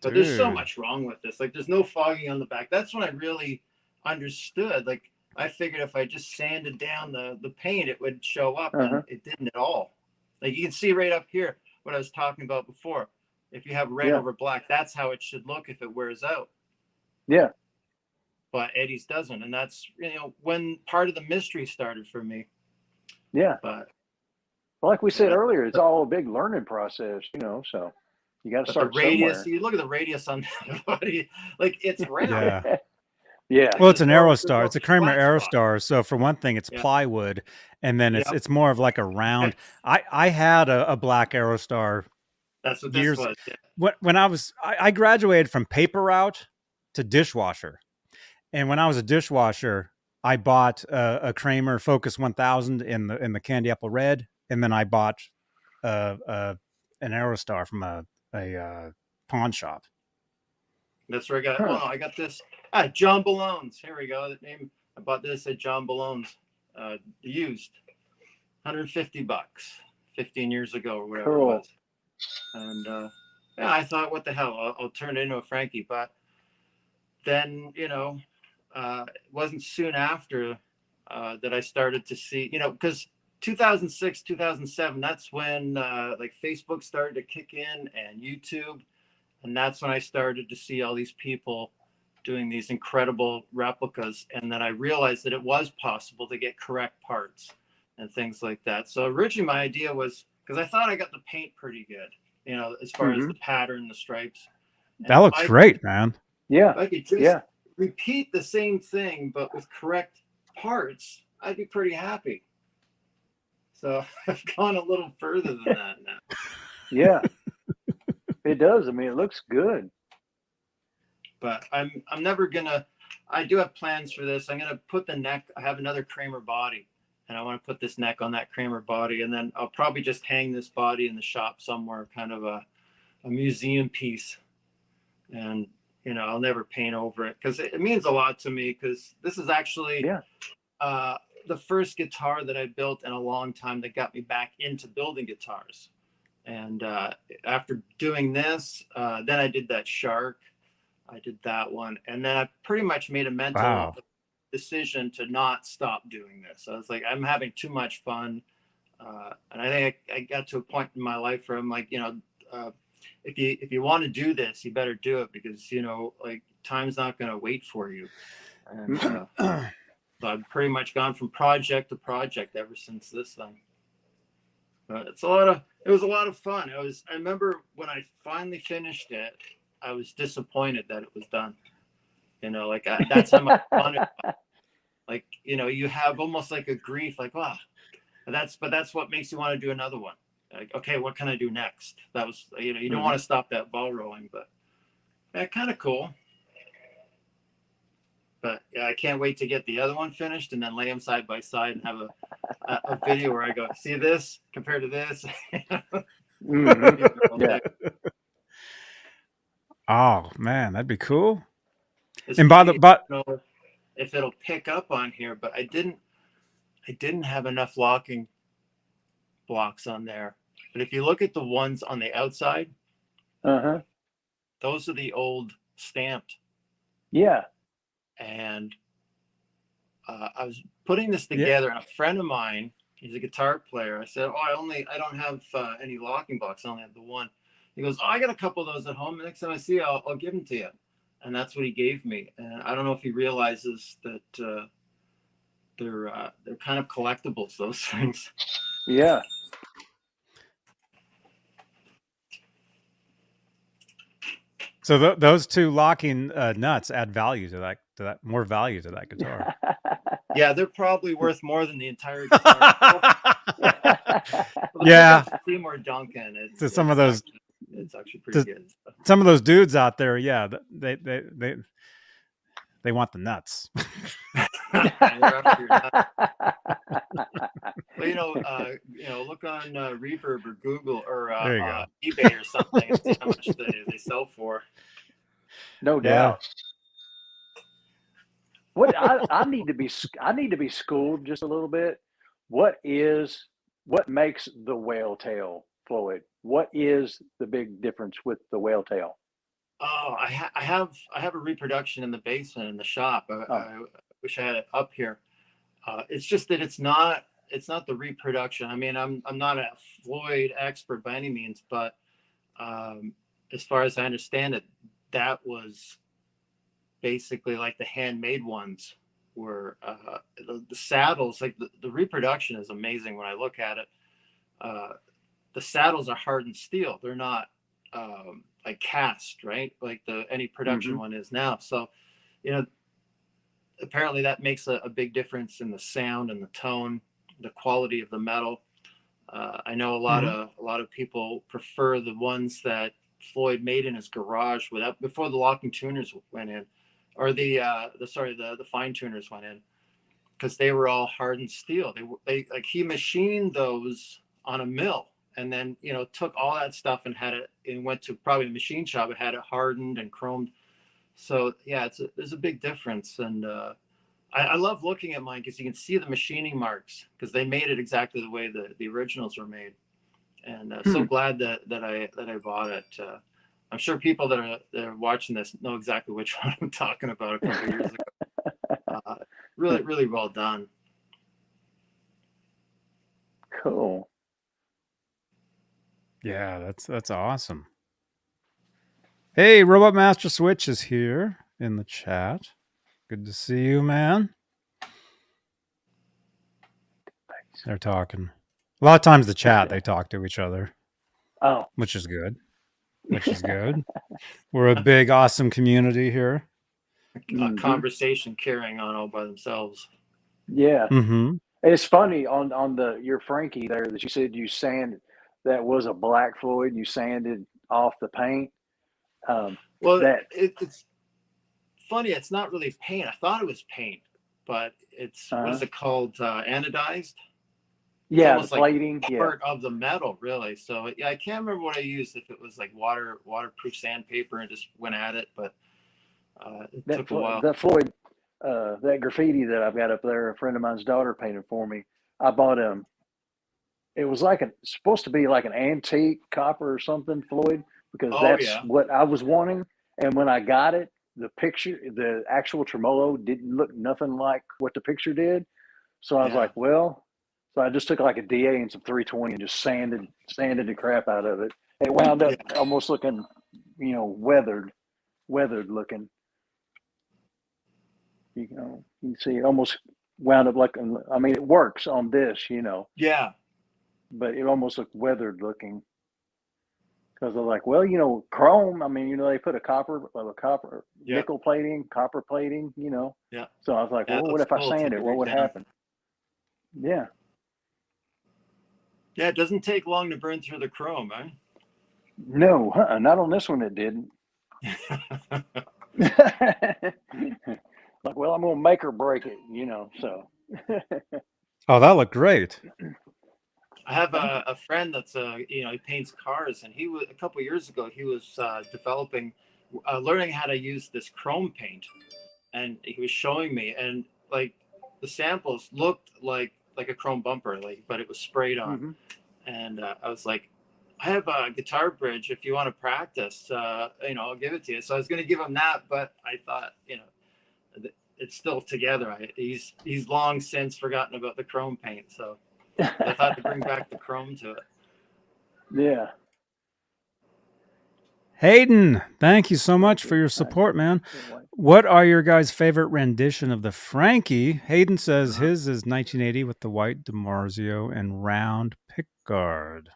But there's so much wrong with this. Like, there's no fogging on the back. That's when I really understood. Like, I figured if I just sanded down the paint, it would show up, and it didn't at all. Like, you can see right up here what I was talking about before. If you have red over black, that's how it should look if it wears out. Yeah. But Eddie's doesn't, and that's when part of the mystery started for me. Yeah. But like we said earlier, it's all a big learning process, so you got to start the radius. somewhere. You look at the radius on the body, like it's round. Yeah. Well, it's an Aerostar. It's a Kramer Aerostar. So for one thing, it's plywood, and then it's more of like a round. I had a black Aerostar. That's what this was. Yeah. When I graduated from paper route to dishwasher, and when I was a dishwasher, I bought a Kramer Focus 1000 in the candy apple red, and then I bought an Aerostar from a pawn shop. That's where I got. Well, no, I got this. John Ballone's. Here we go. The name. I bought this at John Ballone's. Used, $150, 15 years ago or whatever it was. And I thought, what the hell? I'll turn it into a Frankie. But then it wasn't soon after that I started to see, because 2006, 2007, that's when like Facebook started to kick in and YouTube. And that's when I started to see all these people doing these incredible replicas. And then I realized that it was possible to get correct parts and things like that. So originally my idea was, because I thought I got the paint pretty good, as far as the pattern, the stripes. And that looks great, man. Yeah. If I could just repeat the same thing, but with correct parts, I'd be pretty happy. So I've gone a little further than that now. Yeah. It does. I mean, it looks good. But I'm never gonna. I do have plans for this. I'm gonna put the neck. I have another Kramer body, and I want to put this neck on that Kramer body, and then I'll probably just hang this body in the shop somewhere, kind of a museum piece. And I'll never paint over it because it means a lot to me. Because this is actually the first guitar that I built in a long time that got me back into building guitars. And after doing this, then I did that Shark. I did that one. And then I pretty much made a mental decision to not stop doing this. I was like, I'm having too much fun. And I think I got to a point in my life where I'm like, if you want to do this, you better do it because, like time's not going to wait for you. And so I've pretty much gone from project to project ever since this thing. But it was a lot of fun. I remember when I finally finished it, I was disappointed that it was done. Like that's how much fun it was. Like, you have almost like a grief, like, wow, but that's what makes you want to do another one. Like, okay, what can I do next? That was, you don't want to stop that ball rolling, but yeah, kind of cool. But yeah, I can't wait to get the other one finished and then lay them side by side and have a video where I go, see this compared to this. Yeah. Oh man, that'd be cool. It's And funny, but I don't know if it'll pick up on here, but I didn't have enough locking blocks on there. But if you look at the ones on the outside, those are the old stamped. Yeah. And I was putting this together, and a friend of mine, he's a guitar player. I said, I don't have any locking blocks. I only have the one. He goes, I got a couple of those at home. The next time I see you, I'll give them to you. And that's what he gave me. And I don't know if he realizes that they're kind of collectibles, those things. Yeah. so those two locking nuts add value to that more value to that guitar. Yeah, they're probably worth more than the entire guitar. Yeah. Seymour Duncan. It's actually pretty good. Some of those dudes out there, yeah, they want the nuts. Well, look on Reverb or Google or eBay or something and see how much they sell for. No doubt. What I need to be schooled just a little bit. What makes the whale tail, Floyd? What is the big difference with the whale tail? Oh, I have a reproduction in the basement in the shop. I wish I had it up here. It's just that it's not the reproduction. I mean, I'm not a Floyd expert by any means, but as far as I understand it, that was basically like the handmade ones were the saddles. Like the reproduction is amazing when I look at it. The saddles are hardened steel. They're not like cast, right? Like any production one is now. So, apparently that makes a big difference in the sound and the tone, the quality of the metal. I know a lot of people prefer the ones that Floyd made in his garage before the locking tuners went in, or the fine tuners went in, because they were all hardened steel. They like he machined those on a mill, and then took all that stuff and had it and went to probably a machine shop and had it hardened and chromed. So yeah, there's a big difference, and I love looking at mine because you can see the machining marks because they made it exactly the way the originals were made. And so glad that I bought it. I'm sure people that are watching this know exactly which one I'm talking about a couple of years ago. Really, really well done. Cool. Yeah, that's awesome. Hey, Robot Master Switch is here in the chat. Good to see you, man. They're talking. A lot of times the chat, they talk to each other. Oh. Which is good. We're a big, awesome community here. A conversation carrying on all by themselves. Yeah. It's funny on your Frankie there that you said you sanded. That was a Black Floyd. You sanded off the paint. It's funny. It's not really paint. I thought it was paint, but it's what is it called? Anodized. Yeah, the plating. Like part of the metal, really. So yeah, I can't remember what I used. If it was like waterproof sandpaper, and just went at it, but it took a while. That Floyd, that graffiti that I've got up there, a friend of mine's daughter painted for me. I bought him. It was supposed to be like an antique copper or something, Floyd, because that's what I was wanting. And when I got it, the actual tremolo didn't look nothing like what the picture did. So I was like, well. So I just took like a DA and some 320 and just sanded the crap out of it. It wound up almost looking, weathered looking. You can see it almost wound up like, I mean, it works on this, Yeah. But it almost looked weathered looking. Because they're like, well, chrome. I mean, they put a copper Yeah. nickel plating, copper plating. Yeah. So I was like, Yeah, it well, what looks if I cool sand till it? you What would read down. happen? Yeah. Yeah, it doesn't take long to burn through the chrome, eh? No, not on this one. It didn't. Like, well, I'm gonna make or break it. So. Oh, that looked great. I have a friend that's he paints cars, and a couple of years ago he was learning how to use this chrome paint, and he was showing me, and like the samples looked like a chrome bumper, but it was sprayed on, Mm-hmm. and I was like, I have a guitar bridge. If you want to practice, I'll give it to you. So I was going to give him that, but I thought, it's still together. He's long since forgotten about the chrome paint, so I thought to bring back the chrome to it. Yeah. Hayden, thank you so much for your support, man. What are your guys' favorite rendition of the Frankie? Hayden says his is 1980 with the white DiMarzio and round pickguard.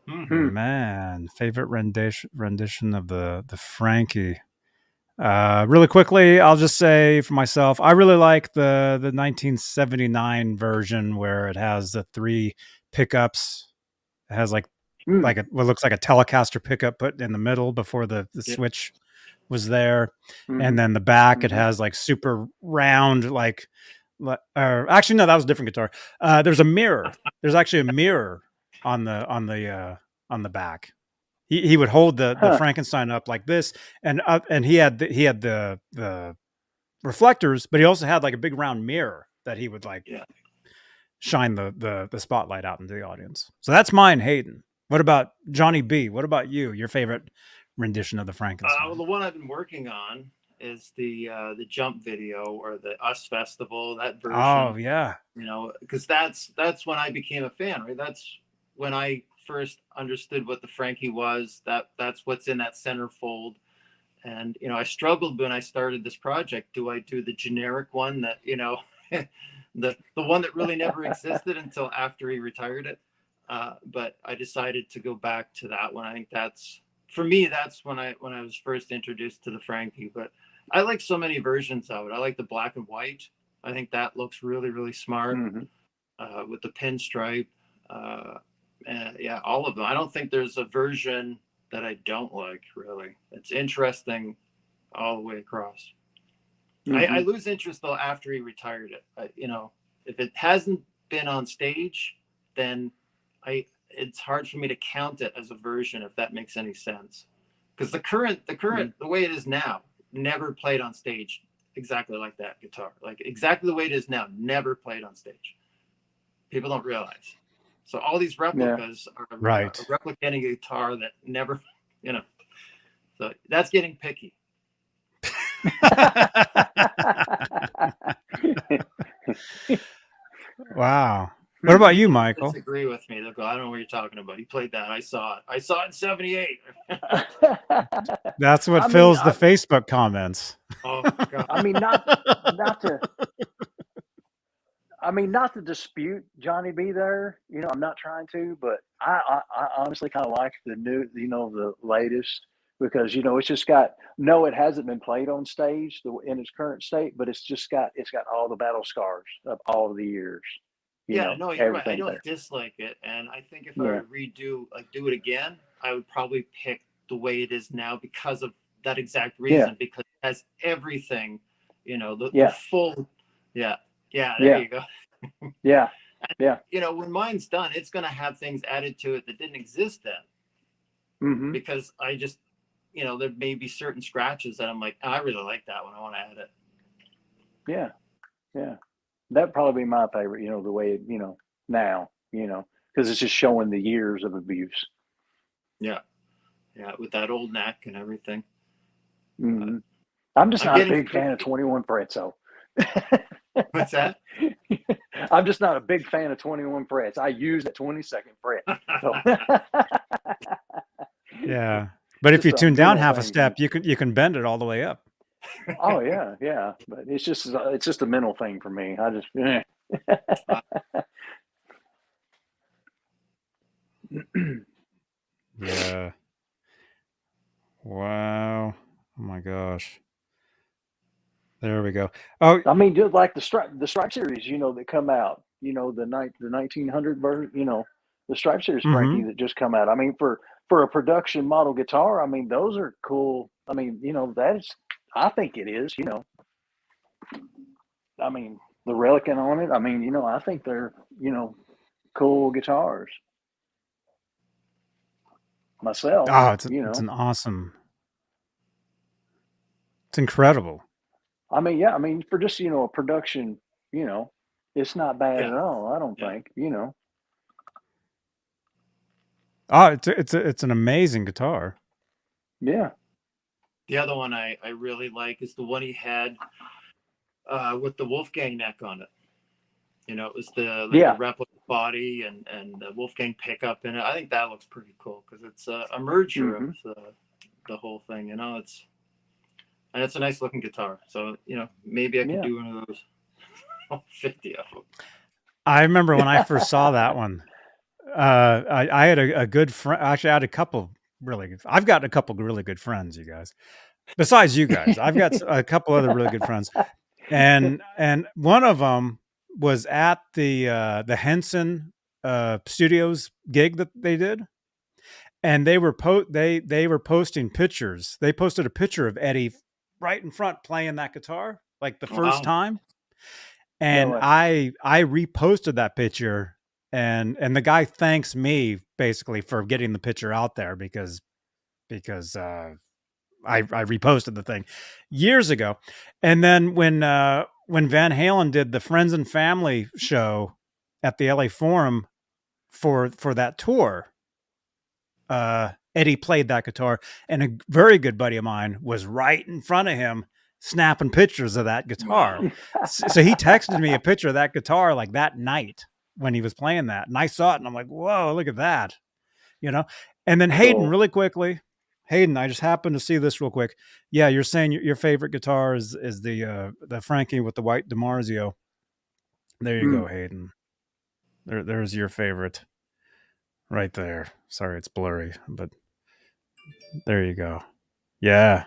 Man, favorite rendition of the Frankie. Really quickly, I'll just say for myself, I really like the 1979 version where it has the 3 pickups. It has what looks like a Telecaster pickup put in the middle before the switch was there, and then the back it has like super round actually no, that was a different guitar. There's a mirror. There's actually a mirror on the back. He would hold the Frankenstein up like this, and he had the reflectors, but he also had like a big round mirror that he would shine the spotlight out into the audience. So that's mine, Hayden. What about Johnny B? What about you? Your favorite rendition of the Frankenstein? Well, the one I've been working on is the Jump video or the Us Festival, that version. Oh yeah. Because that's when I became a fan, right? That's when I first understood what the Frankie was. That's what's in that centerfold. And I struggled when I started this project. Do I do the generic one that the one that really never existed until after he retired it? But I decided to go back to that one. I think that's when I was first introduced to the Frankie. But I like so many versions of it. I like the black and white. I think that looks really, really smart with the pinstripe. All of them. I don't think there's a version that I don't like, really. It's interesting all the way across. I lose interest though after he retired it. If it hasn't been on stage, then it's hard for me to count it as a version, if that makes any sense. Because the way it is now, never played on stage exactly like that guitar. Like exactly the way it is now, never played on stage. People don't realize. So all these replicas are replicating a guitar that never, so that's getting picky. Wow. What about you, Michael? Disagree with me. They'll go, I don't know what you're talking about. He played that. I saw it. I saw it in 78. That's what fills the Facebook comments. Oh God. I mean, not to dispute Johnny B there. I'm not trying to, but I honestly kind of like the new, the latest, because it's just got it hasn't been played on stage in its current state, but it's got all the battle scars of all of the years. You're right. I don't dislike it, and I think if I were to do it again, I would probably pick the way it is now because of that exact reason. Because it has everything, the full. Yeah. There you go. Yeah. When mine's done, it's going to have things added to it that didn't exist then. Because I just, there may be certain scratches that I'm like, I really like that one. I want to add it. Yeah. That'd probably be my favorite, the way it, now, because it's just showing the years of abuse. Yeah. With that old neck and everything. I'm just not a big fan of 21 frets, though. What's that? I'm just not a big fan of 21 frets. I use the 22nd fret. So. Yeah, but if you tune down half a step, you can bend it all the way up. Oh yeah, but it's just a mental thing for me. I just Yeah. Wow. Oh my gosh. There we go. Oh, I mean, just like the Stripe series, that come out, the 1900 version, the Stripe series Frankie that just come out. I mean, for a production model guitar, I mean, those are cool. I mean, I think it is, I mean, the Relican on it. I mean, I think they're, cool guitars myself, oh, it's an awesome. It's incredible. I mean, yeah, I mean, for just, a production, it's not bad at all. I don't think, Oh, it's an amazing guitar. Yeah. The other one I really like is the one he had with the Wolfgang neck on it. It was the replica body and the Wolfgang pickup in it. I think that looks pretty cool because it's a merger of the whole thing. And it's a nice looking guitar. So maybe I could do one of those. 50 of them. I remember when I first saw that one. I had a good friend. Actually, I had a couple I've got a couple really good friends, you guys. Besides you guys, I've got a couple other really good friends, and one of them was at the Henson Studios gig that they did, and they were they were posting pictures. They posted a picture of Eddie right in front playing that guitar, like the first time, and I reposted that picture. And the guy thanks me basically for getting the picture out there because I reposted the thing years ago. And then when Van Halen did the Friends and Family show at the LA Forum for that tour, Eddie played that guitar, and a very good buddy of mine was right in front of him snapping pictures of that guitar. Wow. So he texted me a picture of that guitar like that night when he was playing that, and I saw it and I'm like, whoa, look at that, and then Hayden, really quickly, Hayden, I just happened to see this real quick. Yeah, you're saying your favorite guitar is the Frankie with the white DiMarzio. There you go, Hayden. There's your favorite right there. Sorry, it's blurry, but there you go. Yeah.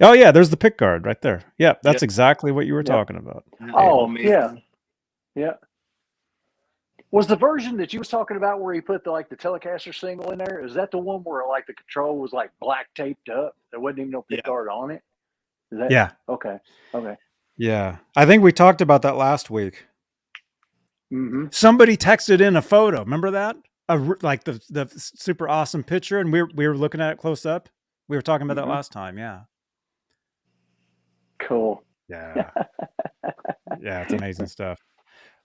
Oh yeah, there's the pick guard right there. Yeah, that's exactly what you were talking about. Oh yeah. Was the version that you was talking about where he put the Telecaster single in there? Is that the one where the control was black taped up? There wasn't even no pick guard on it. Is that, yeah. Okay. Yeah, I think we talked about that last week. Mm-hmm. Somebody texted in a photo. Remember that? The super awesome picture, and we were looking at it close up. We were talking about that last time. Yeah. Cool. Yeah. Yeah, it's amazing stuff.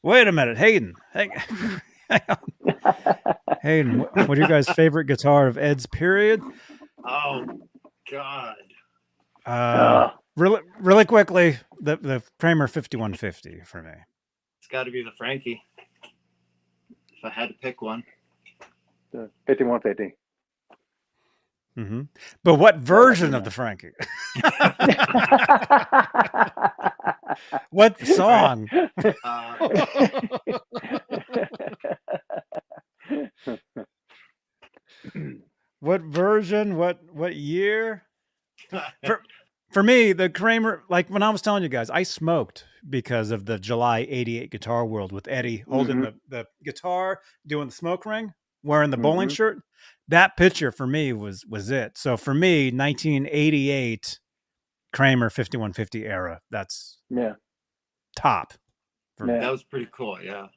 Wait a minute, Hayden. Hang on. Hayden, what are your guys' favorite guitar of Ed's period? Oh God. Really quickly, the Kramer 5150 for me. It's got to be the Frankie. If I had to pick one. The 5150. Mm-hmm. But what version of the Frankie? What song? What version? What year? For me, the Kramer, when I was telling you guys, I smoked because of the July '88 Guitar World with Eddie holding the guitar, doing the smoke ring, wearing the bowling shirt. That picture for me was it. So for me, 1988 Kramer 5150 era. That's top. That was pretty cool. Yeah.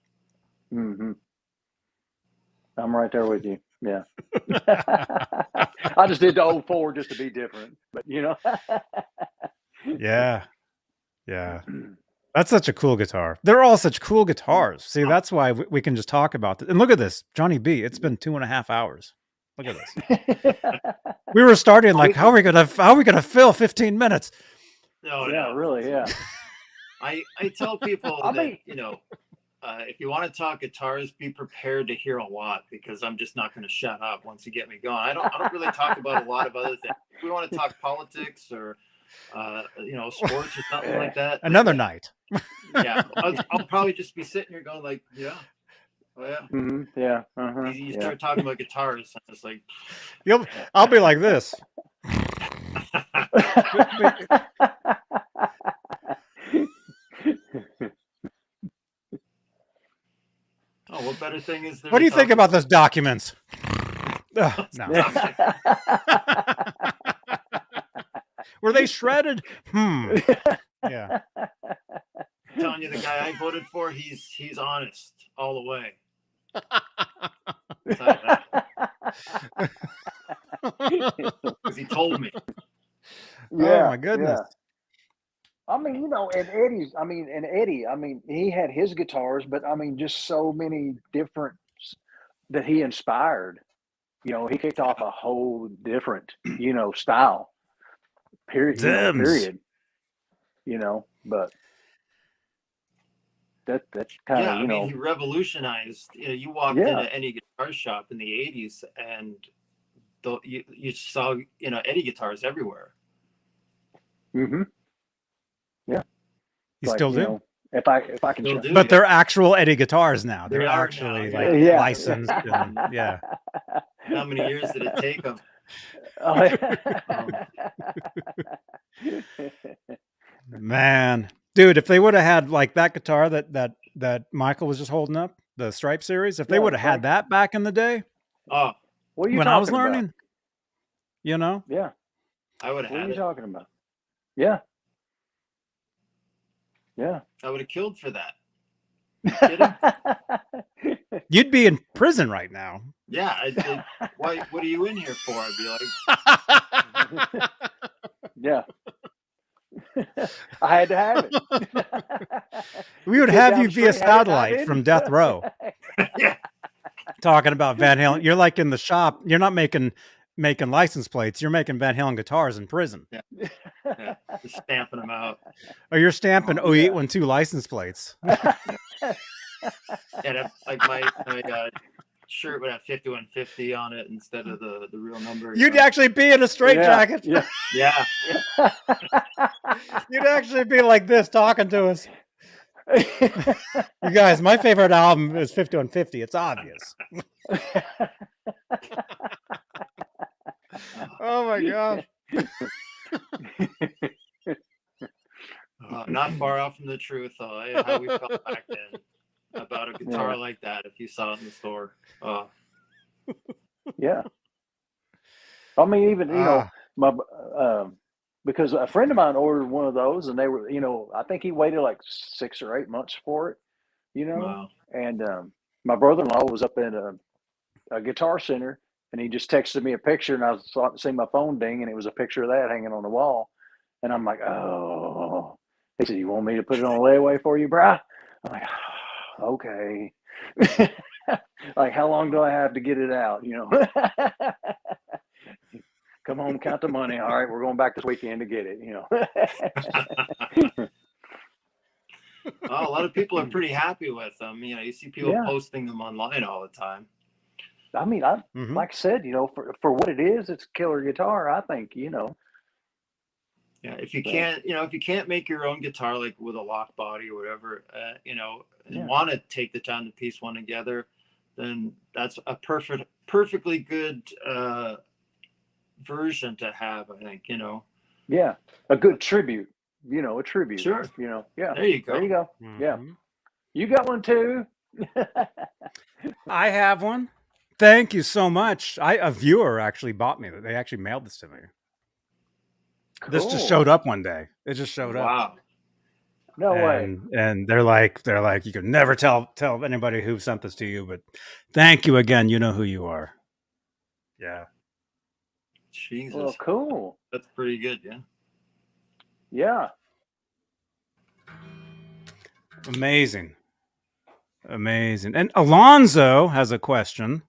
Mm-hmm. I'm right there with you. Yeah. I just did the 04 just to be different, but Yeah. That's such a cool guitar. They're all such cool guitars. See, that's why we can just talk about it. And look at this, Johnny B. It's been 2.5 hours. Look at this. We were starting how are we gonna fill 15 minutes? No, really, yeah. I tell people that if you want to talk guitars, be prepared to hear a lot because I'm just not going to shut up once you get me going. I don't really talk about a lot of other things. If we want to talk politics or sports or something like that, another night. Yeah, I'll probably just be sitting here going Oh yeah. Mm-hmm. Yeah. You start talking about guitars, and it's like, I'll be like this. oh, what better thing is there? What do you think about those documents? No. Were they shredded? Yeah. I'm telling you, the guy I voted for, he's honest all the way. Because he told me. Yeah, oh my goodness. Yeah. I mean, you know, and Eddie, he had his guitars, but I mean, just so many different that he inspired. You know, he kicked off a whole different, you know, style. Period. You know, period. You know, but that's kind of, yeah. you know, he revolutionized. You know, you walked into any guitar shop in the '80s, and you saw, you know, Eddie guitars everywhere. Mm-hmm. Yeah. You still do. Know, if I can, still do, but they're actual Eddie guitars now. They're actually now, like licensed. And, yeah. How many years did it take them? Man, dude, if they would have had like that guitar that Michael was just holding up, the Stripe series, if they would have had that back in the day, when I was learning, you know, I would have had it. What are you talking about? Yeah. Yeah. I would have killed for that. Are you kidding? You'd be in prison right now. Yeah. Why? What are you in here for? I'd be like, yeah. I had to have it. We would have you via satellite from death row. Yeah. Talking about Van Halen. You're like in the shop. You're not making license plates. You're making Van Halen guitars in prison. Yeah. Just stamping them out. Or you're stamping 0812 license plates. Yeah, like my shirt would have 5150 on it instead of the real number. You'd actually be in a straitjacket. Yeah. You'd actually be like this talking to us. You guys, my favorite album is 5150. It's obvious. Oh my gosh. Not far off from the truth, though. How we felt back then about a guitar like that if you saw it in the store. Yeah. I mean, even, you know, my because a friend of mine ordered one of those, and they were, you know, I think he waited like 6 or 8 months for it, you know. Wow. And my brother-in-law was up in a guitar center, and he just texted me a picture, and I saw seeing my phone ding, and it was a picture of that hanging on the wall. And I'm like, oh. He said, "You want me to put it on layaway for you, brah?" I'm like, oh, okay. Like, how long do I have to get it out? You know, come home, count the money. All right, we're going back this weekend to get it. You know. A lot of people are pretty happy with them. You know, you see people posting them online all the time. I mean, like I said, you know, for what it is, it's a killer guitar. I think, you know. Yeah, if you can't make your own guitar, like with a lock body or whatever, you know, and want to take the time to piece one together, then that's a perfectly good version to have, I think, you know. Yeah, a good tribute, you know, a tribute. Sure. You know, yeah. There you go. There you go. Mm-hmm. Yeah. You got one too? I have one. Thank you so much. A viewer actually bought me that. They actually mailed this to me. Cool. This just showed up one day. It just showed up. Wow. No way. And they're like, you can never tell anybody who sent this to you, but thank you again. You know who you are. Yeah. Jesus. Well, cool. That's pretty good, yeah. Yeah. Amazing. And Alonzo has a question.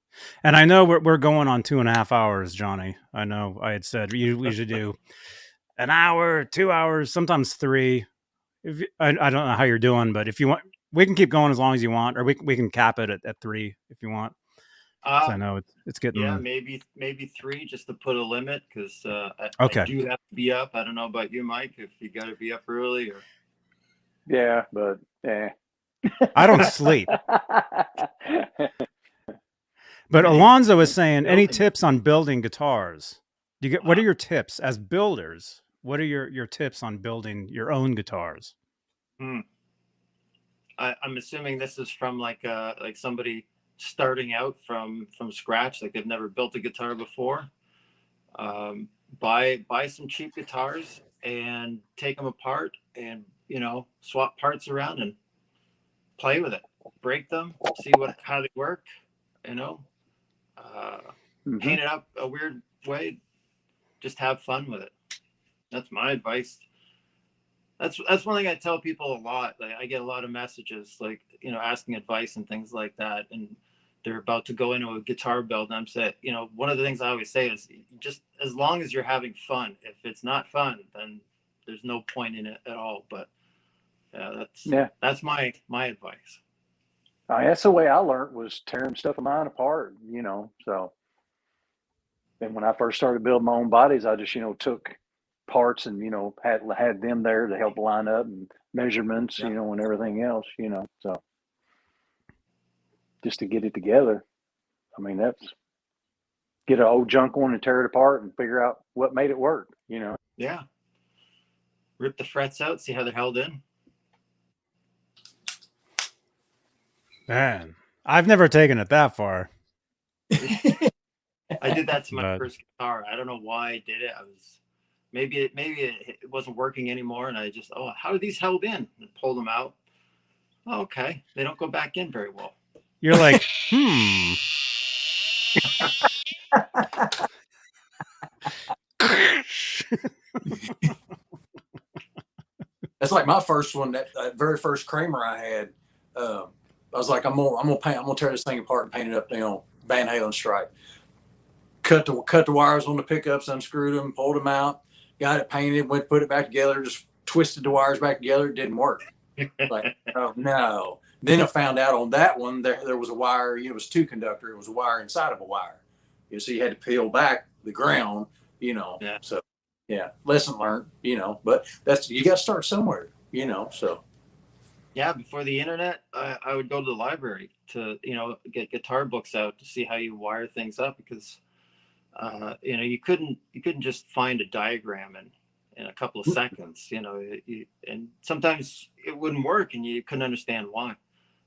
And I know we're going on 2.5 hours, Johnny. I know I had said we should do an hour, 2 hours, sometimes 3. I don't know how you're doing, but if you want, we can keep going as long as you want, or we can cap it at 3 if you want. I know it's getting. Yeah, maybe 3 just to put a limit, because I do have to be up. I don't know about you, Mike, if you got to be up early or. Yeah, but yeah. I don't sleep. But Alonzo is saying, any tips on building guitars? Do you get what are your tips as builders? What are your tips on building your own guitars? I'm assuming this is from like somebody starting out from scratch, like they've never built a guitar before. Buy some cheap guitars and take them apart and swap parts around and play with it. Break them, see how they work. Paint it up a weird way. Just have fun with it. That's my advice. That's one thing I tell people a lot. Like, I get a lot of messages, like, asking advice and things like that. And they're about to go into a guitar build. And I'm saying, one of the things I always say is just as long as you're having fun. If it's not fun, then there's no point in it at all. But that's my advice. That's the way I learned, was tearing stuff of mine apart, so. And when I first started building my own bodies, I just, took parts and, had them there to help line up and measurements, and everything else, so just to get it together. I mean, that's get an old junk one and tear it apart and figure out what made it work, Yeah. Rip the frets out, see how they're held in. Man, I've never taken it that far. I did that to my first guitar. I don't know why I did it. Maybe it wasn't working anymore, and I just, how are these held in? And pulled them out. Oh, okay, they don't go back in very well. You're like, That's like my first one. That very first Kramer I had. I was like, I'm gonna tear this thing apart and paint it up, Van Halen stripe. Cut the wires on the pickups, unscrewed them, pulled them out, got it painted, put it back together, just twisted the wires back together. It didn't work. Like, oh no. Then I found out on that one there was a wire. It was 2-conductor. It was a wire inside of a wire. So you had to peel back the ground. Yeah. So yeah, lesson learned. But you got to start somewhere. So. Yeah, before the internet, I would go to the library to get guitar books out to see how you wire things up, because you couldn't just find a diagram in a couple of seconds, and sometimes it wouldn't work and you couldn't understand why.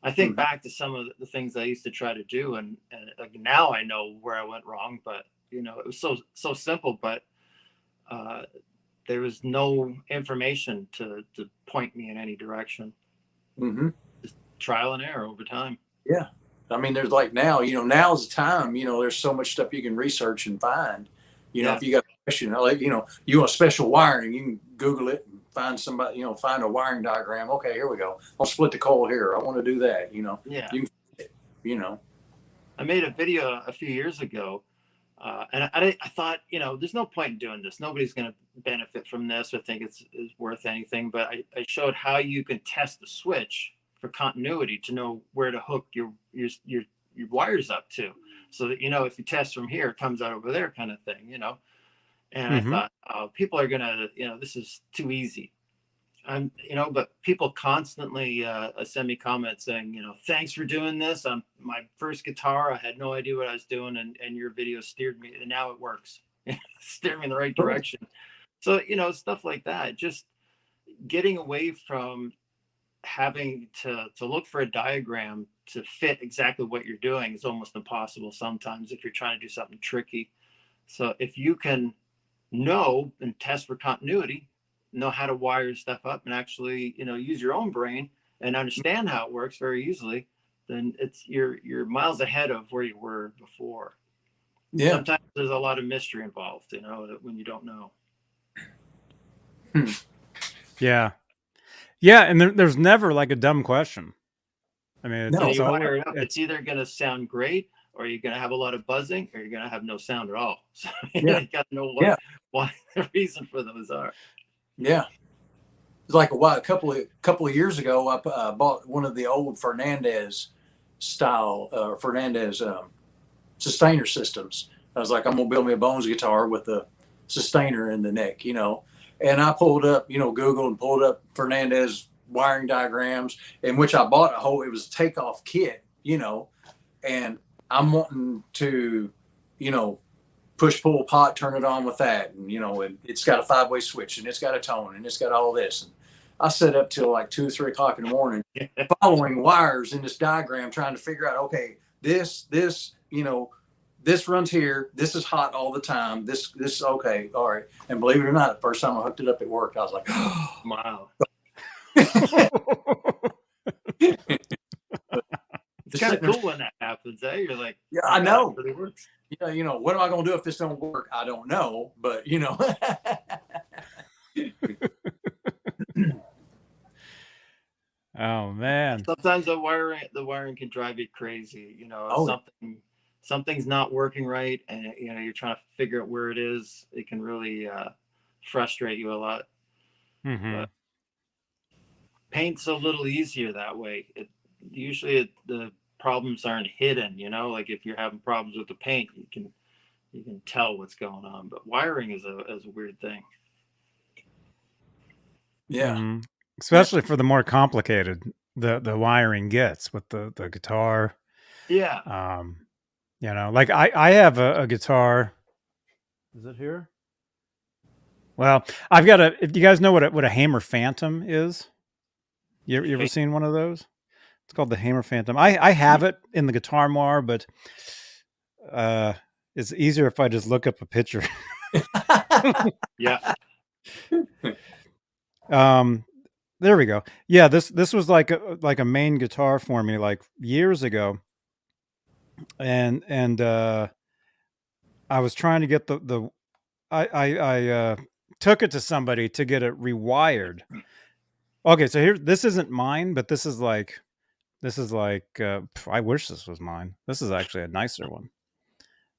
I think back to some of the things I used to try to do, and like now I know where I went wrong, but it was so simple, but there was no information to point me in any direction. Just trial and error over time. Yeah. I mean, there's like now's the time, there's so much stuff you can research and find, if you got a question, you want special wiring, you can Google it and find somebody, find a wiring diagram. Okay, here we go. I'll split the coil here. I want to do that, Yeah. You can, I made a video a few years ago, and I thought, there's no point in doing this. Nobody's going to benefit from this or think it's worth anything. But I showed how you can test the switch for continuity to know where to hook your wires up to, so that if you test from here, it comes out over there, kind of thing, And I thought, people are gonna, this is too easy. But people constantly send me comments saying, thanks for doing this. On my first guitar, I had no idea what I was doing, and your video steered me, and now it works. Steered me in the right direction. So stuff like that. Just getting away from having to look for a diagram to fit exactly what you're doing is almost impossible sometimes if you're trying to do something tricky. So if you can know and test for continuity, know how to wire stuff up, and actually use your own brain and understand how it works very easily, then you're miles ahead of where you were before. Yeah. Sometimes there's a lot of mystery involved, when you don't know. Yeah. Yeah, and there's never like a dumb question. I mean, it's either going to sound great, or you're going to have a lot of buzzing, or you're going to have no sound at all. So you got to know why the reason for those are. Yeah, it's like a couple of years ago, I bought one of the old Fernandez style sustainer systems. I was like, I'm gonna build me a Bones guitar with a sustainer in the neck, and I pulled up, Google, and pulled up Fernandez wiring diagrams, in which I bought it was a takeoff kit, and I'm wanting to, push, pull, pot, turn it on with that. And, it's got a 5-way switch, and it's got a tone, and it's got all this. And I set up till like 2 or 3 o'clock in the morning, following wires in this diagram, trying to figure out, okay, this runs here. This is hot all the time. This okay. All right. And believe it or not, the first time I hooked it up, it worked. I was like, oh, Wow. It's kind of cool when that happens, eh? You're like, yeah, I know. It really works. What am I going to do if this don't work? I don't know, but Oh man. Sometimes the wiring can drive you crazy. Something's not working right, and you're trying to figure out where it is. It can really frustrate you a lot. Mm-hmm. But paint's a little easier that way. Usually the problems aren't hidden. Like if you're having problems with the paint, you can tell what's going on. But wiring is a weird thing. Yeah. Mm-hmm. Especially for the more complicated the wiring gets with the guitar. Yeah. Like I have a guitar. Is it here? Well, I've got if you guys know what a Hamer Phantom is, you ever seen one of those? It's called the Hamer Phantom. I have it in the Guitar Moire, but it's easier if I just look up a picture. Yeah. There we go. Yeah, this was like a main guitar for me like years ago, and I was trying to get I took it to somebody to get it rewired. Okay, so this isn't mine, but this is like I wish this was mine. This is actually a nicer one.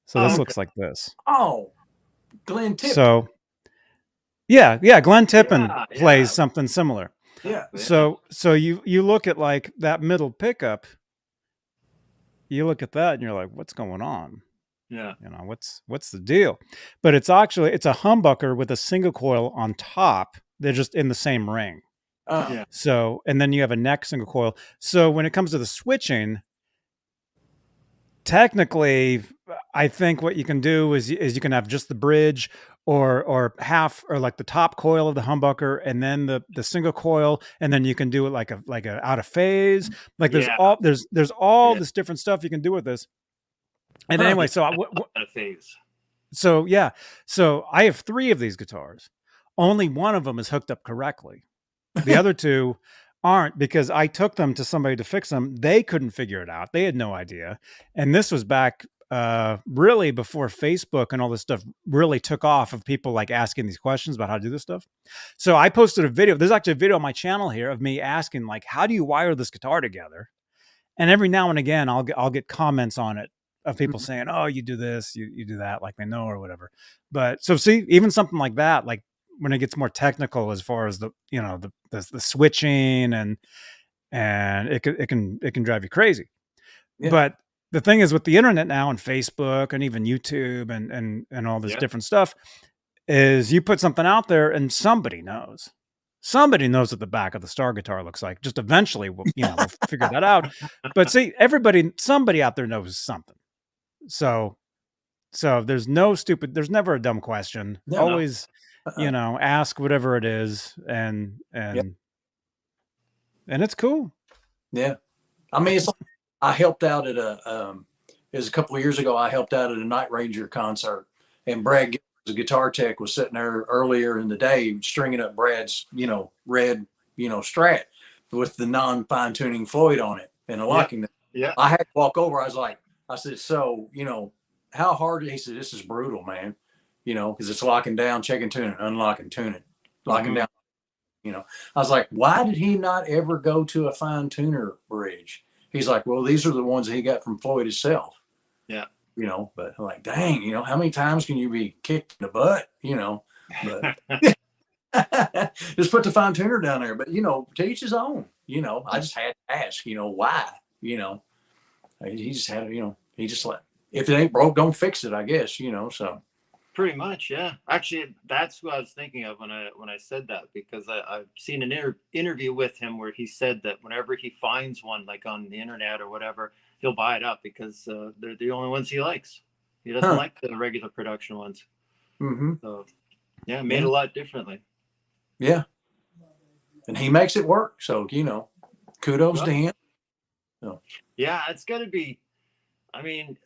So this looks like this. Oh, Glenn Tippin. So yeah, Glenn Tippin plays something similar. Yeah. So you look at like that middle pickup, you look at that and you're like, what's going on? Yeah. What's the deal? But it's a humbucker with a single coil on top. They're just in the same ring. Yeah. So, and then you have a neck single coil. So when it comes to the switching, technically, I think what you can do is you can have just the bridge or half, or like the top coil of the humbucker and then the single coil, and then you can do it like a out of phase. Like there's all this different stuff you can do with this. And anyway, so out of phase. So yeah, so I have 3 of these guitars. Only one of them is hooked up correctly. The other 2 aren't, because I took them to somebody to fix them. They couldn't figure it out. They had no idea. And this was back really before Facebook and all this stuff really took off, of people like asking these questions about how to do this stuff. So I posted a video. There's actually a video on my channel here of me asking, like, how do you wire this guitar together? And every now and again, I'll get comments on it of people saying, oh, you do this, you do that, like they know or whatever. But so see, even something like that, like when it gets more technical as far as the switching and it can drive you crazy. Yeah. But the thing is, with the internet now and Facebook and even YouTube and all this different stuff, is you put something out there and somebody knows what the back of the Star guitar looks like. Just eventually we'll figure that out. But see, somebody out there knows something. So there's never a dumb question. No, always, ask whatever it is, and it's cool. Yeah. I mean, I helped out at it was a couple of years ago. I helped out at a Night Ranger concert, and Brad, the guitar tech, was sitting there earlier in the day stringing up Brad's, red, Strat with the non-fine tuning Floyd on it and locking it. Yeah. I had to walk over. I said, so, how hard? He said, this is brutal, man. Because it's locking down, checking tuning, unlocking tuning, locking down. I was like, why did he not ever go to a fine tuner bridge? He's like, well, these are the ones that he got from Floyd himself. Yeah. But I'm like, dang, how many times can you be kicked in the butt? But just put the fine tuner down there. But, to each his own, I just had to ask, why, he just had, he just like, if it ain't broke, don't fix it, I guess, so. Pretty much, yeah. Actually, that's who I was thinking of when I said that, because I've seen an interview with him where he said that whenever he finds one, like on the internet or whatever, he'll buy it up because they're the only ones he likes. He doesn't like the regular production ones. Mm-hmm. So, yeah, made a lot differently. Yeah. And he makes it work. So, kudos to him. So. Yeah, it's got to be, I mean,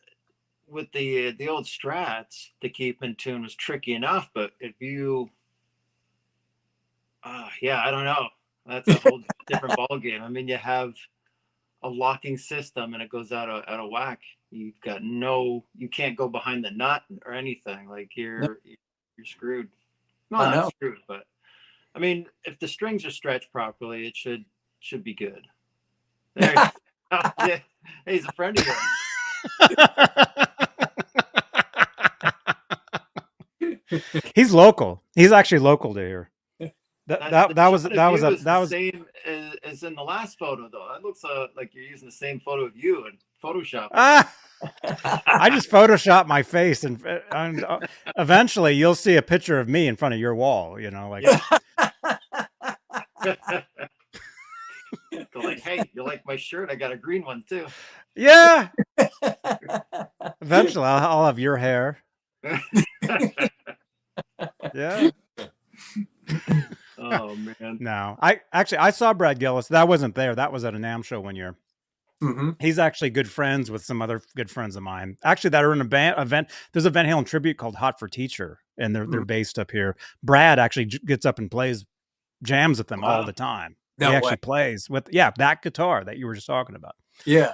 with the old Strats, to keep in tune was tricky enough, but if you, I don't know. That's a whole different ball game. I mean, you have a locking system and it goes out of whack. You can't go behind the nut or anything. Like you're screwed. No, not screwed, but I mean, if the strings are stretched properly, it should be good. There you go. Yeah. Hey, he's a friend of yours. He's local. He's actually local to here. That was the same as in the last photo, though. That looks like you're using the same photo of you in Photoshop. I just Photoshopped my face, and eventually you'll see a picture of me in front of your wall. They're like, hey, you like my shirt? I got a green one too. Yeah. Eventually, I'll have your hair. Yeah. Oh man. No, I saw Brad Gillis. That wasn't there. That was at a NAMM show one year. Mm-hmm. He's actually good friends with some other good friends of mine. Actually, that are in a event. There's a Van Halen tribute called Hot for Teacher, and they're based up here. Brad actually gets up and jams with them all the time. He actually plays with that guitar that you were just talking about. Yeah.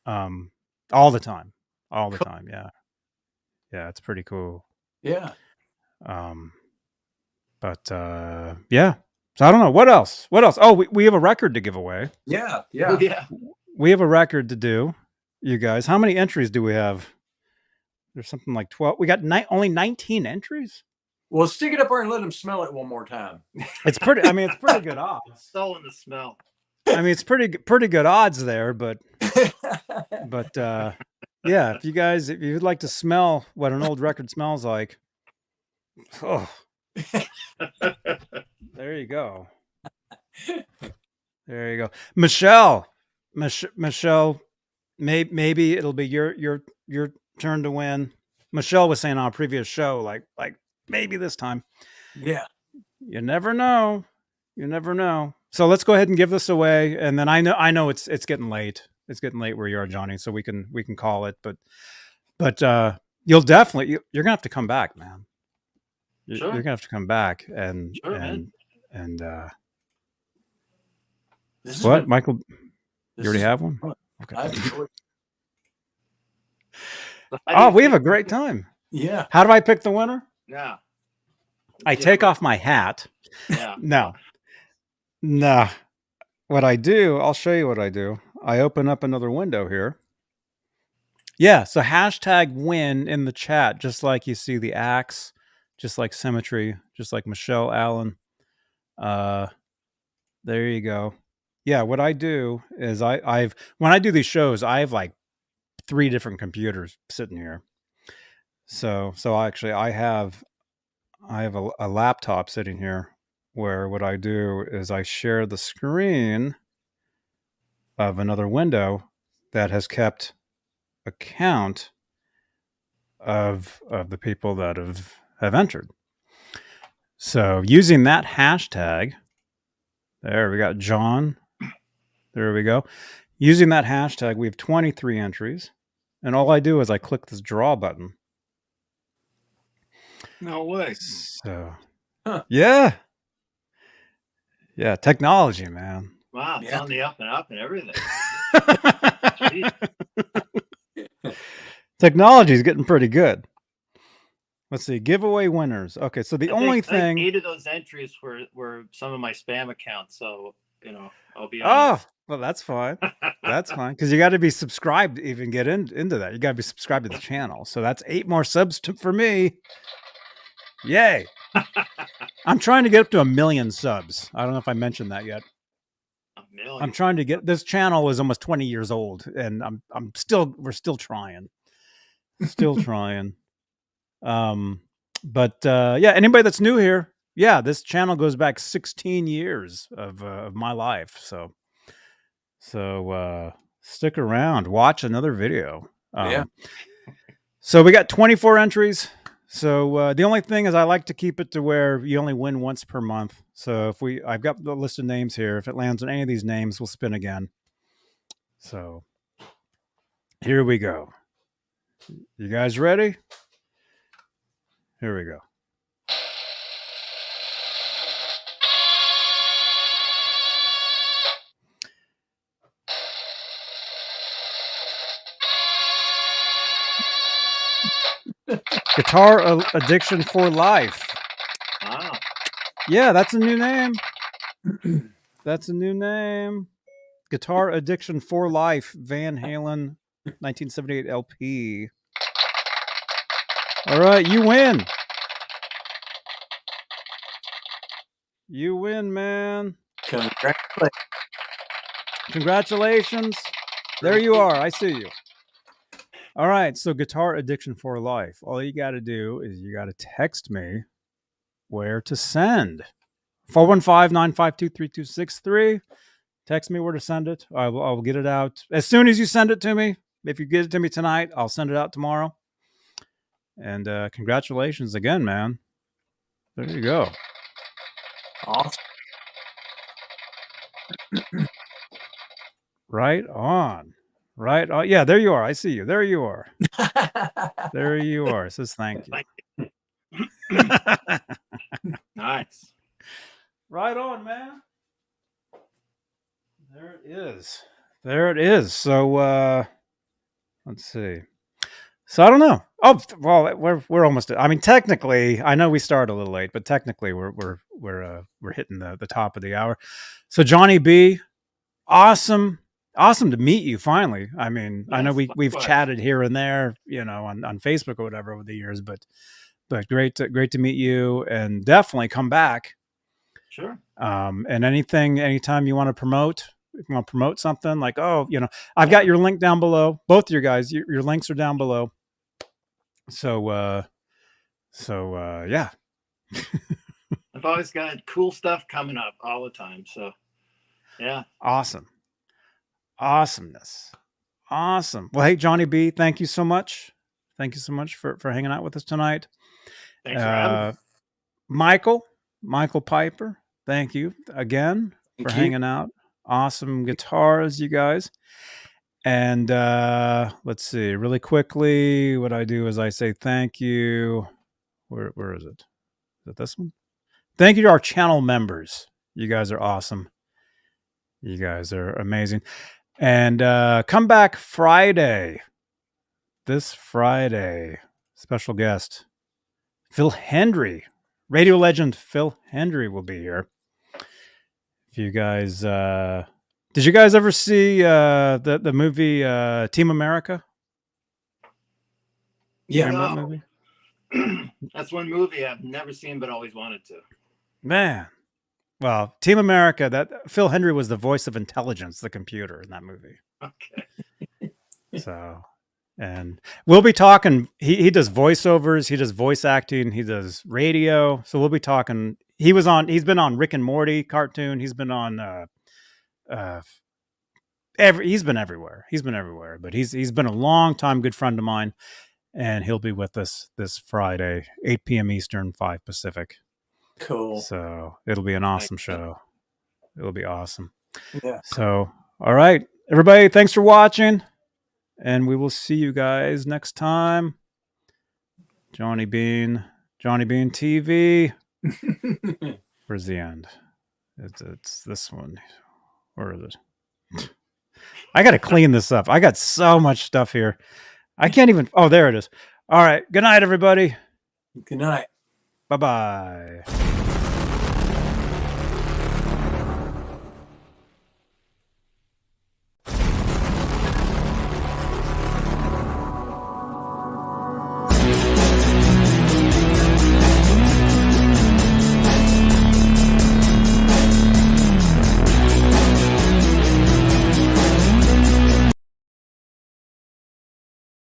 All the time. Yeah. Yeah, it's pretty cool. Yeah. But yeah. So I don't know what else. Oh, we have a record to give away. Yeah. Oh, yeah. We have a record to do. You guys, how many entries do we have? There's something like 12. We got only 19 entries. Well, stick it up there and let them smell it one more time. It's pretty. I mean, it's pretty good odds. Still in the smell. I mean, it's pretty good odds there, but yeah. If you'd like to smell what an old record smells like, oh, there you go. There you go, Michelle. Maybe it'll be your turn to win. Michelle was saying on a previous show, like maybe this time. Yeah. You never know. So let's go ahead and give this away. And then I know it's getting late. It's getting late where you are, Johnny. So we can call it. But you're gonna have to come back, man. Sure. You're gonna have to come back and what, Michael? You already have one? Okay. Oh, we have a great time. Yeah. How do I pick the winner? Yeah. I take off my hat. Yeah. No. What I do, I'll show you what I do. I open up another window here. Yeah, so hashtag win in the chat, just like you see the axe, just like Symmetry, just like Michelle Allen. There you go. Yeah, what I do is when I do these shows, I have like 3 different computers sitting here. So actually I have a laptop sitting here where what I do is I share the screen of another window that has kept a count of the people that have entered. So using that hashtag, there we got John. There we go. Using that hashtag, we have 23 entries. And all I do is I click this draw button. No way. So, yeah. Yeah, technology, man. Wow, it's on the up and up and everything. Technology is getting pretty good. Let's see, giveaway winners. Okay, so I think 8 of those entries were some of my spam accounts. So, I'll be honest. Oh, well, that's fine. That's fine. Because you got to be subscribed to even get into that. You got to be subscribed to the channel. So that's 8 more subs for me. Yay. I'm trying to get up to 1 million subs. I don't know if I mentioned that yet. 1 million. I'm trying to get, this channel is almost 20 years old, and we're still trying. Still trying. But yeah, anybody that's new here, yeah, this channel goes back 16 years of my life. So stick around, watch another video. Yeah. So we got 24 entries. So the only thing is I like to keep it to where you only win once per month. So I've got the list of names here. If it lands on any of these names, we'll spin again. So here we go. You guys ready? Here we go. Guitar Addiction for Life. Wow. Yeah, that's a new name. That's a new name. Guitar Addiction for Life, Van Halen, 1978 LP. All right, you win. You win, man. Congratulations. Congratulations. There you are. I see you. All right, so Guitar Addiction for Life. All you got to do is you got to text me where to send. 415-952-3263. Text me where to send it. I'll get it out as soon as you send it to me. If you get it to me tonight, I'll send it out tomorrow. And congratulations again, man. There you go. Awesome. Right on. Right on. Yeah, there you are. I see you. There you are. There you are. It says thank you. Nice. Right on, man. There it is. There it is. So let's see. So I don't know. Oh, well, we're almost. I mean, technically, I know we started a little late, but technically, we're hitting the top of the hour. So Johnny B, awesome to meet you finally. I mean, Yes, I know we've likewise. chatted here and there, on Facebook or whatever over the years, but great to meet you, and definitely come back. Sure. And anytime you want to promote. If you want to promote something like, I've got your link down below. Both of your guys, your links are down below. So yeah. I've always got cool stuff coming up all the time. So yeah. Awesome. Awesomeness. Awesome. Well, hey, Johnny B, thank you so much. Thank you so much for hanging out with us tonight. Thanks for having me. Michael Piper, thank you again for hanging out. Awesome guitars, you guys. And let's see, really quickly, what I do is I say thank you. Where is it? Is it this one? Thank you to our channel members. You guys are awesome. You guys are amazing. And come back Friday. This Friday, special guest, Phil Hendry. Radio legend Phil Hendry will be here. If you guys, did you guys ever see the movie Team America? Yeah. Remember that movie? That's one movie I've never seen but always wanted to. Man. Well, Team America, that Phil Hendry was the voice of intelligence, the computer in that movie. Okay. So, and we'll be talking, he does voiceovers, he does voice acting, he does radio. So we'll be talking, he's been on Rick and Morty cartoon. He's been on, he's been everywhere. But he's been a long time good friend of mine, and he'll be with us this Friday, 8 p.m. Eastern, 5 Pacific. Cool. So it'll be an awesome show. It'll be awesome. Yeah. So, all right, everybody, thanks for watching, and we will see you guys next time. Johnny Beane TV. Where's the end? It's this one. Where is it? I got to clean this up. I got so much stuff here. I can't even. Oh, there it is. All right. Good night, everybody. Good night. Bye-bye.